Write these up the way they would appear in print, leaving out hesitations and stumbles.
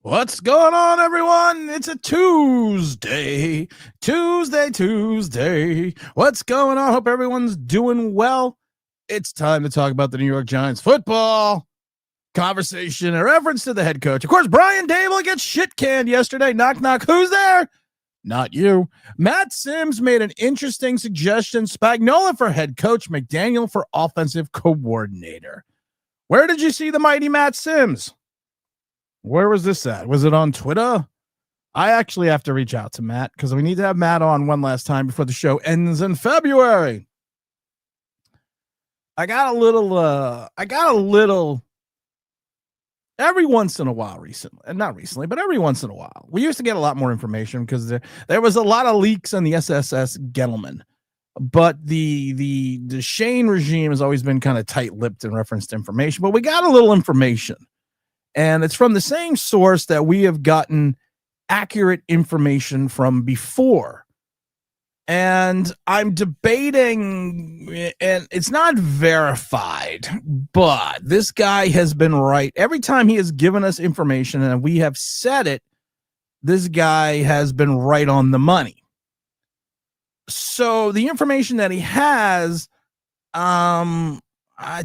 What's going on, everyone? It's a Tuesday. What's going on? Hope everyone's doing well. It's time to talk about the New York Giants football conversation in reference to the head coach. Of course, Brian Daboll gets shit canned yesterday. Knock, knock. Who's there? Not you. Matt Sims made an interesting suggestion. Spagnuolo for head coach, McDaniel for offensive coordinator. Where did you see the mighty Matt Sims? Where was this at? Was it on Twitter? I actually have to reach out to Matt because we need to have Matt on one last time before the show ends in February. I got a little every once in a while recently, not recently, but every once in a while. We used to get a lot more information because there was a lot of leaks on the SSS Gettleman. But the Shane regime has always been kind of tight-lipped in reference to information, but we got a little information. And it's from the same source that we have gotten accurate information from before. And I'm debating, and it's not verified, but this guy has been right. Every time he has given us information and we have said it, this guy has been right on the money. So the information that he has, I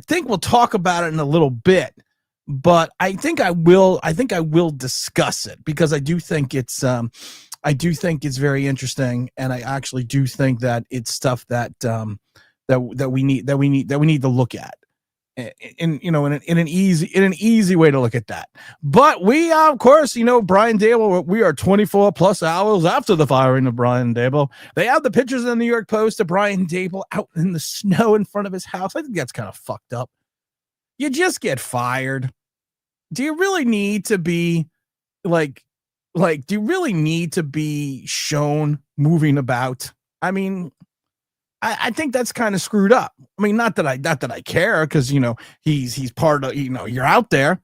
think we'll talk about it in a little bit. But I think I will discuss it because I do think it's very interesting, and I actually do think that it's stuff that we need to look at, in an easy way to look at that. But we of course, Brian Daboll, we are 24 plus hours after the firing of Brian Daboll. They have the pictures in the New York Post of Brian Daboll out in the snow in front of his house. I think that's kind of fucked up. You just get fired. Do you really need to be do you really need to be shown moving about? I mean, I think that's kind of screwed up. I mean, not that I care because, he's part of, you're out there,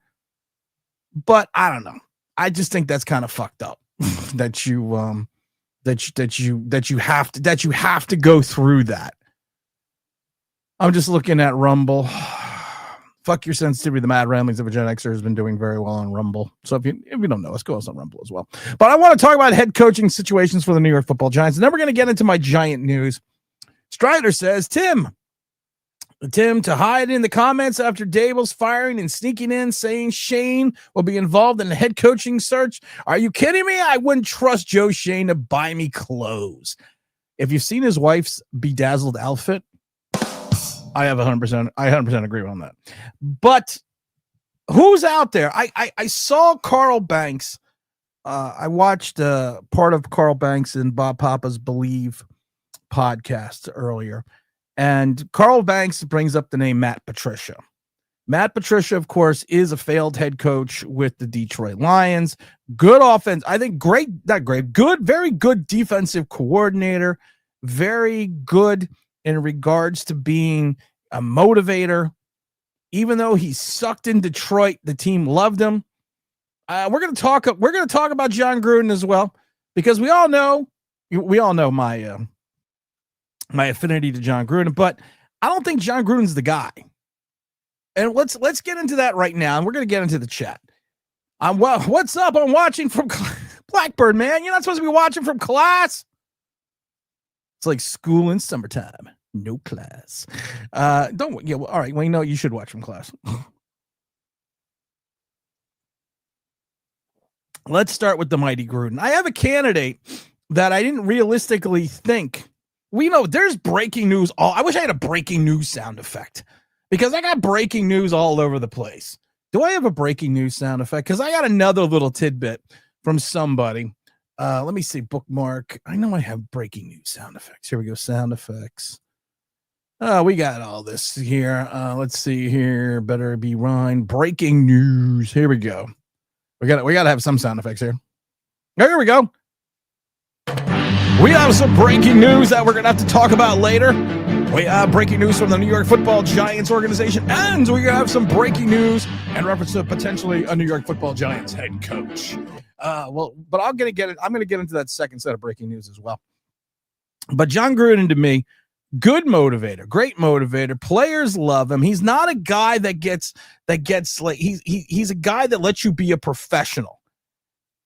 but I don't know. I just think that's kind of fucked up that you have to go through that. I'm just looking at Rumble. Fuck your sensitivity. The Mad Ramblings of a Gen Xer has been doing very well on Rumble. So if you don't know us, go on Rumble as well. But I want to talk about head coaching situations for the New York Football Giants. And then we're going to get into my Giant news. Strider says, Tim, to hide in the comments after Daboll's firing and sneaking in saying Shane will be involved in the head coaching search. Are you kidding me? I wouldn't trust Joe Shane to buy me clothes. If you've seen his wife's bedazzled outfit, I have 100% agree on that. But who's out there? I saw Carl Banks. I watched part of Carl Banks and Bob Papa's Believe podcast earlier. And Carl Banks brings up the name Matt Patricia. Matt Patricia, of course, is a failed head coach with the Detroit Lions. Good offense. I think good, very good defensive coordinator. Very good in regards to being a motivator. Even though he sucked in Detroit, the team loved him. We're going to talk about Jon Gruden as well, because we all know my affinity to Jon Gruden, but I don't think Jon Gruden's the guy. And let's get into that right now, and we're going to get into the chat. What's up? I'm watching from Blackbird, man. You're not supposed to be watching from class. It's like school in summertime. No class. All right. Well, you should watch from class. Let's start with the mighty Gruden. I have a candidate that I didn't realistically think. There's breaking news. I wish I had a breaking news sound effect, because I got breaking news all over the place. Do I have a breaking news sound effect? Because I got another little tidbit from somebody. Let me see, bookmark. I know I have breaking news sound effects. Here we go, sound effects. We got all this here. Let's see here. Better be Ryan. Breaking news. Here we go. We got to have some sound effects here. Here we go. We have some breaking news that we're going to have to talk about later. We have breaking news from the New York Football Giants organization, and we have some breaking news in reference to potentially a New York Football Giants head coach. But I'm going to get into that second set of breaking news as well. But Jon Gruden, to me, good motivator, great motivator. Players love him. He's not a guy that gets like he's a guy that lets you be a professional.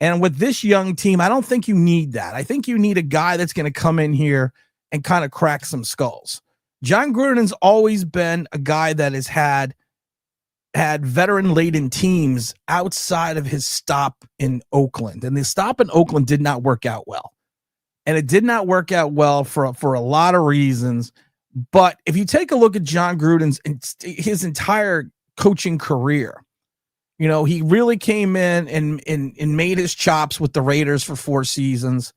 And with this young team, I don't think you need that. I think you need a guy that's going to come in here and kind of crack some skulls. Jon Gruden's always been a guy that has had veteran-laden teams outside of his stop in Oakland. And the stop in Oakland did not work out well. And it did not work out well for a lot of reasons. But if you take a look at Jon Gruden's his entire coaching career, you know, he really came in and made his chops with the Raiders for 4 seasons.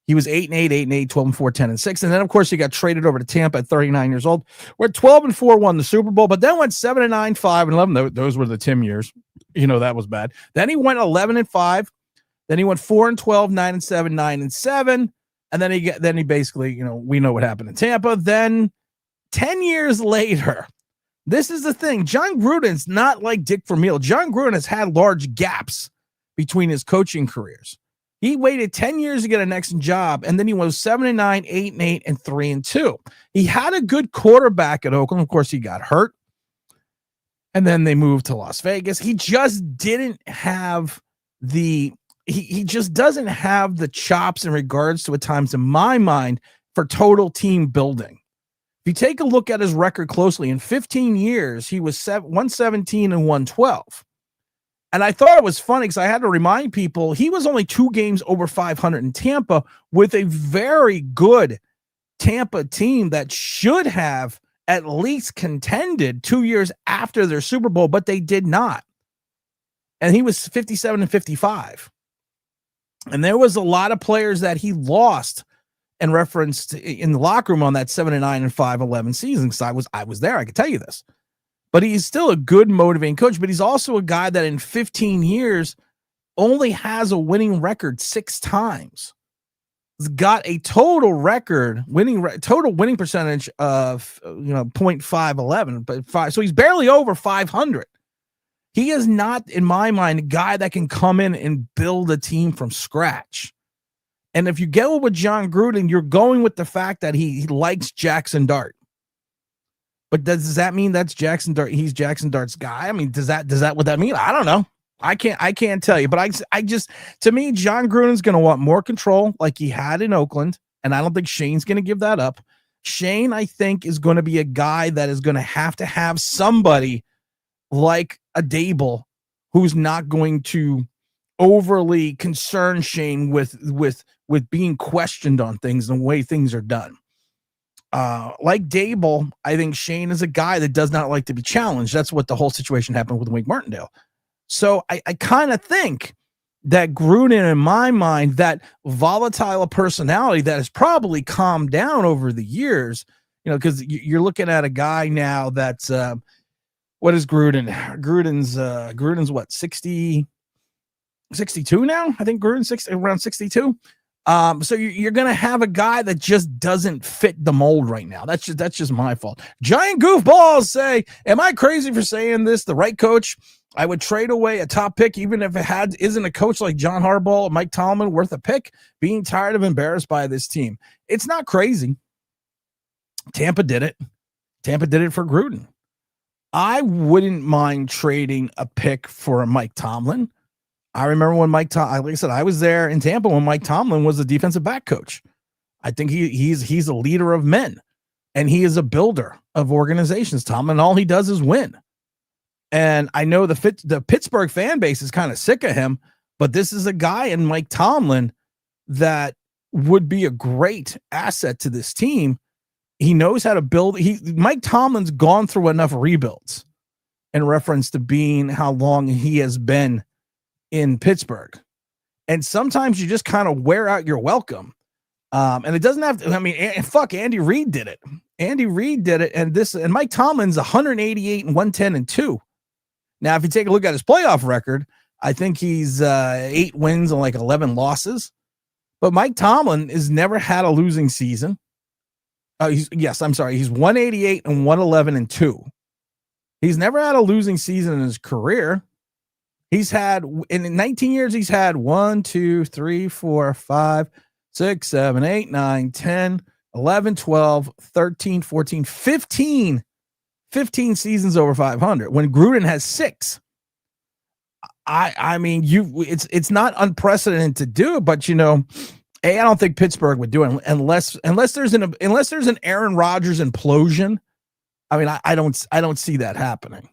He was 8-8, 8-8, 12-4, 10-6. And then, of course, he got traded over to Tampa at 39 years old. We're 12-4, won the Super Bowl, but then went 7-9, 5-11. Those were the Tim years. You know, that was bad. Then he went 11-5. Then he went 4-12, 9-7, 9-7. And then he basically, you know, we know what happened in Tampa. Then 10 years later, this is the thing. Jon Gruden's not like Dick Vermeil. Jon Gruden has had large gaps between his coaching careers. He waited 10 years to get a next job, and then he was 7-9, 8-8, and 3-2. He had a good quarterback at Oakland. Of course, he got hurt, and then they moved to Las Vegas. He just didn't have he just doesn't have the chops in regards to, at times, in my mind, for total team building. If you take a look at his record closely, in 15 years, he was 117 and 112. And I thought it was funny because I had to remind people he was only 2 games over 500 in Tampa with a very good Tampa team that should have at least contended 2 years after their Super Bowl, but they did not. And he was 57 and 55. And there was a lot of players that he lost and referenced in the locker room on that 7-9 and 5-11 season. Because I was there, I can tell you this. But he's still a good motivating coach, but he's also a guy that in 15 years only has a winning record 6 times. He's got a total record total winning percentage of, you know, 0.511, but 5. So he's barely over 500. He is not, in my mind, a guy that can come in and build a team from scratch. And if you go with Jon Gruden, you're going with the fact that he likes Jackson Dart. But does that mean that's Jackson Dart? He's Jackson Dart's guy. I mean, does that what that mean? I don't know. I can't tell you. But I just, to me, Jon Gruden's going to want more control, like he had in Oakland, and I don't think Shane's going to give that up. Shane, I think, is going to be a guy that is going to have somebody like a Daboll who's not going to overly concern Shane with being questioned on things and the way things are done. Like Daboll, I think Shane is a guy that does not like to be challenged. That's what the whole situation happened with Wink Martindale. So I kind of think that Gruden, in my mind, that volatile personality that has probably calmed down over the years, you know, because you're looking at a guy now that's what is Gruden? Gruden's what, 62 now? I think Gruden's around 62. So you're going to have a guy that just doesn't fit the mold right now. That's just my fault. Giant goofballs say, am I crazy for saying this? The right coach, I would trade away a top pick, even if it isn't a coach like John Harbaugh or Mike Tomlin worth a pick, being tired of embarrassed by this team. It's not crazy. Tampa did it. Tampa did it for Gruden. I wouldn't mind trading a pick for a Mike Tomlin. I remember when like I said, I was there in Tampa when Mike Tomlin was the defensive back coach. I think he's a leader of men, and he is a builder of organizations. Tomlin, all he does is win. And I know the Pittsburgh fan base is kind of sick of him, but this is a guy in Mike Tomlin that would be a great asset to this team. He knows how to build. Mike Tomlin's gone through enough rebuilds in reference to being how long he has been in Pittsburgh. And sometimes you just kind of wear out your welcome. And it doesn't have to, I mean, Andy Reid did it. Andy Reid did it. And Mike Tomlin's 188 and 110 and 2. Now, if you take a look at his playoff record, I think he's 8 wins and like 11 losses. But Mike Tomlin has never had a losing season. He's 188 and 111 and 2. He's never had a losing season in his career. He's had, in 19 years, he's had 1, 2, 3, 4, 5, 6, 7, 8, 9, 10, 11, 12, 13, 14, 15 seasons over 500 when Gruden has 6. I mean, it's not unprecedented to do it, but I don't think Pittsburgh would do it unless there's an Aaron Rodgers implosion. I mean, I don't see that happening.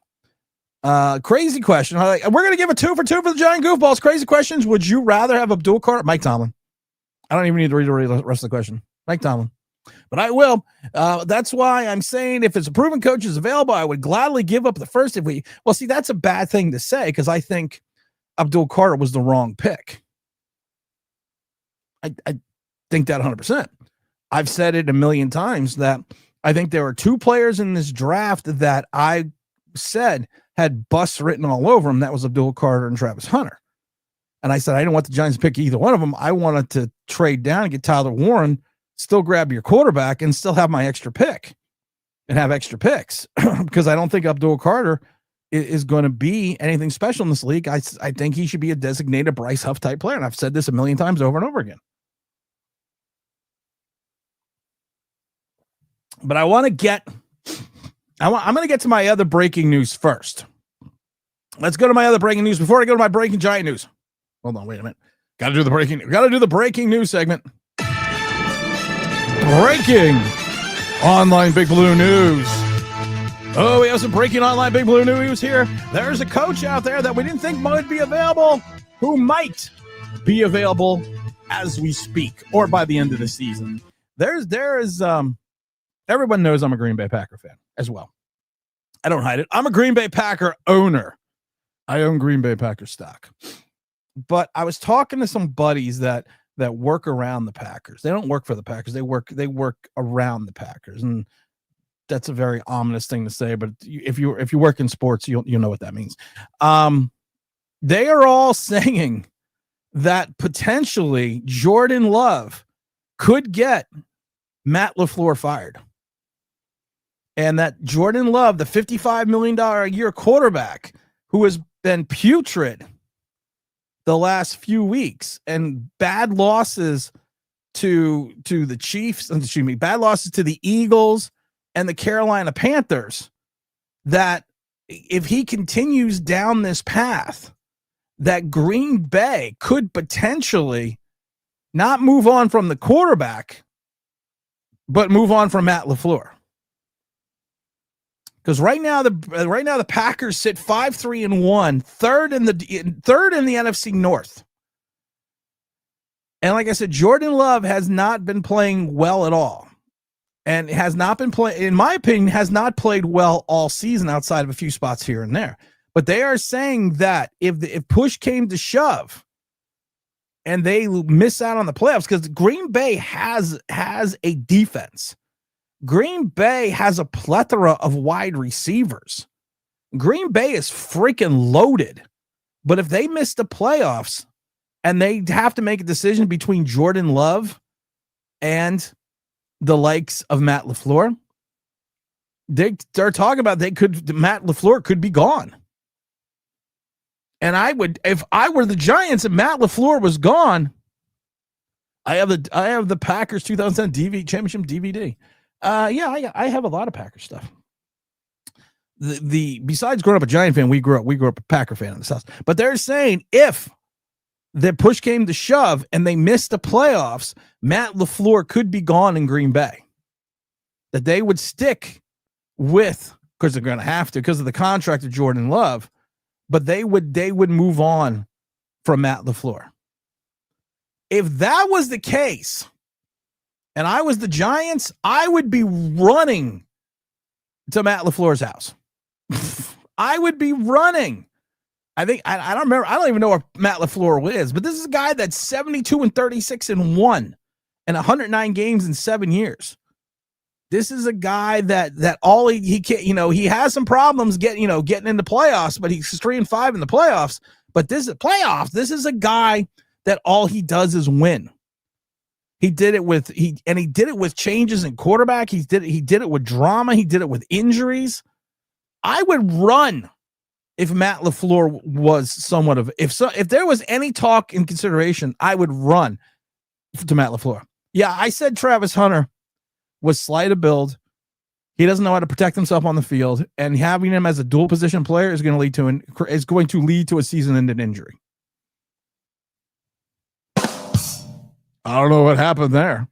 Crazy question. We're going to give a 2 for 2 for the giant goofballs. Crazy questions. Would you rather have Abdul Carter? Mike Tomlin. I don't even need to read the rest of the question. Mike Tomlin. But I will. That's why I'm saying if it's a proven coach is available, I would gladly give up the first. See, that's a bad thing to say because I think Abdul Carter was the wrong pick. I think that 100%. I've said it a million times that I think there are two players in this draft that I said had busts written all over them. That was Abdul Carter and Travis Hunter. And I said, I didn't want the Giants to pick either one of them. I wanted to trade down and get Tyler Warren, still grab your quarterback and still have my extra pick and have extra picks because I don't think Abdul Carter is going to be anything special in this league. I think he should be a designated Bryce Huff type player. And I've said this a million times over and over again. But I'm going to get to my other breaking news first. Let's go to my other breaking news before I go to my breaking giant news. Hold on, wait a minute. Got to do the breaking news segment. Breaking online Big Blue news. Oh, we have some breaking online Big Blue news here. There's a coach out there that we didn't think might be available, who might be available as we speak or by the end of the season. There is everyone knows I'm a Green Bay Packer fan as well. I don't hide it. I'm a Green Bay Packer owner. I own Green Bay Packer stock. But I was talking to some buddies that work around the Packers. They don't work for the Packers. They work around the Packers. And that's a very ominous thing to say, but if you work in sports, you'll know what that means. They are all saying that potentially Jordan Love could get Matt LaFleur fired. And that Jordan Love, the $55 million a year quarterback who has been putrid the last few weeks and bad losses to the Chiefs, bad losses to the Eagles and the Carolina Panthers, that if he continues down this path, that Green Bay could potentially not move on from the quarterback, but move on from Matt LaFleur. Because right now the Packers sit 5-3-1, third in the NFC North. And like I said, Jordan Love has not been playing well at all. And has not been playing, in my opinion, has not played well all season outside of a few spots here and there. But they are saying that if push came to shove and they miss out on the playoffs, because Green Bay has a defense. Green Bay has a plethora of wide receivers. Green Bay is freaking loaded. But if they miss the playoffs and they have to make a decision between Jordan Love and the likes of Matt LaFleur, they're talking about Matt LaFleur could be gone. And I would, if I were the Giants and Matt LaFleur was gone, I have the Packers 2010 championship DVD. I have a lot of Packer stuff. Besides growing up a Giant fan, we grew up a Packer fan in the South. But they're saying if the push came to shove and they missed the playoffs, Matt LaFleur could be gone in Green Bay. That they would stick with, because they're going to have to, because of the contract of Jordan Love, but they would move on from Matt LaFleur. If that was the case, and I was the Giants, I would be running to Matt LaFleur's house. I would be running. I think I don't remember. I don't even know where Matt LaFleur is, but this is a guy that's 72-36-1 and 109 games in 7 years. This is a guy that all he can't, he has some problems getting into playoffs, but he's 3-5 in the playoffs. But this is playoffs. This is a guy that all he does is win. He did it with changes in quarterback. He did it with drama. He did it with injuries. I would run if Matt LaFleur was somewhat of if there was any talk in consideration, I would run to Matt LaFleur. Yeah, I said Travis Hunter was slight of build. He doesn't know how to protect himself on the field, and having him as a dual position player is going to lead to a season-ending injury. I don't know what happened there.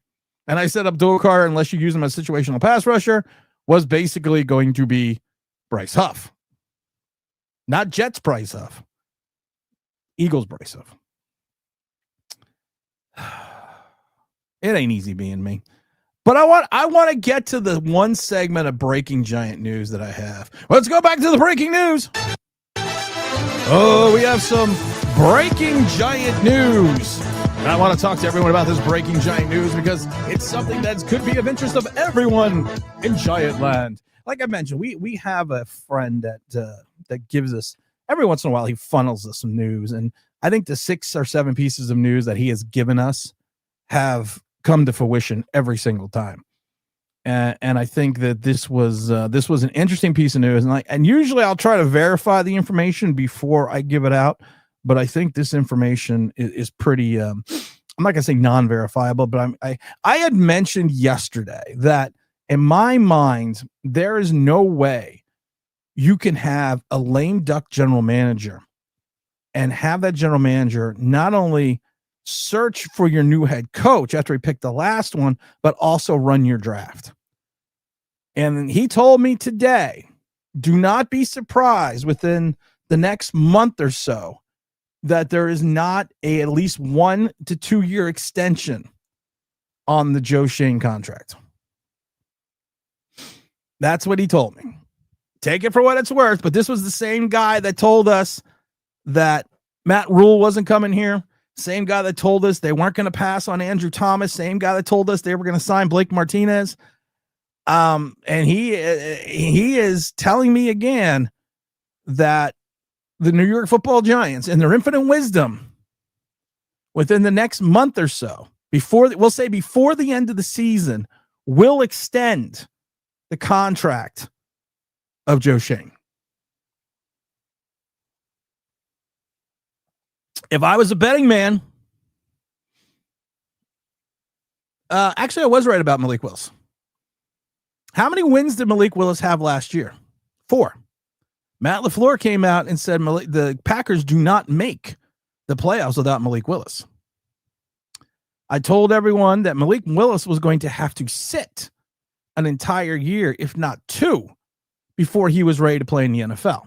And I said Abdul Carr, unless you use him as a situational pass rusher, was basically going to be Bryce Huff. Not Jets Bryce Huff. Eagles Bryce Huff. It ain't easy being me. But I want to get to the one segment of breaking giant news that I have. Let's go back to the breaking news. Oh, we have some breaking giant news. And I want to talk to everyone about this breaking giant news because it's something that could be of interest of everyone in Giant Land. Like I mentioned, we have a friend that gives us, every once in a while, he funnels us some news. And I think the 6 or 7 pieces of news that he has given us have come to fruition every single time. And I think that this was an interesting piece of news. And usually I'll try to verify the information before I give it out. But I think this information is pretty, I'm not going to say non-verifiable, but I had mentioned yesterday that in my mind, there is no way you can have a lame duck general manager and have that general manager not only search for your new head coach after he picked the last one, but also run your draft. And he told me today, do not be surprised within the next month or so that there is not at least 1 to 2 year extension on the Joe Schoen contract. That's what he told me. Take it for what it's worth, but this was the same guy that told us that Matt Rule wasn't coming here. Same guy that told us they weren't going to pass on Andrew Thomas. Same guy that told us they were going to sign Blake Martinez. And he is telling me again that the New York Football Giants, in their infinite wisdom, within the next month or so, before the end of the season, will extend the contract of Joe Schoen. If I was a betting man, actually, I was right about Malik Willis. How many wins did Malik Willis have last year? 4. Matt LaFleur came out and said the Packers do not make the playoffs without Malik Willis. I told everyone that Malik Willis was going to have to sit an entire year, if not 2, before he was ready to play in the NFL.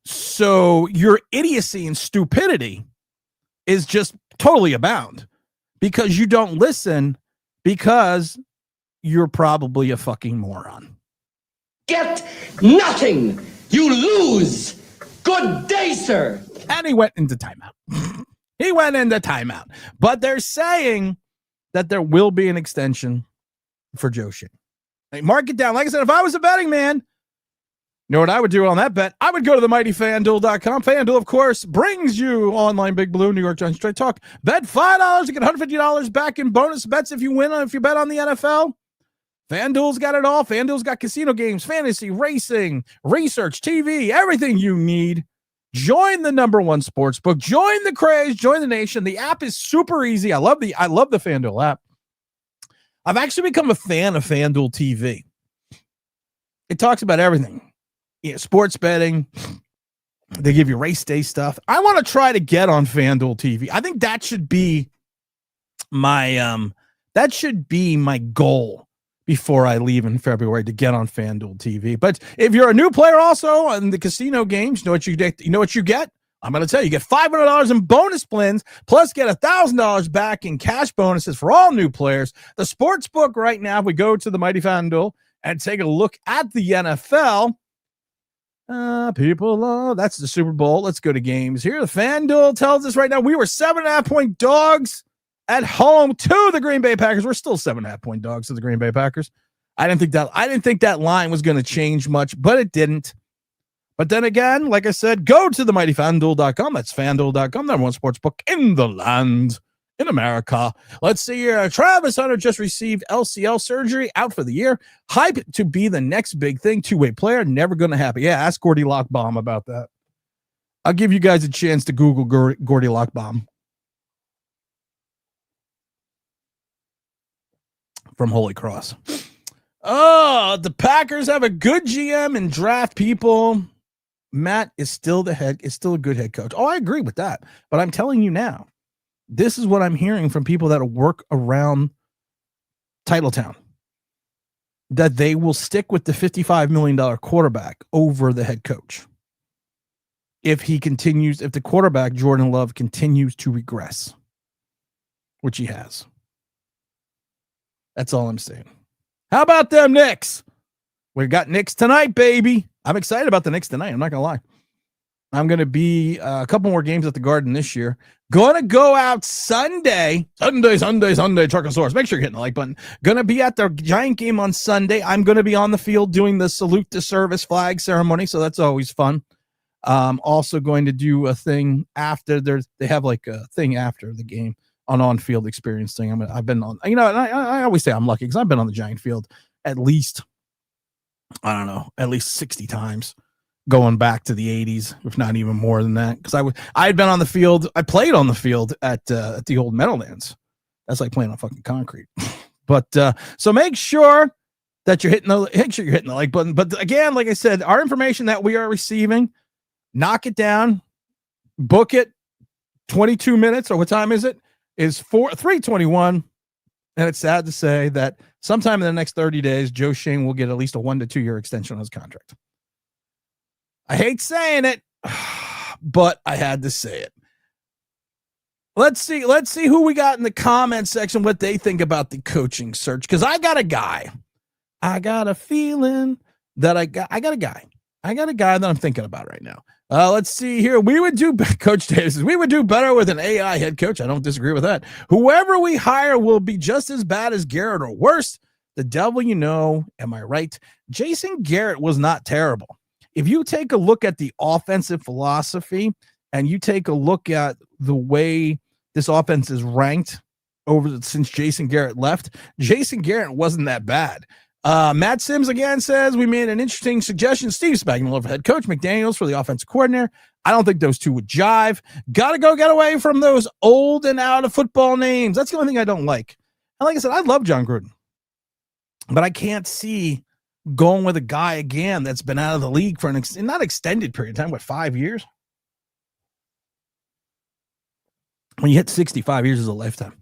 So your idiocy and stupidity is just totally abound because you don't listen because you're probably a fucking moron. Get nothing. You lose. Good day, sir. And he went into timeout. But they're saying that there will be an extension for Joe Schoen. Mark it down. Like I said, if I was a betting man, you know what I would do on that bet? I would go to the mighty FanDuel.com. FanDuel, of course, brings you online Big Blue, New York Giants Straight Talk. Bet $5 to get $150 back in bonus bets if you bet on the NFL. FanDuel's got it all. FanDuel's got casino games, fantasy, racing, research, TV, everything you need. Join the #1 sports book. Join the craze. Join the nation. The app is super easy. I love the FanDuel app. I've actually become a fan of FanDuel TV. It talks about everything. Yeah, sports betting. They give you race day stuff. I want to try to get on FanDuel TV. I think that should be my goal before I leave in February, to get on FanDuel TV. But if you're a new player also in the casino games, you know what you get? I'm going to tell you, you get $500 in bonus wins, plus get $1,000 back in cash bonuses for all new players. The sports book right now, if we go to the mighty FanDuel and take a look at the NFL, that's the Super Bowl. Let's go to games here. The FanDuel tells us right now we were 7.5-point dogs at home to the Green Bay Packers. We're still 7.5-point dogs to the Green Bay Packers. I didn't think that line was going to change much, but it didn't. But then again, like I said, go to the mighty FanDuel.com. That's FanDuel.com, #1 sports book in the land, in America. Let's see here. Travis Hunter just received LCL surgery, out for the year. Hype to be the next big thing. 2-way player, never going to happen. Yeah, ask Gordy Lockbaum about that. I'll give you guys a chance to Google Gordy Lockbaum from Holy Cross. Oh, the Packers have a good GM and draft people. Matt is still a good head coach. Oh, I agree with that. But I'm telling you now, this is what I'm hearing from people that work around Titletown, that they will stick with the $55 million quarterback over the head coach. If the quarterback, Jordan Love, continues to regress, which he has. That's all I'm saying. How about them Knicks? We got Knicks tonight, baby. I'm excited about the Knicks tonight. I'm not going to lie. I'm going to be a couple more games at the Garden this year. Going to go out Sunday, Truckosaurus. Make sure you're hitting the like button. Going to be at the Giant game on Sunday. I'm going to be on the field doing the salute to service flag ceremony, so that's always fun. Also going to do a thing after. They have like a thing after the game, an on-field experience thing. I've been on, I always say I'm lucky because I've been on the Giant field at least 60 times going back to the 80s, if not even more than that. Because I had been on the field. I played on the field at the old Meadowlands. That's like playing on fucking concrete. But so make sure that you're hitting the like button. But again, like I said, our information that we are receiving, knock it down, book it. 22 minutes, or what time is it? Is 3:21. And it's sad to say that sometime in the next 30 days, Joe Schoen will get at least a 1 to 2 year extension on his contract. I hate saying it, but I had to say it. Let's see who we got in the comment section, what they think about the coaching search. Because I got a guy. I got a feeling that I got a guy. I got a guy that I'm thinking about right now. Let's see here. Coach Davis says, we would do better with an AI head coach. I don't disagree with that. Whoever we hire will be just as bad as Garrett or worse. The devil you know. Am I right? Jason Garrett was not terrible. If you take a look at the offensive philosophy and you take a look at the way this offense is ranked since Jason Garrett left, Jason Garrett wasn't that bad. Matt Sims again says, we made an interesting suggestion. Steve Spagnuolo for head coach, McDaniels for the offensive coordinator. I don't think those two would jive. Got to go get away from those old and out of football names. That's the only thing I don't like. And like I said, I love Jon Gruden, but I can't see going with a guy again that's been out of the league for not extended period of time, 5 years? When you hit 65 years is a lifetime.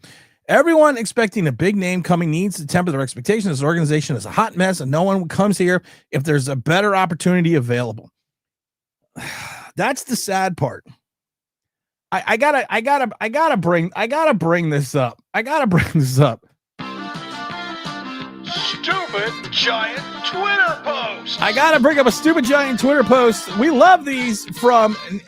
Everyone expecting a big name coming needs to temper their expectations. This organization is a hot mess, and no one comes here if there's a better opportunity available. That's the sad part. I gotta bring this up. Stupid giant Twitter post. I gotta bring up a stupid giant Twitter post. We love these from an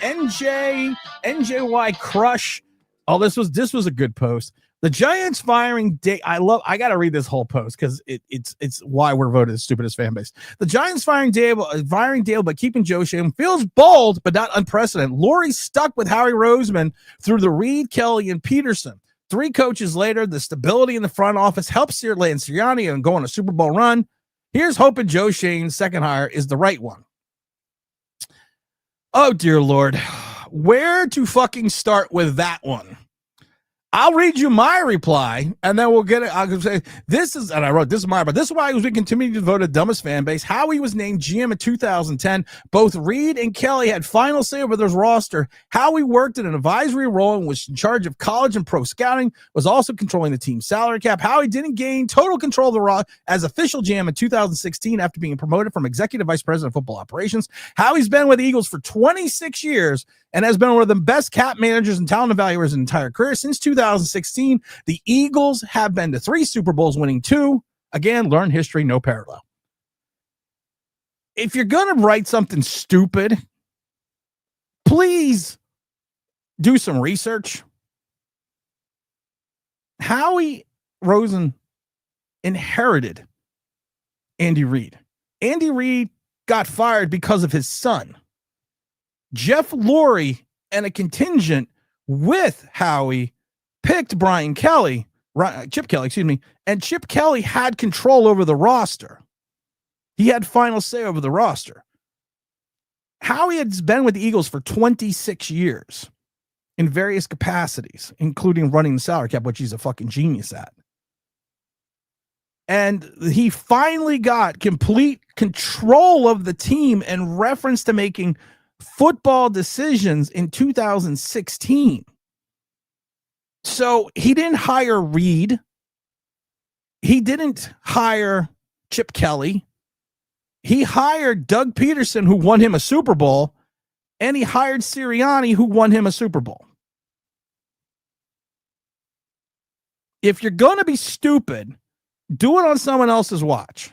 NJY Crush. Oh, this was a good post. The Giants firing I gotta read this whole post because it's why we're voted the stupidest fan base. The Giants firing Daboll, but keeping Joe Schoen feels bold, but not unprecedented. Lurie's stuck with Howie Roseman through the Reed, Kelly, and Peterson. 3 coaches later, the stability in the front office helps steer Lance Sirianni and go on a Super Bowl run. Here's hoping Joe Schoen's second hire is the right one. Oh, dear Lord. Where to fucking start with that one? I'll read you my reply, and then we'll get it. I'll say, and I wrote, this is why we continue to vote the dumbest fan base. Howie was named GM in 2010. Both Reed and Kelly had final say over their roster. Howie worked in an advisory role and was in charge of college and pro scouting, was also controlling the team's salary cap. Howie didn't gain total control of the roster as official GM in 2016 after being promoted from executive vice president of football operations. Howie's been with the Eagles for 26 years and has been one of the best cap managers and talent evaluators in his entire career. Since 2016, the Eagles have been to 3 Super Bowls, winning 2. Again, learn history, no parallel. If you're going to write something stupid, please do some research. Howie Rosen inherited Andy Reid. Andy Reid got fired because of his son. Jeff Lurie and a contingent with Howie picked Chip Kelly, and Chip Kelly had control over the roster. He had final say over the roster. Howie has been with the Eagles for 26 years in various capacities, including running the salary cap, which he's a fucking genius at. And he finally got complete control of the team in reference to making football decisions in 2016. So he didn't hire Reed. He didn't hire Chip Kelly. He hired Doug Peterson, who won him a Super Bowl, and he hired Sirianni, who won him a Super Bowl. If you're going to be stupid, do it on someone else's watch.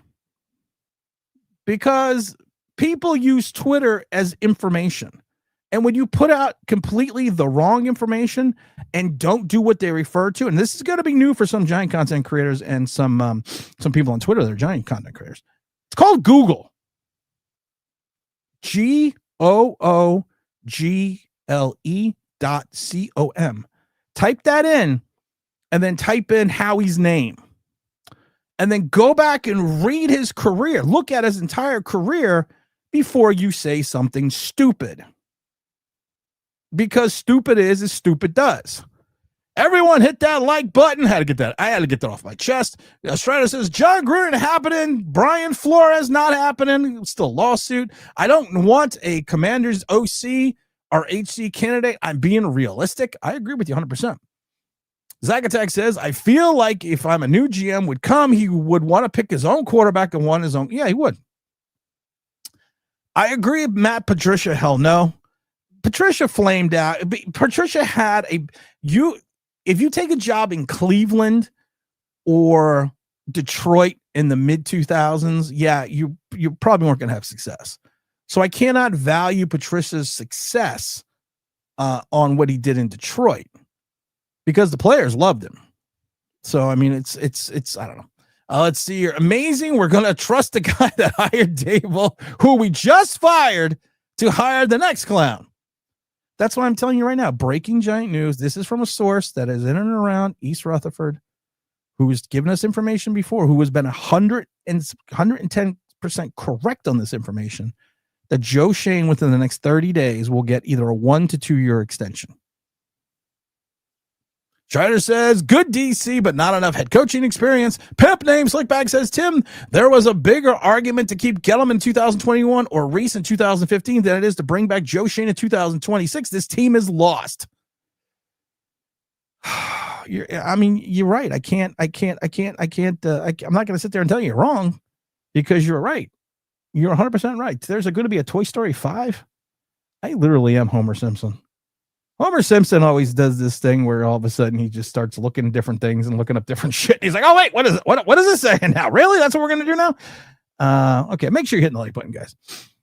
Because people use Twitter as information. And when you put out completely the wrong information and don't do what they refer to, and this is going to be new for some giant content creators and some people on Twitter that are giant content creators. It's called Google. GOOGLE.com. Type that in and then type in Howie's name. And then go back and read his career. Look at his entire career before you say something stupid. Because stupid is as stupid does. Everyone hit that like button. I had to get that off my chest. Strider says, Jon Gruden happening. Brian Flores not happening. Still lawsuit. I don't want a Commanders OC or HC candidate. I'm being realistic. I agree with you 100%. Zagatek says, I feel like if I'm a new GM would come, he would want to pick his own quarterback and want his own. Yeah, he would. I agree. Matt Patricia, hell no. Patricia flamed out. Patricia had if you take a job in Cleveland or Detroit in the mid 2000s, yeah, you probably weren't going to have success. So I cannot value Patricia's success on what he did in Detroit because the players loved him. So, I mean, it's I don't know. Let's see here. Amazing. We're going to trust the guy that hired Daboll, who we just fired, to hire the next clown. That's what I'm telling you right now. Breaking giant news. This is from a source that is in and around East Rutherford, who has given us information before, who has been 110% correct on this information, that Joe Schoen within the next 30 days will get either a 1 to 2 year extension. Strider says, good DC, but not enough head coaching experience. Pimp name Slickback says, Tim, there was a bigger argument to keep Gellum in 2021 or Reese in 2015 than it is to bring back Joe Schoen in 2026. This team is lost. You're right. I'm not going to sit there and tell you you're wrong because you're right. You're 100% right. There's going to be a Toy Story 5. I literally am Homer Simpson. Homer Simpson always does this thing where all of a sudden he just starts looking at different things and looking up different shit. He's like, oh, wait, what is it? What is this saying now? Really? That's what we're going to do now? Okay, make sure you're hitting the like button, guys.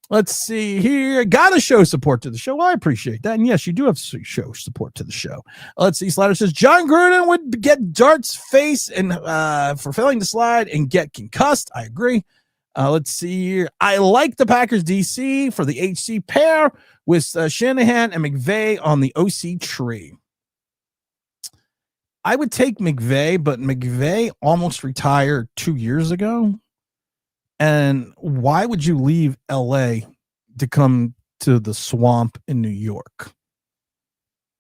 Let's see here. Got to show support to the show. Well, I appreciate that. And yes, you do have to show support to the show. Let's see. Slider says, Jon Gruden would get Dart's face and for failing to slide and get concussed. I agree. Let's see here. I like the Packers DC for the HC pair with Shanahan and McVay on the OC tree. I would take McVay, but McVay almost retired 2 years ago. And why would you leave LA to come to the swamp in New York?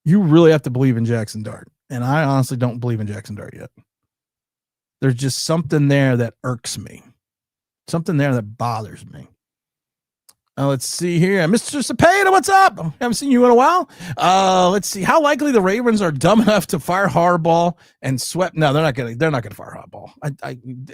You really have to believe in Jackson Dart. And I honestly don't believe in Jackson Dart yet. There's just something there that irks me. Something there that bothers me. Let's see here. Mr. Cepeda, what's up? Haven't seen you in a while. Let's see. How likely the Ravens are dumb enough to fire Harbaugh and swept. No, they're not going to fire Harbaugh.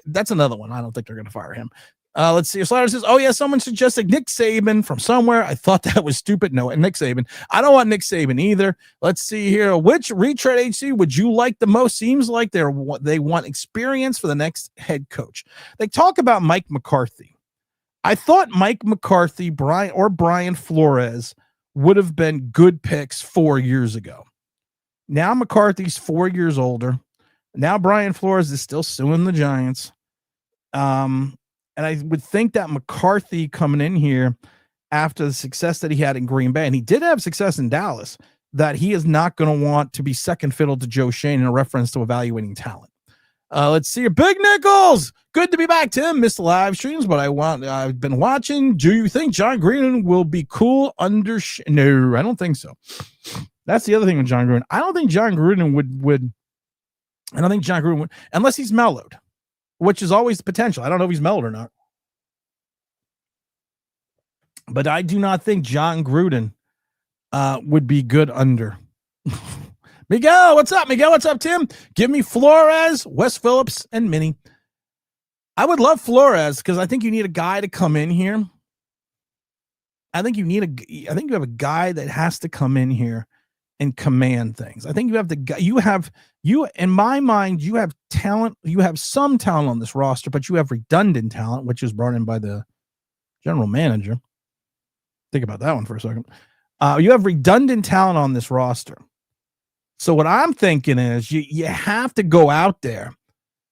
That's another one. I don't think they're going to fire him. Let's see. Slider says, oh, yeah, someone suggested Nick Saban from somewhere. I thought that was stupid. No, Nick Saban. I don't want Nick Saban either. Let's see here. Which retread HC would you like the most? Seems like they want experience for the next head coach. They talk about Mike McCarthy. I thought Mike McCarthy, Brian Flores would have been good picks 4 years ago. Now McCarthy's 4 years older. Now Brian Flores is still suing the Giants. And I would think that McCarthy coming in here after the success that he had in Green Bay, and he did have success in Dallas, that he is not going to want to be second fiddle to Joe Schoen in a reference to evaluating talent. Let's see here. Big Nichols. Good to be back, Tim. Missed the live streams, but I've been watching. Do you think Jon Gruden will be cool under? No, I don't think so. That's the other thing with Jon Gruden. I don't think Jon Gruden would, unless he's mellowed, which is always the potential. I don't know if he's mellowed or not. But I do not think Jon Gruden would be good under. Miguel, what's up? Miguel, what's up, Tim? Give me Flores, Wes Phillips, and Minnie. I would love Flores because I think you need a guy to come in here. I think you have a guy that has to come in here and command things. I think you have the guy. In my mind, you have talent. You have some talent on this roster, but you have redundant talent, which is brought in by the general manager. Think about that one for a second. You have redundant talent on this roster. So what I'm thinking is you have to go out there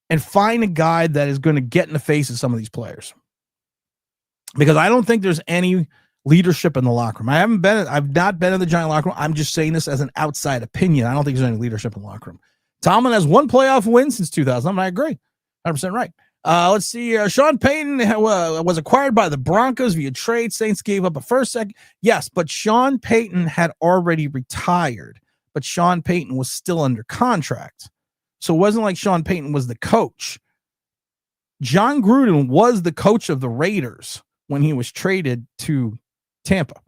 and find a guy that is going to get in the face of some of these players. Because I don't think there's any leadership in the locker room. I've not been in the Giant locker room. I'm just saying this as an outside opinion. I don't think there's any leadership in the locker room. Tomlin has one playoff win since 2000. I agree. 100% right. Let's see. Sean Payton was acquired by the Broncos via trade. Saints gave up a first, second. Yes, but Sean Payton had already retired. But Sean Payton was still under contract. So it wasn't like Sean Payton was the coach. Jon Gruden was the coach of the Raiders when he was traded to Tampa.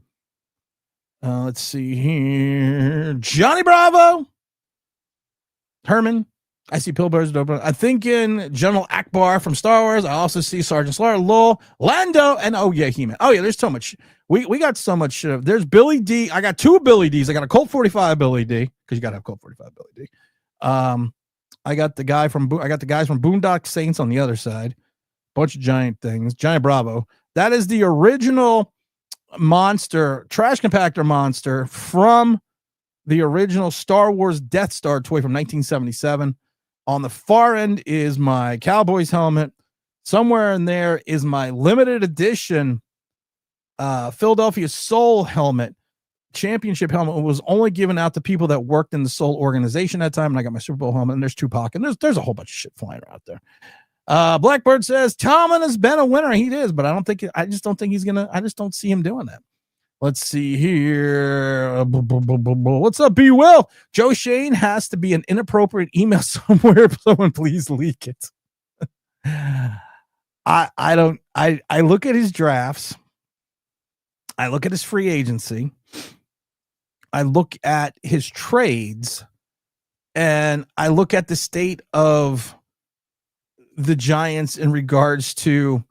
Let's see here. Johnny Bravo. Herman. I see Pillbars. I think in General Akbar from Star Wars. I also see Sergeant Slaughter, Lowell, Lando, and He-Man. Oh, yeah, there's so much. We got so much shit. There's Billy D. I got two Billy Ds. I got a Colt 45 Billy D, because you got to have Colt 45 Billy D. I got the guys from Boondock Saints on the other side. Bunch of giant things. Giant Bravo. That is the original monster, trash compactor monster from the original Star Wars Death Star toy from 1977. On the far end is my Cowboys helmet. Somewhere in there is my limited edition Philadelphia Soul helmet, championship helmet. It was only given out to people that worked in the Soul organization at that time. And I got my Super Bowl helmet, and there's Tupac, and there's a whole bunch of shit flying out there. Blackbird says Tomlin has been a winner. He is, but I just don't see him doing that. Let's see here. What's up, B. Will? Joe Shane has to be an inappropriate email somewhere. Someone please leak it. I look at his drafts. I look at his free agency. I look at his trades, and I look at the state of the Giants in regards to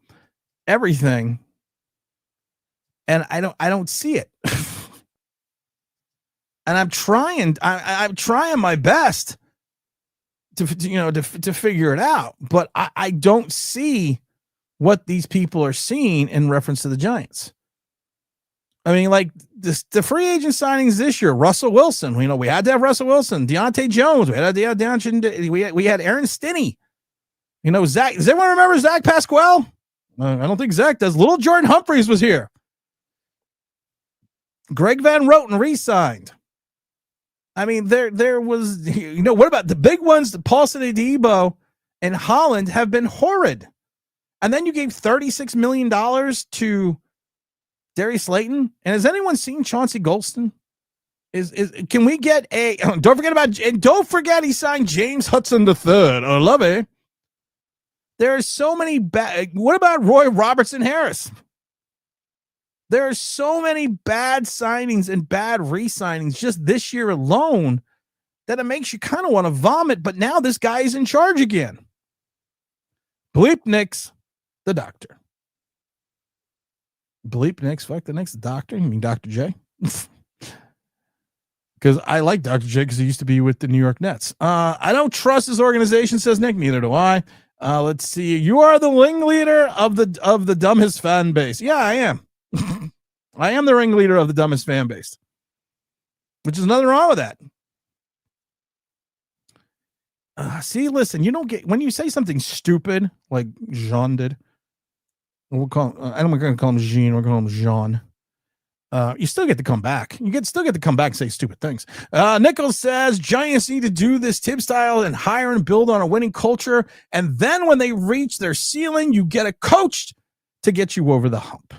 everything. And I don't see it. And I'm trying my best to figure it out, but I don't see what these people are seeing in reference to the Giants. I mean, like the free agent signings this year, Russell Wilson, we had to have Russell Wilson, Deontay Jones, we had Aaron Stinney, Zach. Does everyone remember Zach Pasquale? I don't think Zach does. Little Jordan Humphreys was here. Greg Van Roten re-signed. I mean, there was, what about the big ones? Paulson Adebo and Holland have been horrid. And then you gave $36 million to Darius Slayton. And has anyone seen Chauncey Golston? Can we get don't forget he signed James Hudson III. I love it. There are so many what about Roy Robertson Harris? There are so many bad signings and bad re-signings just this year alone that it makes you kind of want to vomit. But now this guy is in charge again. Bleep Nix, the doctor. Bleep Nix, fuck the next doctor. You mean Dr. J? Because I like Dr. J because he used to be with the New York Nets. I don't trust his organization, says Nick. Neither do I. Let's see. You are the ringleader of the dumbest fan base. Yeah, I am. I am the ringleader of the dumbest fan base, which is nothing wrong with that. See, listen, you don't get when you say something stupid like Jean did. We'll call. I'm going to call him Jean. We're going to call him Jean. You still get to come back. Still get to come back and say stupid things. Nichols says Giants need to do this Tibbs style and hire and build on a winning culture, and then when they reach their ceiling, you get a coach to get you over the hump.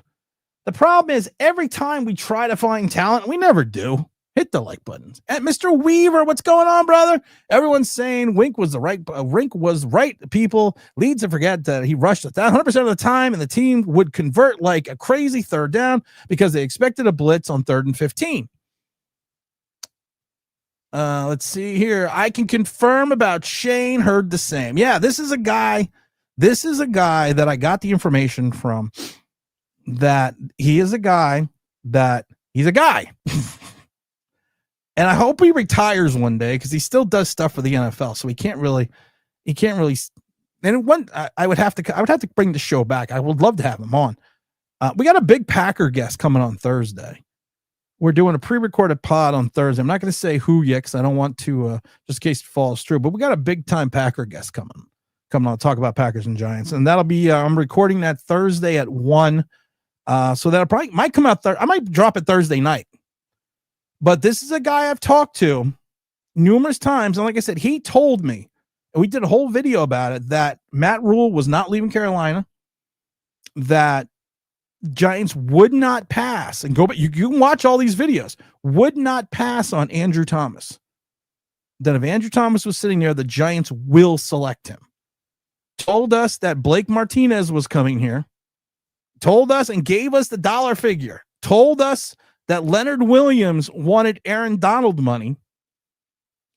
The problem is every time we try to find talent, we never do. Hit the like buttons. And Mr. Weaver, what's going on, brother? Everyone's saying Rink was right. People lead to forget that he rushed it 100% of the time, and the team would convert like a crazy third down because they expected a blitz on 3rd and 15. Let's see here. I can confirm about Shane. Heard the same. Yeah, this is a guy that I got the information from. That he's a guy. And I hope he retires one day because he still does stuff for the NFL. So he can't really. And I would have to bring the show back. I would love to have him on. We got a big Packer guest coming on Thursday. We're doing a pre-recorded pod on Thursday. I'm not going to say who yet because I don't want to, just in case it falls through. But we got a big time Packer guest coming on to talk about Packers and Giants, and that'll be. I'm recording that Thursday at 1. So that might come out. I might drop it Thursday night. But this is a guy I've talked to numerous times. And like I said, he told me, and we did a whole video about it, that Matt Rule was not leaving Carolina, that Giants would not pass, and go, but you can watch all these videos, would not pass on Andrew Thomas. That if Andrew Thomas was sitting there, the Giants will select him. Told us that Blake Martinez was coming here. Told us and gave us the dollar figure. Told us that Leonard Williams wanted Aaron Donald money.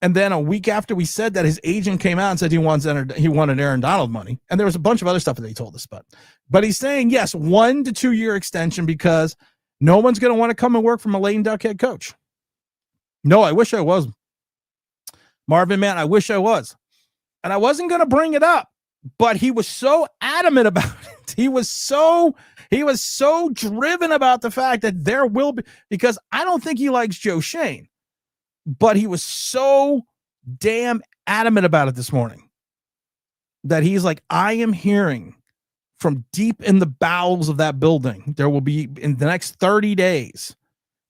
And then a week after we said that, his agent came out and said he wanted Aaron Donald money. And there was a bunch of other stuff that he told us about. But he's saying, yes, 1 to 2 year extension because no one's going to want to come and work for a lame duck head coach. No, I wish I was. Marvin, man, I wish I was. And I wasn't going to bring it up, but he was so adamant about it. He was so driven about the fact that there will be, because I don't think he likes Joe Shane, but he was so damn adamant about it this morning that he's like, I am hearing from deep in the bowels of that building, there will be, in the next 30 days,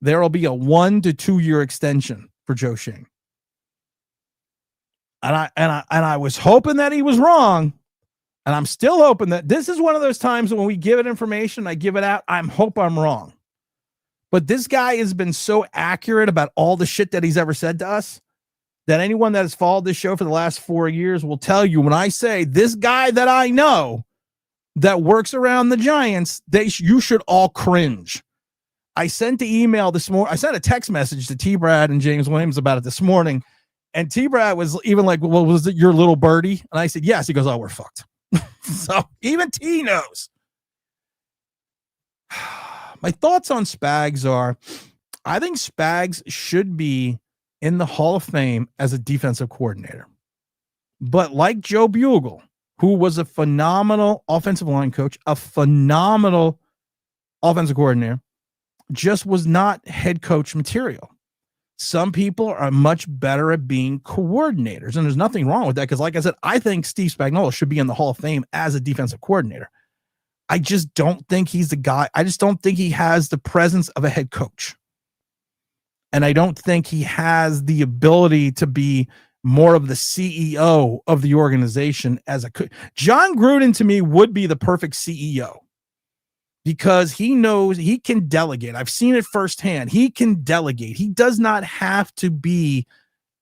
there will be a 1 to 2 year extension for Joe Shane. And I was hoping that he was wrong. And I'm still hoping that this is one of those times when we give it information, I give it out. Hope I'm wrong. But this guy has been so accurate about all the shit that he's ever said to us that anyone that has followed this show for the last 4 years will tell you when I say this guy that I know that works around the Giants, you should all cringe. I sent the email this morning. I sent a text message to T. Brad and James Williams about it this morning. And T. Brad was even like, well, was it your little birdie? And I said, yes. He goes, oh, we're fucked. So even T knows. My thoughts on Spags are, I think Spags should be in the Hall of Fame as a defensive coordinator. But like Joe Bugle, who was a phenomenal offensive line coach, a phenomenal offensive coordinator, just was not head coach material. Some people are much better at being coordinators, and there's nothing wrong with that because, like I said, I think Steve Spagnuolo should be in the Hall of Fame as a defensive coordinator. I just don't think he's the guy. I just don't think he has the presence of a head coach. And I don't think he has the ability to be more of the CEO of the organization as a coach. Jon Gruden, to me, would be the perfect CEO. Because he knows he can delegate. I've seen it firsthand. He can delegate. He does not have to be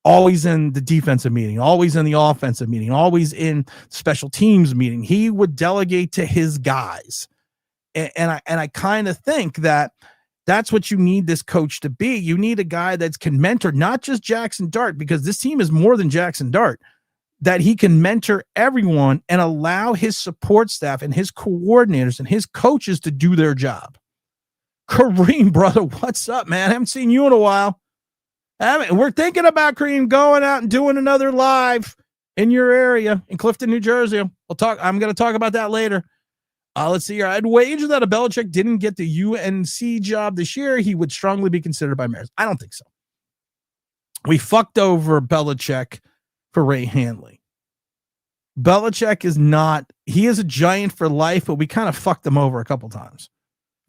always in the defensive meeting, always in the offensive meeting, always in special teams meeting. He would delegate to his guys. And I kind of think that that's what you need this coach to be. You need a guy that can mentor not just Jackson Dart, because this team is more than Jackson Dart, that he can mentor everyone and allow his support staff and his coordinators and his coaches to do their job. Kareem, brother, what's up, man? I haven't seen you in a while. We're thinking about, Kareem, going out and doing another live in your area in Clifton, New Jersey. I'm going to talk about that later. Let's see here. I'd wager that if Belichick didn't get the UNC job this year, he would strongly be considered by mayors. I don't think so. We fucked over Belichick for Ray Handley. Belichick is not, he is a Giant for life, but we kind of fucked him over a couple times.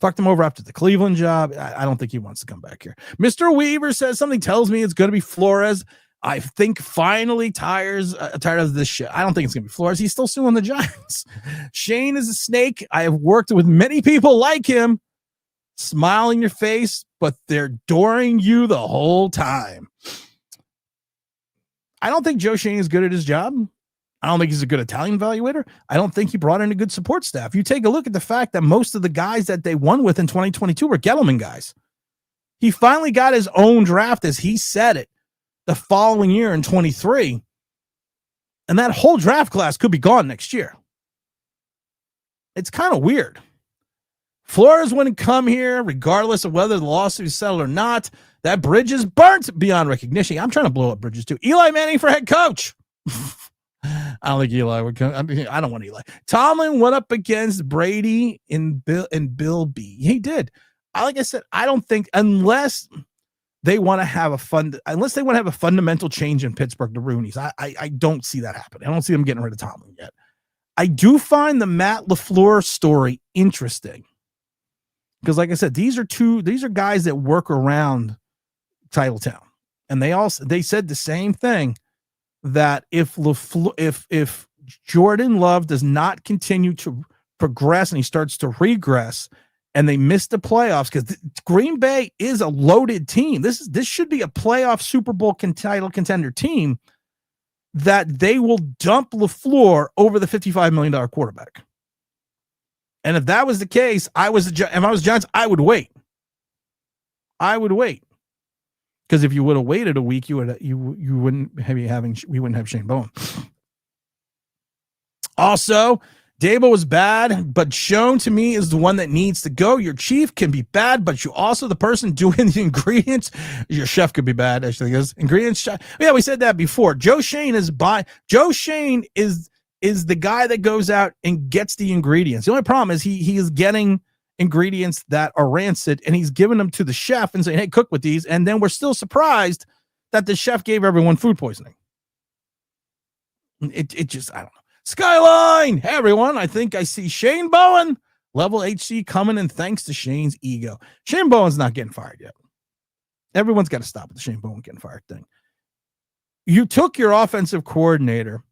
Fucked him over after the Cleveland job. I don't think he wants to come back here. Mr. Weaver says something tells me it's going to be Flores. I think finally tired of this shit. I don't think it's going to be Flores. He's still suing the Giants. Shane is a snake. I have worked with many people like him. Smile in your face, but they're adoring you the whole time. I don't think Joe Schoen is good at his job. I don't think he's a good Italian evaluator. I don't think he brought in a good support staff. You take a look at the fact that most of the guys that they won with in 2022 were Gettleman guys. He finally got his own draft, as he said it, the following year in 23. And that whole draft class could be gone next year. It's kind of weird. Flores wouldn't come here, regardless of whether the lawsuit is settled or not. That bridge is burnt beyond recognition. I'm trying to blow up bridges too. Eli Manning for head coach. I don't think Eli would come. I don't want Eli. Tomlin went up against Brady and Bill B. He did. Like I said, I don't think unless they want to have a fundamental change in Pittsburgh, the Roonies. I don't see that happening. I don't see them getting rid of Tomlin yet. I do find the Matt LaFleur story interesting because, like I said, these are guys that work around Titletown, and they said the same thing, that if Jordan Love does not continue to progress and he starts to regress, and they miss the playoffs, because Green Bay is a loaded team. This should be a playoff Super Bowl title contender team, that they will dump LaFleur over the $55 million quarterback. And if that was the case, if I was Giants, I would wait. Because if you would have waited a week, we wouldn't have Shane Bowen. Also, Daboll was bad, but Schoen to me is the one that needs to go. Your chief can be bad, but you also the person doing the ingredients. Your chef could be bad, actually, because ingredients. Yeah, we said that before. Joe Schoen is the guy that goes out and gets the ingredients. The only problem is he is getting ingredients that are rancid, and he's giving them to the chef and saying, "Hey, cook with these." And then we're still surprised that the chef gave everyone food poisoning. It just, I don't know. Skyline, hey everyone, I think I see Shane Bowen, level HC coming in thanks to Shane's ego. Shane Bowen's not getting fired yet. Everyone's got to stop with the Shane Bowen getting fired thing. You took your offensive coordinator,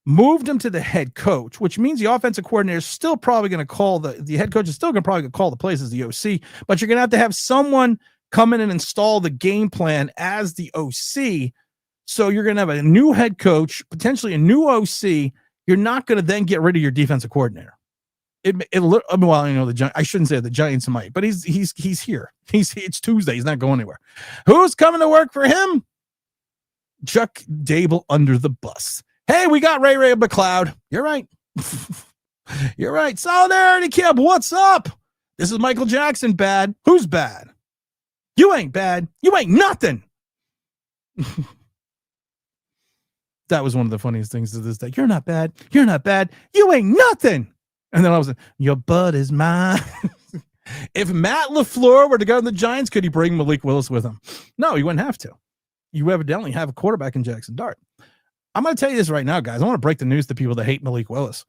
moved him to the head coach, which means the offensive coordinator is still probably going to call the head coach is still going to probably call the plays as the OC, but you're going to have someone come in and install the game plan as the OC. So you're going to have a new head coach, potentially a new OC. You're not going to then get rid of your defensive coordinator. I shouldn't say the Giants might, but he's here. It's Tuesday. He's not going anywhere. Who's coming to work for him? Chuck Daboll under the bus. Hey, we got Ray McLeod. You're right. You're right. Solidarity Camp. What's up? This is Michael Jackson. Bad. Who's bad? You ain't bad. You ain't nothing. That was one of the funniest things to this day. You're not bad. You're not bad. You ain't nothing. And then I was like, your butt is mine. If Matt LaFleur were to go to the Giants, could he bring Malik Willis with him? No, he wouldn't have to. You evidently have a quarterback in Jackson Dart. I'm going to tell you this right now, guys. I want to break the news to people that hate Malik Willis.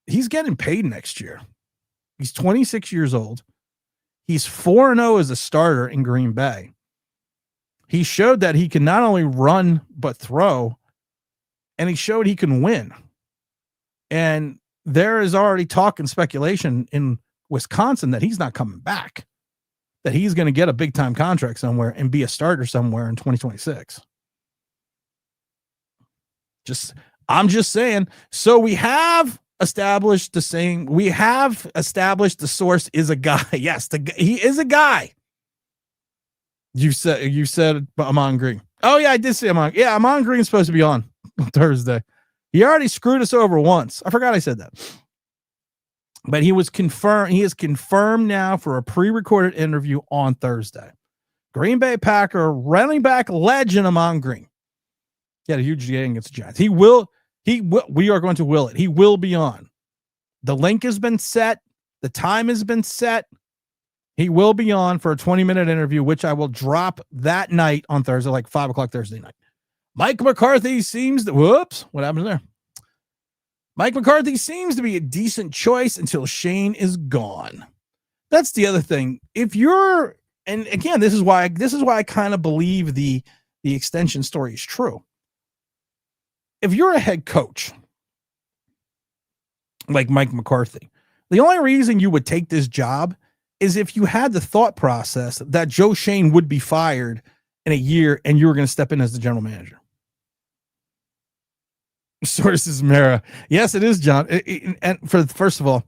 He's getting paid next year. He's 26 years old. He's 4-0 as a starter in Green Bay. He showed that he can not only run, but throw. And he showed he can win. And there is already talk and speculation in Wisconsin that he's not coming back, that he's going to get a big time contract somewhere and be a starter somewhere in 2026. I'm just saying. So we have established the source is a guy. Yes, he is a guy. You said Amon Green. Oh yeah, I did say Amon. Yeah, Amon Green's supposed to be on Thursday. He already screwed us over once. I forgot I said that. But he was confirmed. He is confirmed now for a pre-recorded interview on Thursday. Green Bay Packer running back legend Amon Green. He had a huge game against the Giants. We are going to will it. He will be on. The link has been set. The time has been set. He will be on for a 20-minute interview, which I will drop that night on Thursday, like 5 o'clock Thursday night. Mike McCarthy seems to, what happened there? Mike McCarthy seems to be a decent choice until Shane is gone. That's the other thing. If you're, and again, this is why I kind of believe the extension story is true. If you're a head coach like Mike McCarthy, the only reason you would take this job is if you had the thought process that Joe Shane would be fired in a year and you were going to step in as the general manager. Sources Mara. Yes, it is, John. And first of all,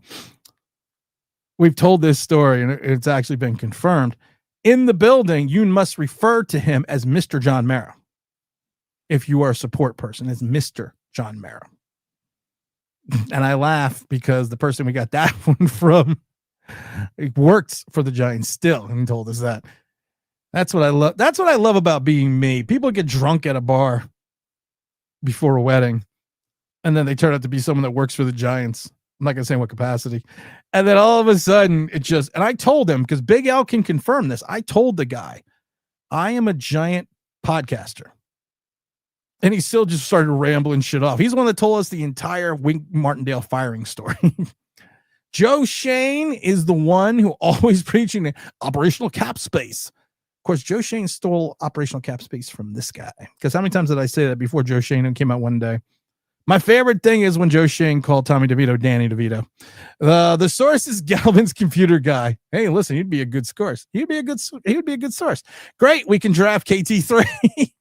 we've told this story and it's actually been confirmed. In the building, you must refer to him as Mr. John Mara. If you are a support person, as Mr. John Mara. And I laugh because the person we got that one from works for the Giants still and told us that. That's what I love. That's what I love about being me. People get drunk at a bar before a wedding, and then they turn out to be someone that works for the Giants. I'm not going to say in what capacity. And then all of a sudden, it just, and I told him, because Big Al can confirm this, I told the guy, I am a giant podcaster. And he still just started rambling shit off. He's the one that told us the entire Wink Martindale firing story. Joe Shane is the one who always preaching the operational cap space. Of course, Joe Shane stole operational cap space from this guy. Because how many times did I say that before Joe Shane came out one day? My favorite thing is when Joe Shane called Tommy DeVito Danny DeVito. The source is Galvin's computer guy. Hey, listen, he'd be a good source. He'd be a good source. Great, we can draft KT3.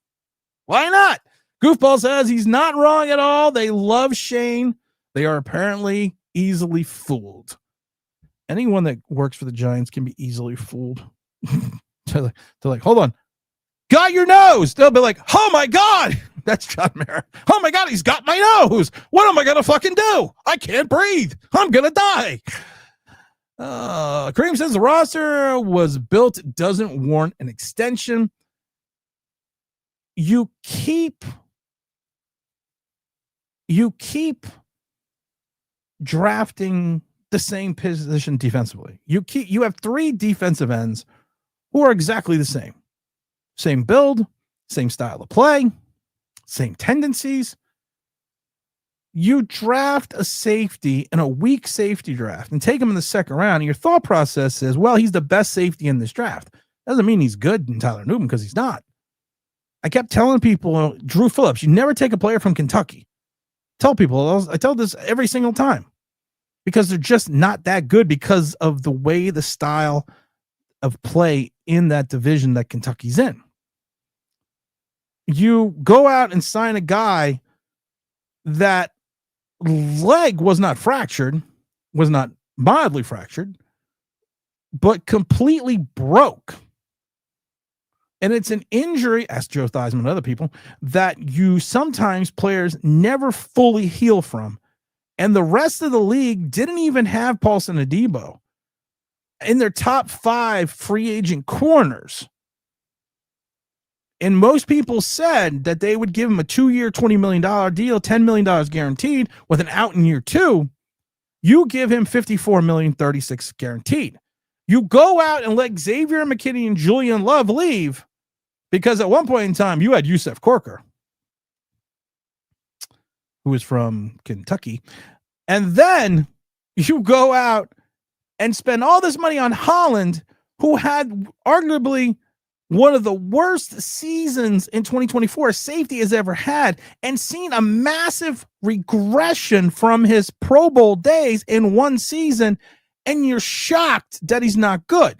Why not? Goofball says he's not wrong at all. They love Shane. They are apparently easily fooled. Anyone that works for the Giants can be easily fooled. They're like, hold on. Got your nose. They'll be like, oh my God. That's John Mara. Oh my God, he's got my nose. What am I going to fucking do? I can't breathe. I'm going to die. Kareem says the roster was built, doesn't warrant an extension. You keep drafting the same position defensively. You have 3 defensive ends who are exactly the same. Same build, same style of play, same tendencies. You draft a safety in a weak safety draft and take him in the second round, and your thought process is, well, he's the best safety in this draft. Doesn't mean he's good in Tyler Newton, because he's not. I kept telling people, Drew Phillips, you never take a player from Kentucky. Tell people, I tell this every single time, because they're just not that good because of the way the style of play in that division that Kentucky's in. You go out and sign a guy that leg was not fractured, was not mildly fractured, but completely broke. And it's an injury, ask Joe Theismann and other people, that you sometimes players never fully heal from. And the rest of the league didn't even have Paulson Adebo in their top 5 free agent corners. And most people said that they would give him a 2-year, $20 million deal, $10 million guaranteed with an out in year 2. You give him $54 million, $36 guaranteed. You go out and let Xavier McKinney and Julian Love leave, because at one point in time, you had Yusef Corker, who is from Kentucky. And then you go out and spend all this money on Holland, who had arguably one of the worst seasons in 2024 safety has ever had, and seen a massive regression from his Pro Bowl days in one season, and you're shocked that he's not good.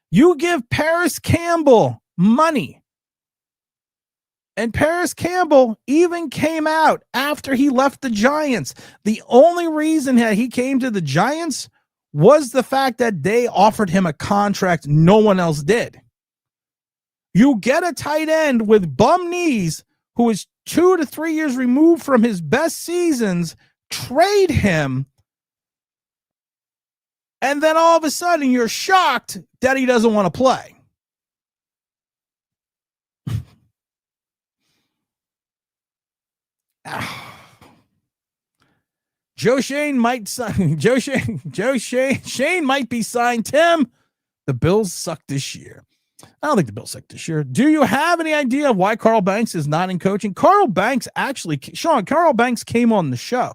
You give Paris Campbell money, and Paris Campbell even came out after he left the Giants. The only reason that he came to the Giants was the fact that they offered him a contract no one else did. You get a tight end with bum knees who is 2 to 3 years removed from his best seasons, trade him, and then all of a sudden you're shocked that he doesn't want to play. Joe Shane might sign. Shane might be signed. Tim, the Bills suck this year. I don't think the Bills suck this year. Do you have any idea of why Carl Banks is not in coaching? Carl Banks came on the show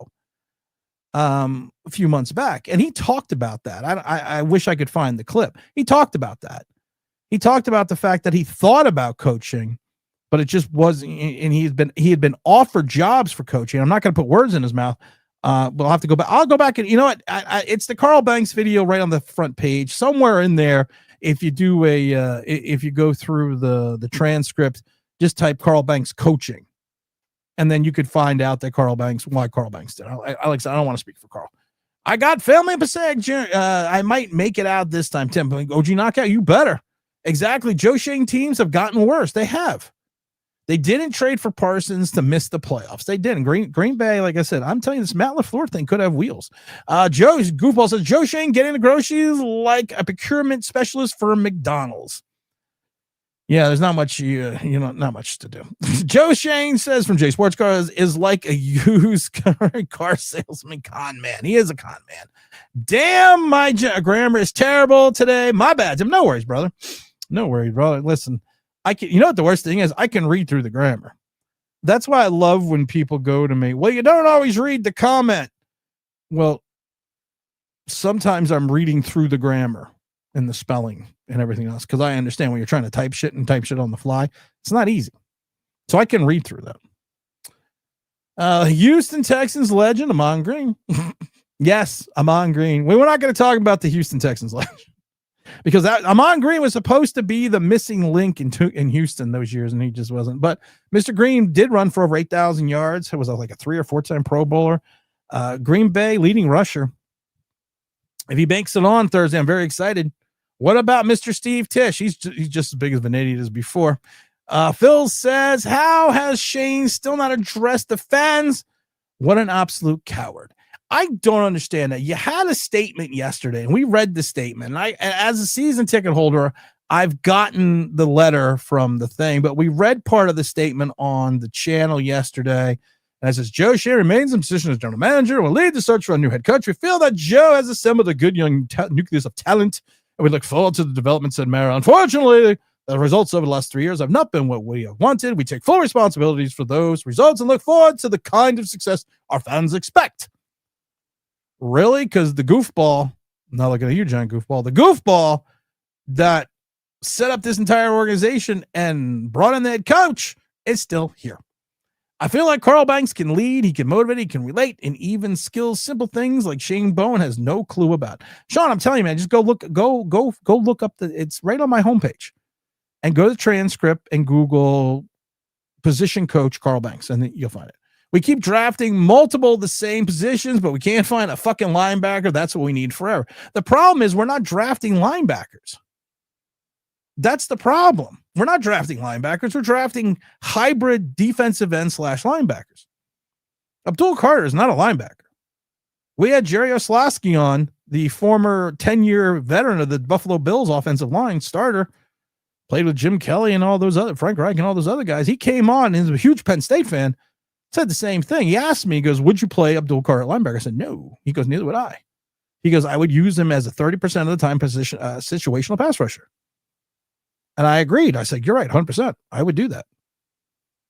a few months back, and he talked about that. I wish I could find the clip. He talked about that. He talked about the fact that he thought about coaching, but it just wasn't. And he had been offered jobs for coaching. I'm not going to put words in his mouth, We'll have to go back. I'll go back and you know what? It's the Carl Banks video right on the front page somewhere in there. If you do if you go through the transcript, just type Carl Banks coaching, and then you could find out that why Carl Banks did. Alex, I don't want to speak for Carl. I got family in Passaic. I might make it out this time, Tim. OG knockout, you better. Exactly. Joe Shane teams have gotten worse. They have. They didn't trade for Parsons to miss the playoffs. They didn't. Green Bay, like I said, I'm telling you, this Matt LaFleur thing could have wheels. Joe's goofball says Joe Shane getting the groceries like a procurement specialist for McDonald's. Yeah, there's not much, not much to do. Joe Shane says from J Sports Cars is like a used car salesman con man. He is a con man. Damn, my grammar is terrible today. My bad, Tim. No worries, brother. No worries, brother. Listen, you know what the worst thing is? I can read through the grammar. That's why I love when people go to me, well, you don't always read the comment. Well, sometimes I'm reading through the grammar and the spelling and everything else because I understand when you're trying to type shit on the fly. It's not easy. So I can read through that. Houston Texans legend, Amon Green. Yes, Amon Green. We're not going to talk about the Houston Texans legend. Because Amon Green was supposed to be the missing link in Houston those years, and he just wasn't. But Mr. Green did run for over 8,000 yards. It was like a 3 or 4-time Pro Bowler. Green Bay leading rusher. If he banks it on Thursday, I'm very excited. What about Mr. Steve Tisch? He's just as big of an idiot as before. Phil says, how has Shane still not addressed the fans? What an absolute coward. I don't understand that. You had a statement yesterday, and we read the statement. And as a season ticket holder, I've gotten the letter from the thing, but we read part of the statement on the channel yesterday. And it says, Joe Shea remains in position as general manager and will lead the search for a new head coach. We feel that Joe has assembled a good young nucleus of talent, and we look forward to the development, said Mara. Unfortunately, the results over the last 3 years have not been what we have wanted. We take full responsibilities for those results and look forward to the kind of success our fans expect. Really? Because the goofball, I'm not looking at you, John Goofball, the goofball that set up this entire organization and brought in the head coach is still here. I feel like Carl Banks can lead, he can motivate, he can relate, and even skills, simple things like Shane Bowen has no clue about. Sean, I'm telling you, man, just go look up it's right on my homepage and go to the transcript and Google position coach Carl Banks, and then you'll find it. We keep drafting multiple of the same positions, but we can't find a fucking linebacker. That's what we need forever. The problem is we're not drafting linebackers. That's the problem. We're not drafting linebackers. We're drafting hybrid defensive end / linebackers. Abdul Carter is not a linebacker. We had Jerry Oslowski on, the former 10-year veteran of the Buffalo Bills offensive line starter, played with Jim Kelly and all those other, Frank Reich and all those other guys. He came on and is a huge Penn State fan. Said the same thing. He asked me, he goes, would you play Abdul Carter at linebacker? I said, no. He goes, neither would I. He goes, I would use him as a 30% of the time position, situational pass rusher. And I agreed. I said, you're right, 100%. I would do that.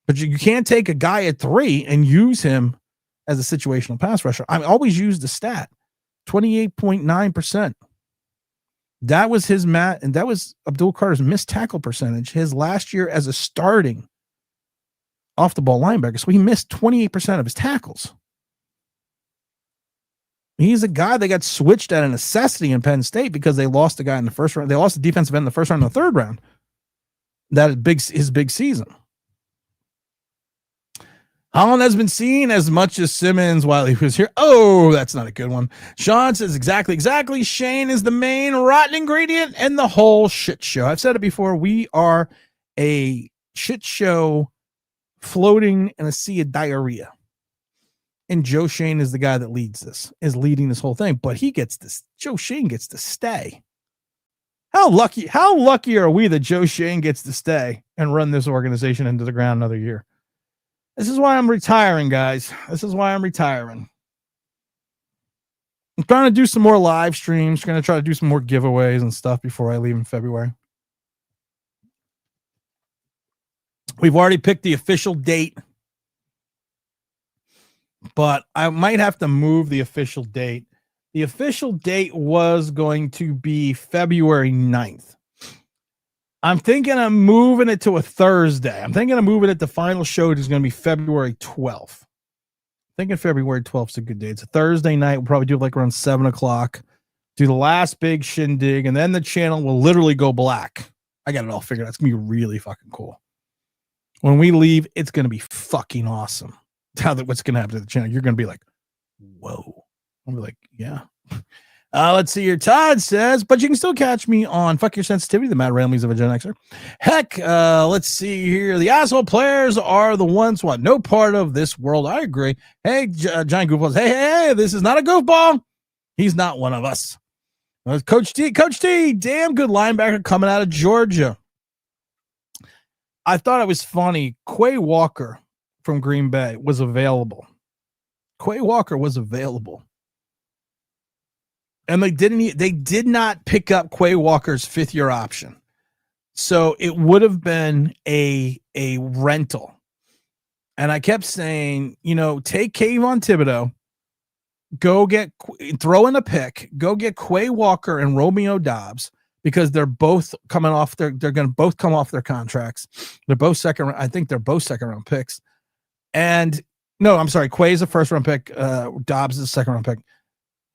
But you can't take a guy at 3 and use him as a situational pass rusher. I always use the stat, 28.9%. That was his and that was Abdul Carter's missed tackle percentage his last year as a starting off the ball linebacker. So he missed 28% of his tackles. He's a guy that got switched at a necessity in Penn State because they lost a guy in the first round. They lost the defensive end in the first round and the third round. That is his big season. Holland has been seen as much as Simmons while he was here. Oh, that's not a good one. Sean says exactly. Shane is the main rotten ingredient in the whole shit show. I've said it before. We are a shit show floating in a sea of diarrhea. And Joe Shane is the guy that is leading this whole thing. But Joe Shane gets to stay. How lucky are we that Joe Shane gets to stay and run this organization into the ground another year? This is why I'm retiring, guys. This is why I'm retiring. I'm trying to do some more live streams. Going to try to do some more giveaways and stuff before I leave in February. We've already picked the official date, but I might have to move the official date. The official date was going to be February 9th. I'm thinking of moving it to a Thursday. I'm thinking of moving it. The final show is going to be February 12th. Thinking February 12th is a good day. It's a Thursday night. We'll probably do it like around 7 o'clock. Do the last big shindig, and then the channel will literally go black. I got it all figured out. It's going to be really fucking cool. When we leave, it's going to be fucking awesome. What's going to happen to the channel? You're going to be like, whoa. I'll be like, yeah. Let's see here. Todd says, but you can still catch me on Fuck Your Sensitivity, the Mad Ramblings of a Gen Xer. Heck, let's see here. The asshole players are the ones who want no part of this world. I agree. Hey, Giant Goofballs. Hey, this is not a goofball. He's not one of us. Coach T, damn good linebacker coming out of Georgia. I thought it was funny. Quay Walker from Green Bay was available. And they did not pick up Quay Walker's 5th-year option. So it would have been a rental. And I kept saying, take Kayvon Thibodeau, throw in a pick, go get Quay Walker and Romeo Doubs, because they're both coming off they're going to both come off their contracts. They're both I think they're both second-round picks. And no, I'm sorry, Quay is a first-round pick, Doubs is a second-round pick.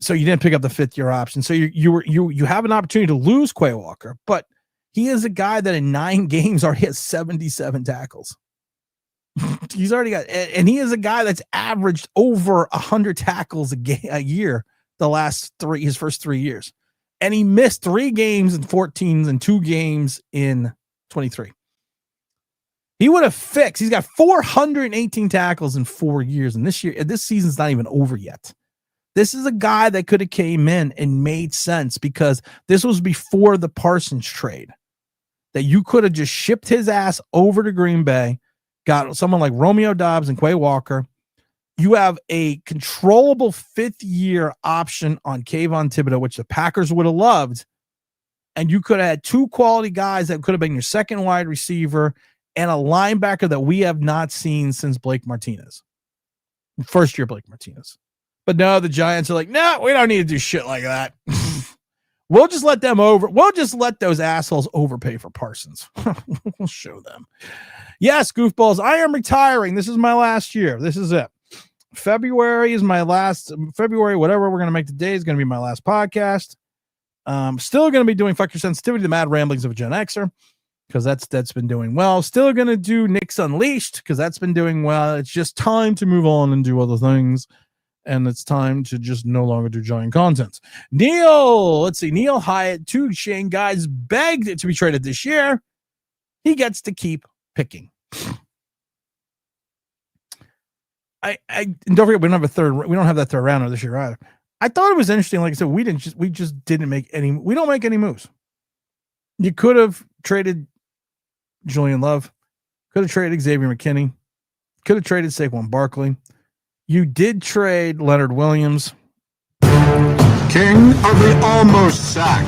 So you didn't pick up the 5th-year option. So you have an opportunity to lose Quay Walker, but he is a guy that in 9 games already has 77 tackles. He's already got, and he is a guy that's averaged over 100 tackles a year his first 3 years. And he missed 3 games in 14 and 2 games in 23. He would have fixed. He's got 418 tackles in 4 years. And this season's not even over yet. This is a guy that could have came in and made sense, because this was before the Parsons trade, that you could have just shipped his ass over to Green Bay, got someone like Romeo Doubs and Quay Walker. You have a controllable 5th-year option on Kayvon Thibodeau, which the Packers would have loved. And you could have had 2 quality guys that could have been your second wide receiver and a linebacker that we have not seen since Blake Martinez. First-year Blake Martinez. But no, the Giants are like, no, we don't need to do shit like that. We'll just let those assholes overpay for Parsons. We'll show them. Yes, goofballs, I am retiring. This is my last year. This is it. February, whatever we're going to make today is going to be my last podcast. Still going to be doing Fuck Your Sensitivity, the Mad Ramblings of a Gen Xer, because that's been doing well. Still going to do Knicks Unleashed, because that's been doing well. It's just time to move on and do other things. And it's time to just no longer do giant content. Neil Hyatt, 2 Shane guys begged to be traded this year. He gets to keep picking. And don't forget, we don't have that third rounder this year either. I thought it was interesting. Like I said, we just didn't make any. We don't make any moves. You could have traded Julian Love, could have traded Xavier McKinney, could have traded Saquon Barkley. You did trade Leonard Williams, king of the almost sack,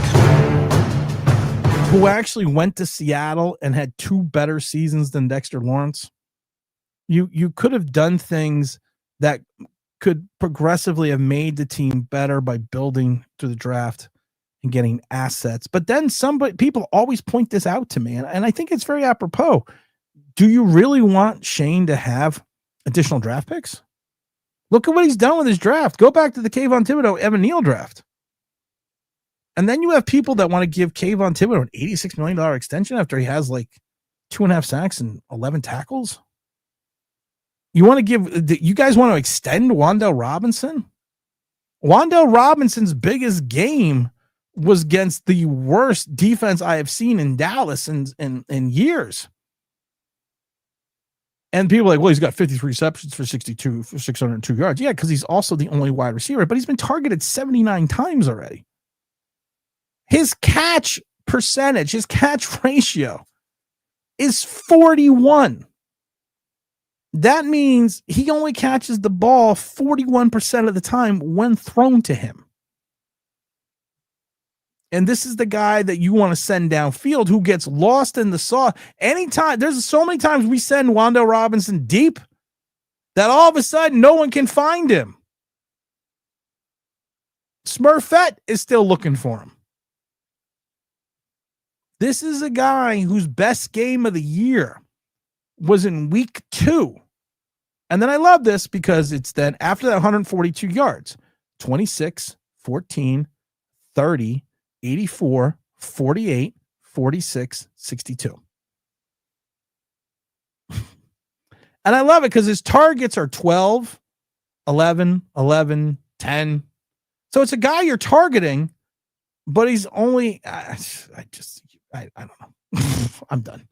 who actually went to Seattle and had 2 better seasons than Dexter Lawrence. You could have done things that could progressively have made the team better by building through the draft and getting assets. But then people always point this out to me, and I think it's very apropos. Do you really want Shane to have additional draft picks? Look at what he's done with his draft. Go back to the Kayvon Thibodeau, Evan Neal draft. And then you have people that want to give Kayvon Thibodeau an $86 million extension after he has like 2.5 sacks and 11 tackles. You guys want to extend Wan'Dale Robinson? Wan'Dale Robinson's biggest game was against the worst defense I have seen in Dallas in years. And people are like, well, he's got 53 receptions for 602 yards. Yeah, because he's also the only wide receiver, but he's been targeted 79 times already. His catch percentage, his catch ratio is 41. That means he only catches the ball 41% of the time when thrown to him. And this is the guy that you want to send downfield who gets lost in the sauce. Anytime, there's so many times we send Wan'Dale Robinson deep that all of a sudden no one can find him. Smurfette is still looking for him. This is a guy whose best game of the year was in week 2 And then I love this because it's then after that 142 yards, 26, 14, 30, 84, 48, 46, 62. And I love it because his targets are 12, 11, 11, 10. So it's a guy you're targeting, but he's only, I don't know. I'm done.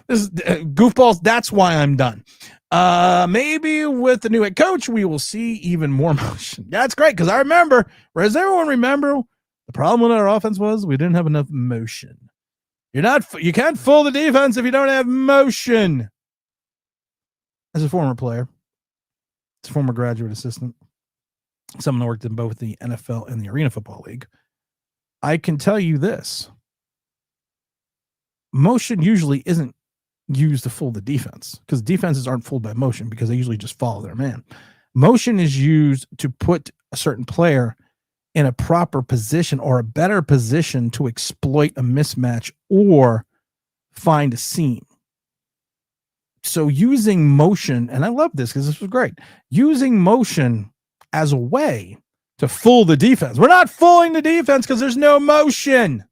This is goofballs. That's why I'm done. Maybe with the new head coach, we will see even more motion. That's great because I remember, does everyone remember the problem with our offense was we didn't have enough motion. You can't fool the defense if you don't have motion. As a former player, as a former graduate assistant, someone who worked in both the NFL and the Arena Football League, I can tell you this. Motion usually isn't used to fool the defense because defenses aren't fooled by motion because they usually just follow their man. Motion is used to put a certain player in a proper position or a better position to exploit a mismatch or find a seam. So using motion, and I love this because this was great, using motion as a way to fool the defense. We're not fooling the defense because there's no motion.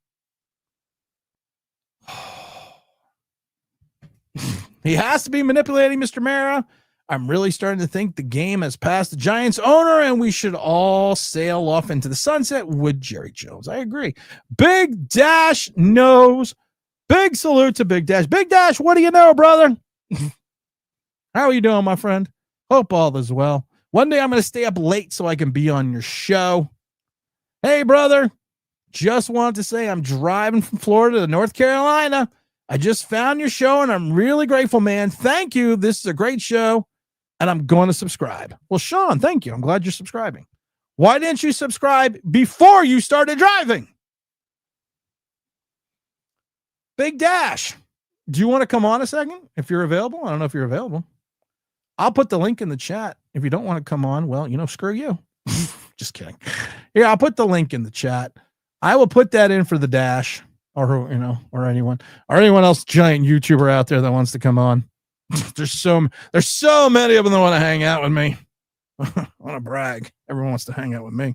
He has to be manipulating Mr. Mara. I'm really starting to think the game has passed the Giants owner and we should all sail off into the sunset with Jerry Jones. I agree. Big Dash knows. Big salute to Big Dash. Big Dash, what do you know, brother? How are you doing, my friend? Hope all is well. One day I'm going to stay up late so I can be on your show. Hey, brother. Just wanted to say I'm driving from Florida to North Carolina. I just found your show and I'm really grateful, man. Thank you. This is a great show and I'm going to subscribe. Well, Sean, thank you. I'm glad you're subscribing. Why didn't you subscribe before you started driving? Big Dash. Do you want to come on a second if you're available? I don't know if you're available. I'll put the link in the chat. If you don't want to come on, well, screw you. Just kidding. Yeah, I'll put the link in the chat. I will put that in for the Dash or anyone else giant YouTuber out there that wants to come on. There's so many of them that want to hang out with me. I want to brag. Everyone wants to hang out with me.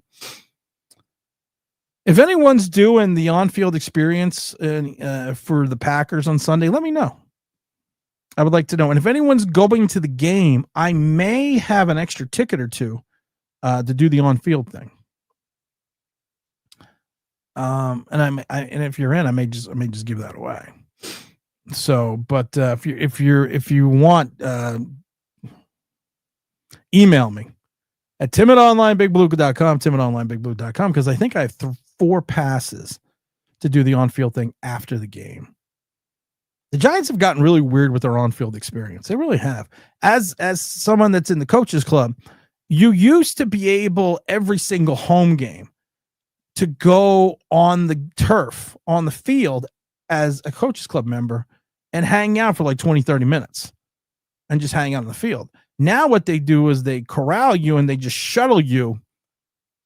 If anyone's doing the on-field experience for the Packers on Sunday, let me know. I would like to know. And if anyone's going to the game, I may have an extra ticket or two to do the on-field thing. And if you're in, I may just give that away. So, but if you want, email me at tim@onlineBigBlue.com, tim@onlineBigBlue.com, because I think I have 4 passes to do the on-field thing after the game. The Giants have gotten really weird with their on-field experience. They really have. As someone that's in the coaches club, you used to be able every single home game to go on the turf, on the field as a coaches club member and hang out for like 20, 30 minutes and just hang out on the field. Now what they do is they corral you and they just shuttle you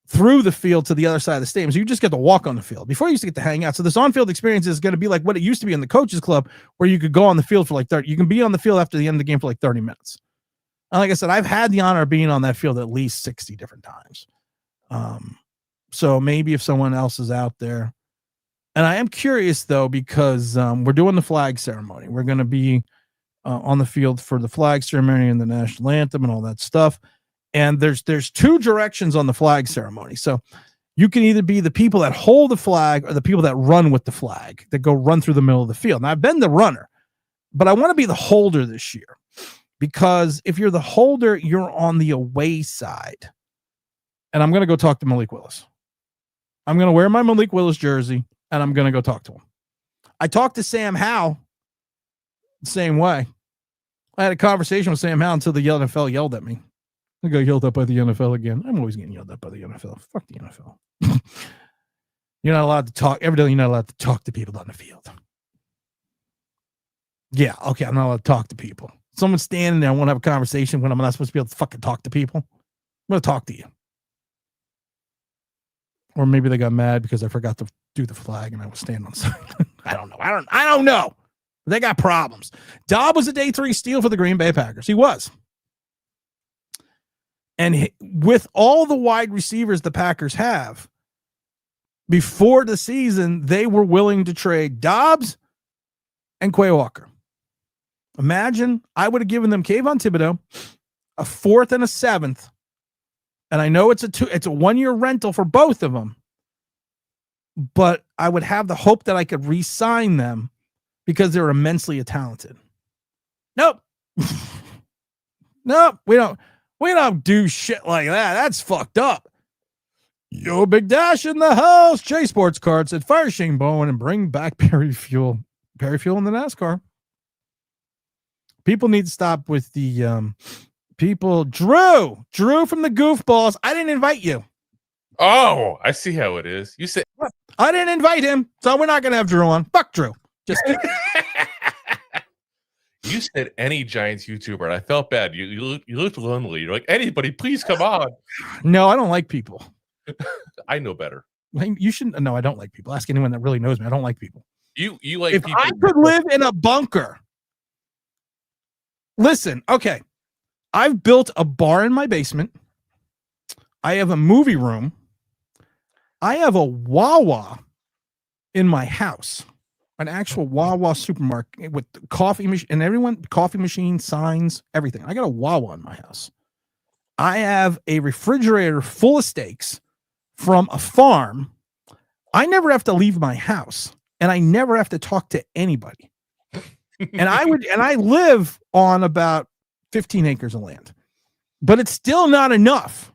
through the field to the other side of the stadium. So you just get to walk on the field. Before you used to get to hang out. So this on-field experience is going to be like what it used to be in the coaches club, where you could go on the field for like 30. You can be on the field after the end of the game for like 30 minutes. And like I said, I've had the honor of being on that field at least 60 different times. So maybe if someone else is out there, and I am curious though, because we're doing the flag ceremony. We're going to be on the field for the flag ceremony and the national anthem and all that stuff. And there's 2 directions on the flag ceremony. So you can either be the people that hold the flag or the people that run with the flag, that go run through the middle of the field. Now I've been the runner, but I want to be the holder this year, because if you're the holder, you're on the away side. And I'm going to go talk to Malik Willis. I'm going to wear my Malik Willis jersey and I'm going to go talk to him. I talked to Sam Howell the same way. I had a conversation with Sam Howell until the NFL yelled at me. I got yelled at by the NFL again. I'm always getting yelled at by the NFL. Fuck the NFL. You're not allowed to talk. Evidently, you're not allowed to talk to people on the field. Yeah, okay, I'm not allowed to talk to people. Someone's standing there, I want to have a conversation when I'm not supposed to be able to fucking talk to people. I'm going to talk to you. Or maybe they got mad because I forgot to do the flag and I was standing on the side. I don't know. I don't know. They got problems. Dobb was a day 3 steal for the Green Bay Packers. He was. And with all the wide receivers the Packers have, before the season, they were willing to trade Dobbs and Quay Walker. Imagine I would have given them Kayvon Thibodeau, a 4th and a 7th. And I know it's a 1-year rental for both of them. But I would have the hope that I could re-sign them because they're immensely talented. Nope. Nope. We don't do shit like that. That's fucked up. Yo, Big Dash in the house. J Sports Card said, fire Shane Bowen and bring back Perry Fuel. Perry Fuel in the NASCAR. People need to stop with the people. Drew from the Goofballs. I didn't invite you. Oh, I see how it is. You said I didn't invite him, so we're not going to have Drew on. Fuck Drew. Just you said any Giants YouTuber, and I felt bad. You looked lonely. You're like, anybody, please come on. No, I don't like people. I know better. You shouldn't. No, I don't like people. Ask anyone that really knows me. I don't like people. You like if people. I could live in a bunker. Listen, okay. I've built a bar in my basement. I have a movie room. I have a Wawa in my house, an actual Wawa supermarket with coffee machine and coffee machine, signs, everything. I got a Wawa in my house. I have a refrigerator full of steaks from a farm. I never have to leave my house, and I never have to talk to anybody. And I live on about 15 acres of land, but it's still not enough.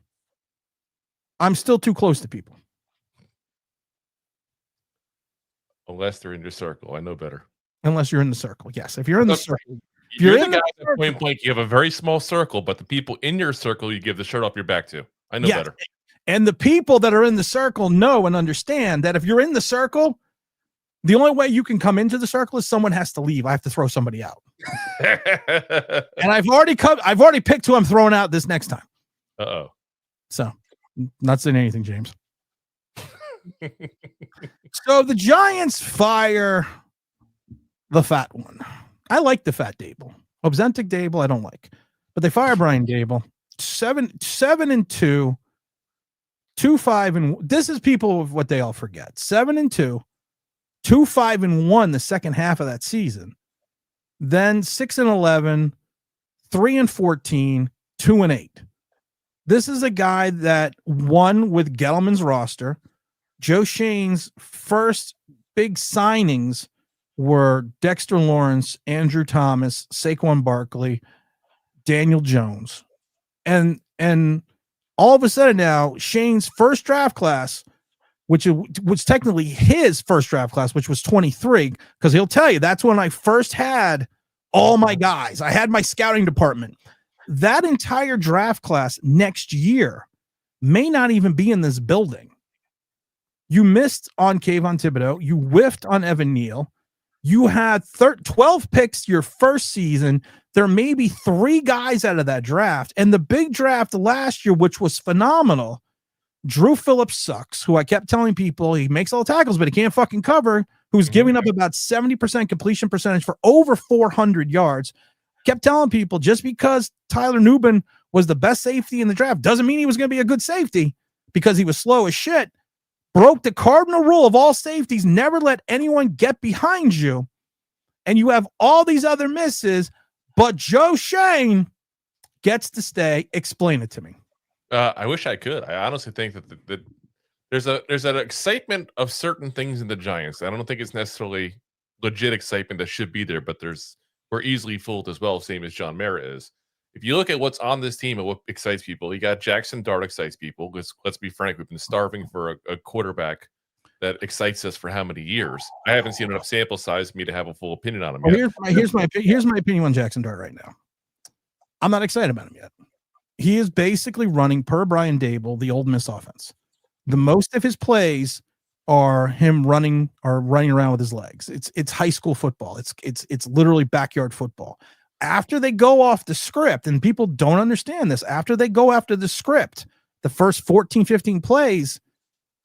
I'm still too close to people. Unless they're in your circle. I know better. Unless you're in the circle. Yes. If you're in the circle. If you're the guy at point blank, you have a very small circle, but the people in your circle, you give the shirt off your back to. I know better. And the people that are in the circle know and understand that if you're in the circle, the only way you can come into the circle is someone has to leave. I have to throw somebody out. And I've already picked who I'm throwing out this next time. Uh-oh. So, not saying anything, James. So the Giants fire the fat one. I like the fat Daboll. Obzentic Daboll, I don't like. But they fire Brian Daboll. 7-2, 2-5, this is people of what they all forget. 7-2, 2-5-1 the second half of that season. Then 6-11, 3-14, 2-8. This is a guy that won with Gettleman's roster. Joe Shane's first big signings were Dexter Lawrence, Andrew Thomas, Saquon Barkley, Daniel Jones. And all of a sudden now, Shane's first draft class, which was technically his first draft class, which was 23, because he'll tell you that's when I first had all my guys. I had my scouting department. That entire draft class next year may not even be in this building. You missed on Kayvon Thibodeau. You whiffed on Evan Neal. You had 12 picks your first season. There may be 3 guys out of that draft. And the big draft last year, which was phenomenal, Drew Phillips sucks, who I kept telling people he makes all the tackles, but he can't fucking cover, who's giving up about 70% completion percentage for over 400 yards. Kept telling people just because Tyler Nubin was the best safety in the draft doesn't mean he was going to be a good safety because he was slow as shit. Broke the cardinal rule of all safeties, never let anyone get behind you. And you have all these other misses, but Joe Shane gets to stay. Explain it to me. I wish I could. I honestly think that there's an excitement of certain things in the Giants. I don't think it's necessarily legit excitement that should be there, but we're easily fooled as well, same as John Mara is. If you look at what's on this team and what excites people, you got Jackson Dart excites people. Let's be frank, we've been starving for a quarterback that excites us for how many years? I haven't seen enough sample size for me to have a full opinion on him yet. Here's my opinion on Jackson Dart right now. I'm not excited about him yet. He is basically running per Brian Daboll, the Old Miss offense. The most of his plays are him running around with his legs. It's high school football. It's literally backyard football. After they go off the script, and people don't understand this, after they go after the script, the first 14, 15 plays,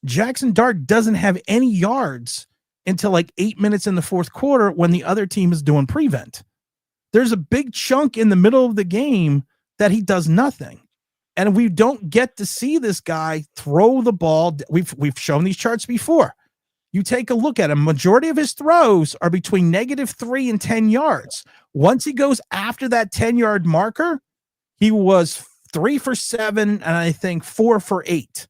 Jackson Dart doesn't have any yards until like 8 minutes in the fourth quarter when the other team is doing prevent. There's a big chunk in the middle of the game that he does nothing. And we don't get to see this guy throw the ball. We've shown these charts before. You take a look at him. Majority of his throws are between -3 and 10 yards. Once he goes after that 10-yard marker, he was 3 for 7 and I think 4 for 8.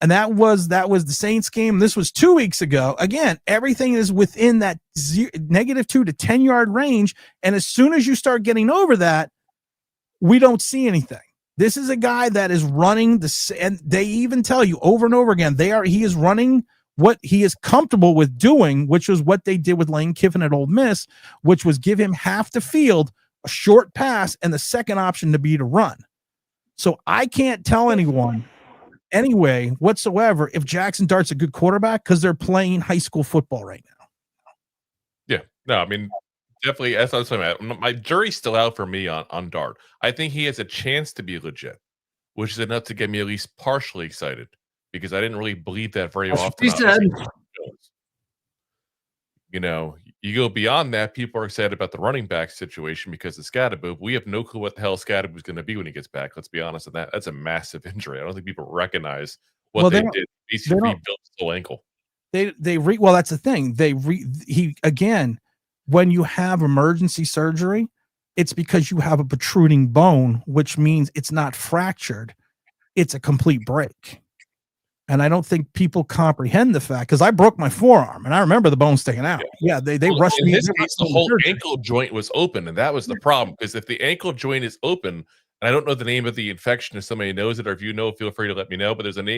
And that was the Saints game. This was 2 weeks ago. Again, everything is within that -2 to 10-yard range. And as soon as you start getting over that, we don't see anything. This is a guy that is running and they even tell you over and over again, he is running what he is comfortable with doing, which was what they did with Lane Kiffin at Ole Miss, which was give him half the field, a short pass, and the second option to be to run. So I can't tell anyone anyway whatsoever if Jackson Dart's a good quarterback because they're playing high school football right now. Yeah. No, I mean, definitely, that's what I'm saying. My jury's still out for me on Dart. I think he has a chance to be legit, which is enough to get me at least partially excited because I didn't really believe that very often. He said. You know, you go beyond that, people are excited about the running back situation because of Scadaboo. We have no clue what the hell Scadaboo's going to be when he gets back. Let's be honest with that. That's a massive injury. I don't think people recognize what they did. Basically rebuilt his whole ankle. Well, that's the thing. When you have emergency surgery, it's because you have a protruding bone, which means it's not fractured. It's a complete break. And I don't think people comprehend the fact because I broke my forearm and I remember the bone sticking out. Yeah, they rushed me. In this case, the whole ankle joint was open, and that was the problem. Because if the ankle joint is open, and I don't know the name of the infection, if somebody knows it, or if you know, feel free to let me know. But there's an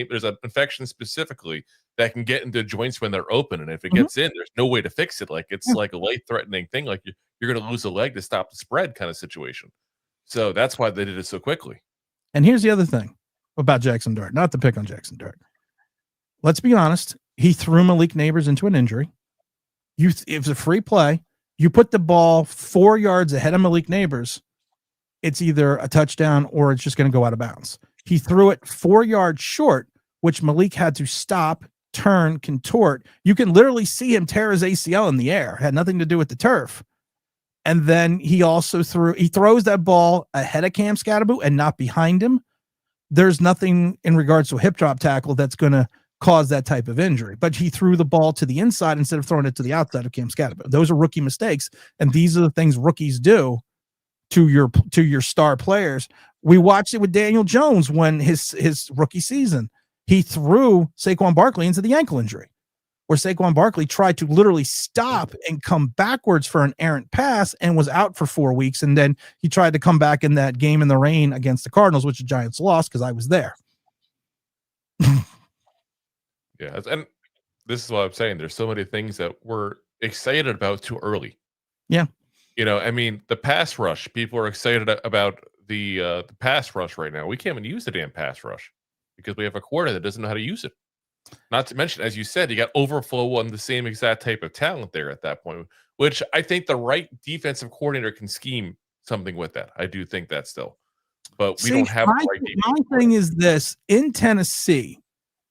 infection specifically that can get into joints when they're open, and if it gets in, there's no way to fix it. Like it's like a life-threatening thing, like you're going to lose a leg to stop the spread kind of situation. So that's why they did it so quickly. And here's the other thing about Jackson Dart, not to pick on Jackson Dart. Let's be honest. He threw Malik Neighbors into an injury. It was a free play. You put the ball 4 yards ahead of Malik Neighbors, it's either a touchdown or it's just going to go out of bounds. He threw it 4 yards short, which Malik had to stop, turn, contort. You can literally see him tear his ACL in the air. Had nothing to do with the turf. And then he throws that ball ahead of Cam Scadaboo and not behind him. There's nothing in regards to a hip drop tackle that's going to cause that type of injury, but he threw the ball to the inside instead of throwing it to the outside of Cam Scadaboo. Those are rookie mistakes, and these are the things rookies do to your star players. We watched it with Daniel Jones when his rookie season. He threw Saquon Barkley into the ankle injury, where Saquon Barkley tried to literally stop and come backwards for an errant pass and was out for 4 weeks, and then he tried to come back in that game in the rain against the Cardinals, which the Giants lost because I was there. Yeah, and this is what I'm saying. There's so many things that we're excited about too early. Yeah. You know, I mean, the pass rush, people are excited about the pass rush right now. We can't even use the damn pass rush because we have a quarterback that doesn't know how to use it. Not to mention, as you said, you got overflow on the same exact type of talent there at that point, which I think the right defensive coordinator can scheme something with that. I do think that still. But we don't have the right defensive my thing is this. In Tennessee,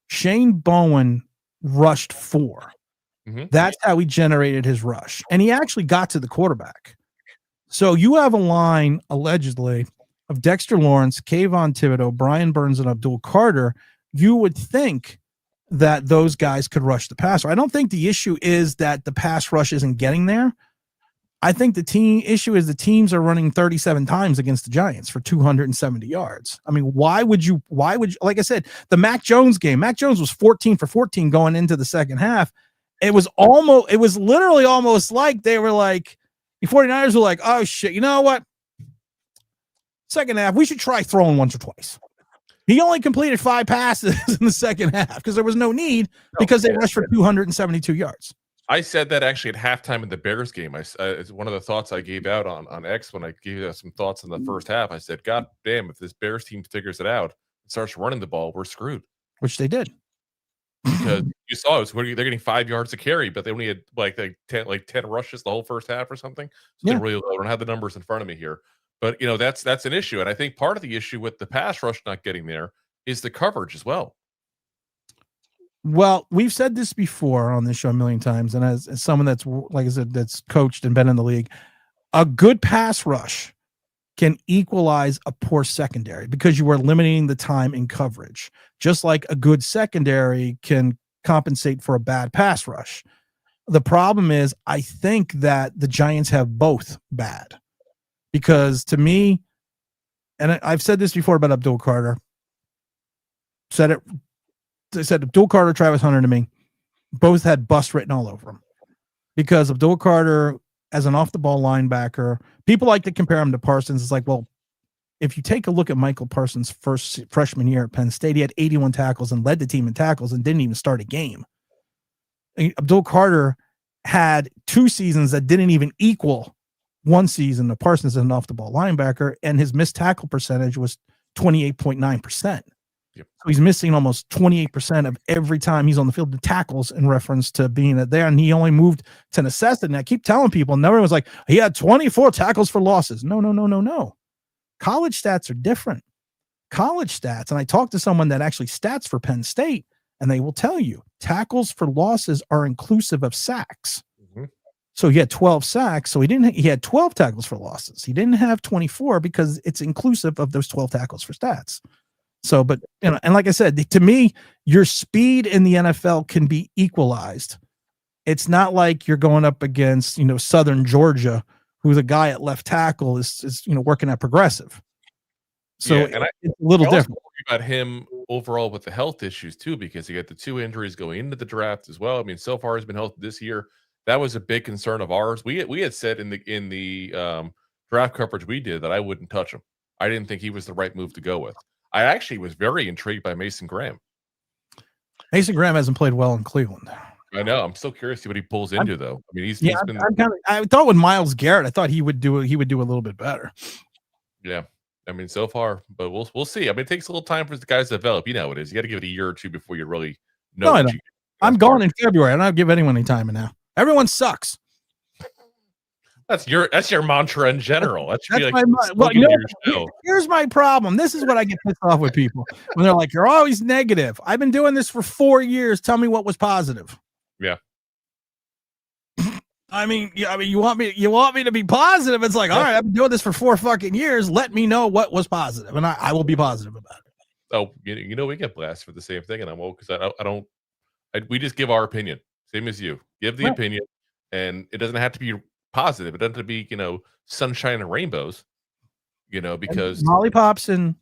Shane Bowen rushed 4. Mm-hmm. That's how he generated his rush. And he actually got to the quarterback. So you have a line, allegedly, of Dexter Lawrence, Kayvon Thibodeau, Brian Burns, and Abdul Carter. You would think that those guys could rush the passer. I don't think the issue is that the pass rush isn't getting there. I think the issue is the teams are running 37 times against the Giants for 270 yards. I mean, why would you, like I said, the Mac Jones game, Mac Jones was 14 for 14 going into the second half. It was literally almost like they were like, the 49ers were like, oh shit, you know what? Second half, we should try throwing once or twice. He only completed 5 passes in the second half because there was no need because they rushed for 272 yards. I said that actually at halftime in the Bears game. It's one of the thoughts I gave out on X when I gave out some thoughts in the first half. I said, God damn, if this Bears team figures it out and starts running the ball, we're screwed. Which they did. Because you saw they're getting 5 yards to carry, but they only had like 10 rushes the whole first half or something. So they're really low. I don't have the numbers in front of me here. But you know, that's an issue. And I think part of the issue with the pass rush not getting there is the coverage as well. Well, we've said this before on this show a million times, and as someone that's, like I said, that's coached and been in the league, a good pass rush can equalize a poor secondary because you are limiting the time in coverage, just like a good secondary can compensate for a bad pass rush. The problem is, I think that the Giants have both bad, because to me, and I've said this before about Abdul Carter, I said Abdul Carter, Travis Hunter to me, both had bust written all over them, because Abdul Carter, as an off the ball linebacker, people like to compare him to Parsons. It's like, well, if you take a look at Michael Parsons' first freshman year at Penn State, he had 81 tackles and led the team in tackles and didn't even start a game. Abdul Carter had 2 seasons that didn't even equal 1 season of Parsons as an off the ball linebacker, and his missed tackle percentage was 28.9%. Yep. So he's missing almost 28% of every time he's on the field, the tackles, in reference to being there. And he only moved to necessity. And I keep telling people, and everyone's like, he had 24 tackles for losses. No. College stats are different. College stats, and I talked to someone that actually stats for Penn State, and they will tell you tackles for losses are inclusive of sacks. Mm-hmm. So he had 12 sacks. So he had 12 tackles for losses. He didn't have 24 because it's inclusive of those 12 tackles for stats. So, but, and like I said, to me, your speed in the NFL can be equalized. It's not like you're going up against, Southern Georgia, who the guy at left tackle is working at Progressive. So it's a little different. About him overall with the health issues too, because he got the 2 injuries going into the draft as well. I mean, so far he's been healthy this year. That was a big concern of ours. We had said in the draft coverage we did that I wouldn't touch him. I didn't think he was the right move to go with. I actually was very intrigued by Mason Graham. Mason Graham hasn't played well in Cleveland. I know. I'm still curious to see what he pulls into, though. I mean, I thought with Myles Garrett, I thought he would do a little bit better. Yeah. I mean, so far, but we'll see. I mean, it takes a little time for the guys to develop. You know how it is. You got to give it a year or 2 before you really know. No, I don't. I'm gone in February. I don't give anyone any time now. Everyone sucks. That's your mantra in general. That should That's be like here's my problem. This is what I get pissed off with people when they're like, "You're always negative." I've been doing this for 4 years. Tell me what was positive. Yeah. I mean, you want me to be positive? It's like, all right, I've been doing this for 4 fucking years. Let me know what was positive, and I will be positive about it. Oh, we get blasted for the same thing, and I'm woke because we just give our opinion, same as you. Give the opinion, and it doesn't have to be positive. It doesn't have to be, sunshine and rainbows, because and lollipops and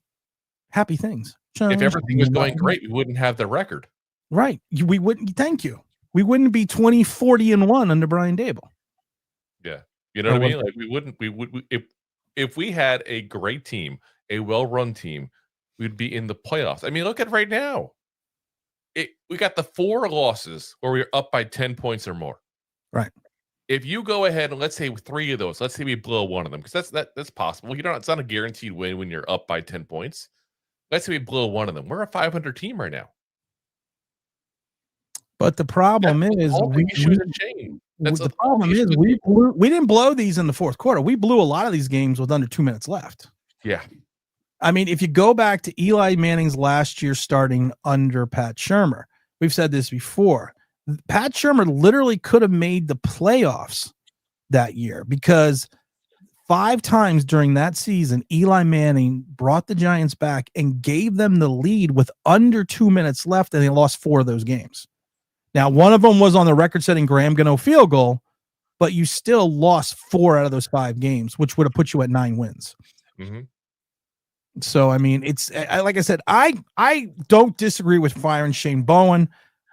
happy things. If everything was going great, we wouldn't have the record. Right. We wouldn't. Thank you. We wouldn't be 20, 40-1 under Brian Daboll. Yeah. You know what I mean? Like we would if we had a great team, a well-run team, we'd be in the playoffs. I mean, look at right now. We got the 4 losses where we're up by 10 points or more. Right. If you go ahead and let's say 3 of those, let's say we blow one of them, because that's possible. It's not a guaranteed win when you're up by 10 points. Let's say we blow one of them. We're a 500 team right now. But the problem is we didn't blow these in the fourth quarter. We blew a lot of these games with under 2 minutes left. Yeah. I mean, if you go back to Eli Manning's last year starting under Pat Shurmur, we've said this before. Pat Shurmur literally could have made the playoffs that year, because 5 times during that season, Eli Manning brought the Giants back and gave them the lead with under 2 minutes left, and they lost 4 of those games. Now, one of them was on the record-setting Graham Gano field goal, but you still lost 4 out of those 5 games, which would have put you at 9 wins. Mm-hmm. So, I mean, like I said, I don't disagree with firing Shane Bowen.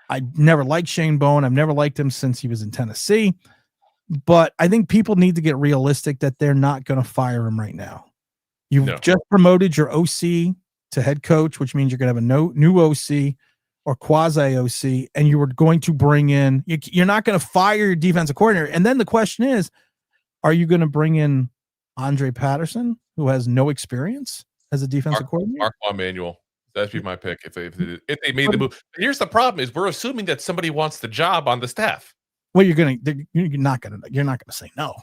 I never liked Shane Bowen. I've never liked him since he was in Tennessee. But I think people need to get realistic that they're not going to fire him right now. You've just promoted your OC to head coach, which means you're going to have a new OC or quasi OC, and you were going to bring in, you're not going to fire your defensive coordinator. And then the question is, are you going to bring in Andre Patterson, who has no experience as a defensive coordinator? Mark Manuel. That'd be my pick if they made the move. Here's the problem: is we're assuming that somebody wants the job on the staff. Well, you're not gonna say no.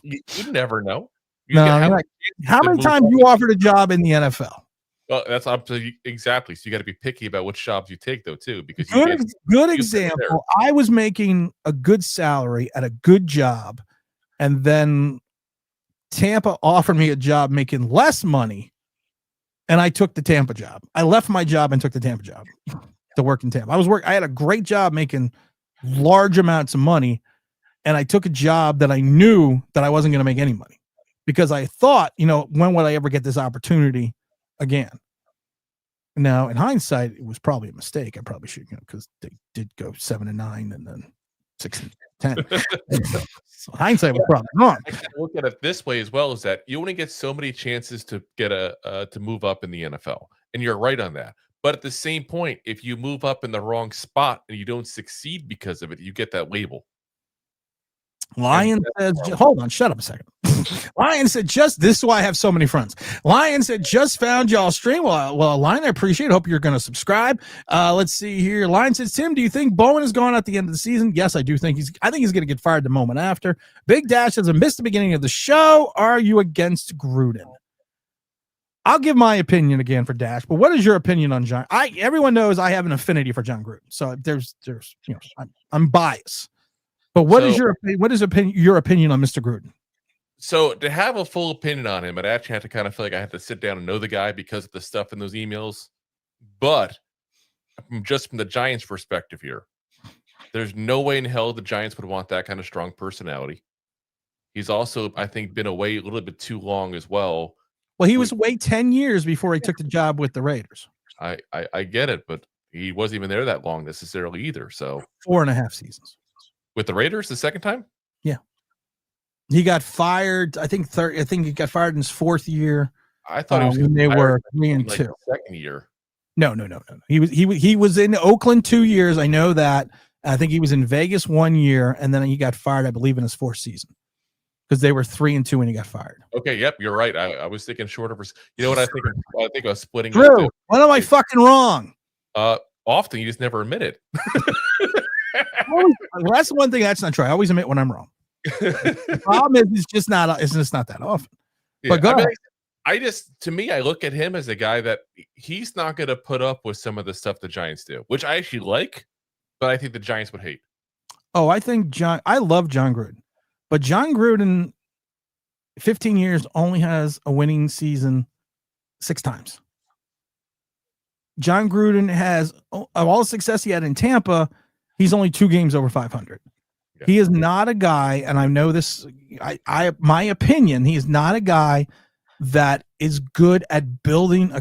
You never know. How many times you offered a job in the NFL? Well, that's up to you. Exactly. So you got to be picky about which jobs you take, though, too. Because good example. I was making a good salary at a good job, and then Tampa offered me a job making less money, and I took the Tampa job. I left my job and took the Tampa job to work in Tampa. I had a great job making large amounts of money, and I took a job that I knew that I wasn't going to make any money because I thought, when would I ever get this opportunity again? Now, in hindsight, it was probably a mistake. I probably should, because they did go 7-9 and then 6-10. So hindsight was probably wrong. I look at it this way as well, is that you only get so many chances to get to move up in the NFL, and you're right on that. But at the same point, if you move up in the wrong spot and you don't succeed because of it, you get that label. Lion says, hold on, shut up a second. Lion said, this is why I have so many friends. Lion said, just found y'all stream. Well, Lion, I appreciate it. Hope you're going to subscribe. Let's see here. Lion says, Tim, do you think Bowen is gone at the end of the season? Yes, I do think I think he's going to get fired the moment after. Big Dash says, I missed the beginning of the show. Are you against Gruden? I'll give my opinion again for Dash, but what is your opinion on Jon? Everyone knows I have an affinity for Jon Gruden. So I'm biased. But what is your opinion on Mr. Gruden? So to have a full opinion on him, I'd actually have to kind of feel like I had to sit down and know the guy because of the stuff in those emails. But just from the Giants' perspective here, there's no way in hell the Giants would want that kind of strong personality. He's also, I think, been away a little bit too long as well. Well, he was away 10 years before he took the job with the Raiders. I get it, but he wasn't even there that long necessarily either. So 4.5 seasons. With the Raiders the second time? Yeah. He got fired, I think he got fired in his fourth year. I thought he was when they were 3-2. Second year. No. He was in Oakland 2 years. I know that. I think he was in Vegas 1 year, and then he got fired, I believe, in his fourth season. Because they were 3-2 when he got fired. Okay, yep, you're right. I was thinking shorter. You know what I think? I think I was splitting. Drew, when am I fucking wrong? Often you just never admit it. Well, that's one thing that's not true. I always admit when I'm wrong. The problem is it's just not that often. Yeah, but go ahead. To me, I look at him as a guy that he's not going to put up with some of the stuff the Giants do, which I actually like, but I think the Giants would hate. Oh, I love Jon Gruden, but Jon Gruden, 15 years, only has a winning season 6 times. Jon Gruden has, of all the success he had in Tampa, he's only 2 games over 500. Yeah. He is not a guy, and I know this, my opinion, he is not a guy that is good at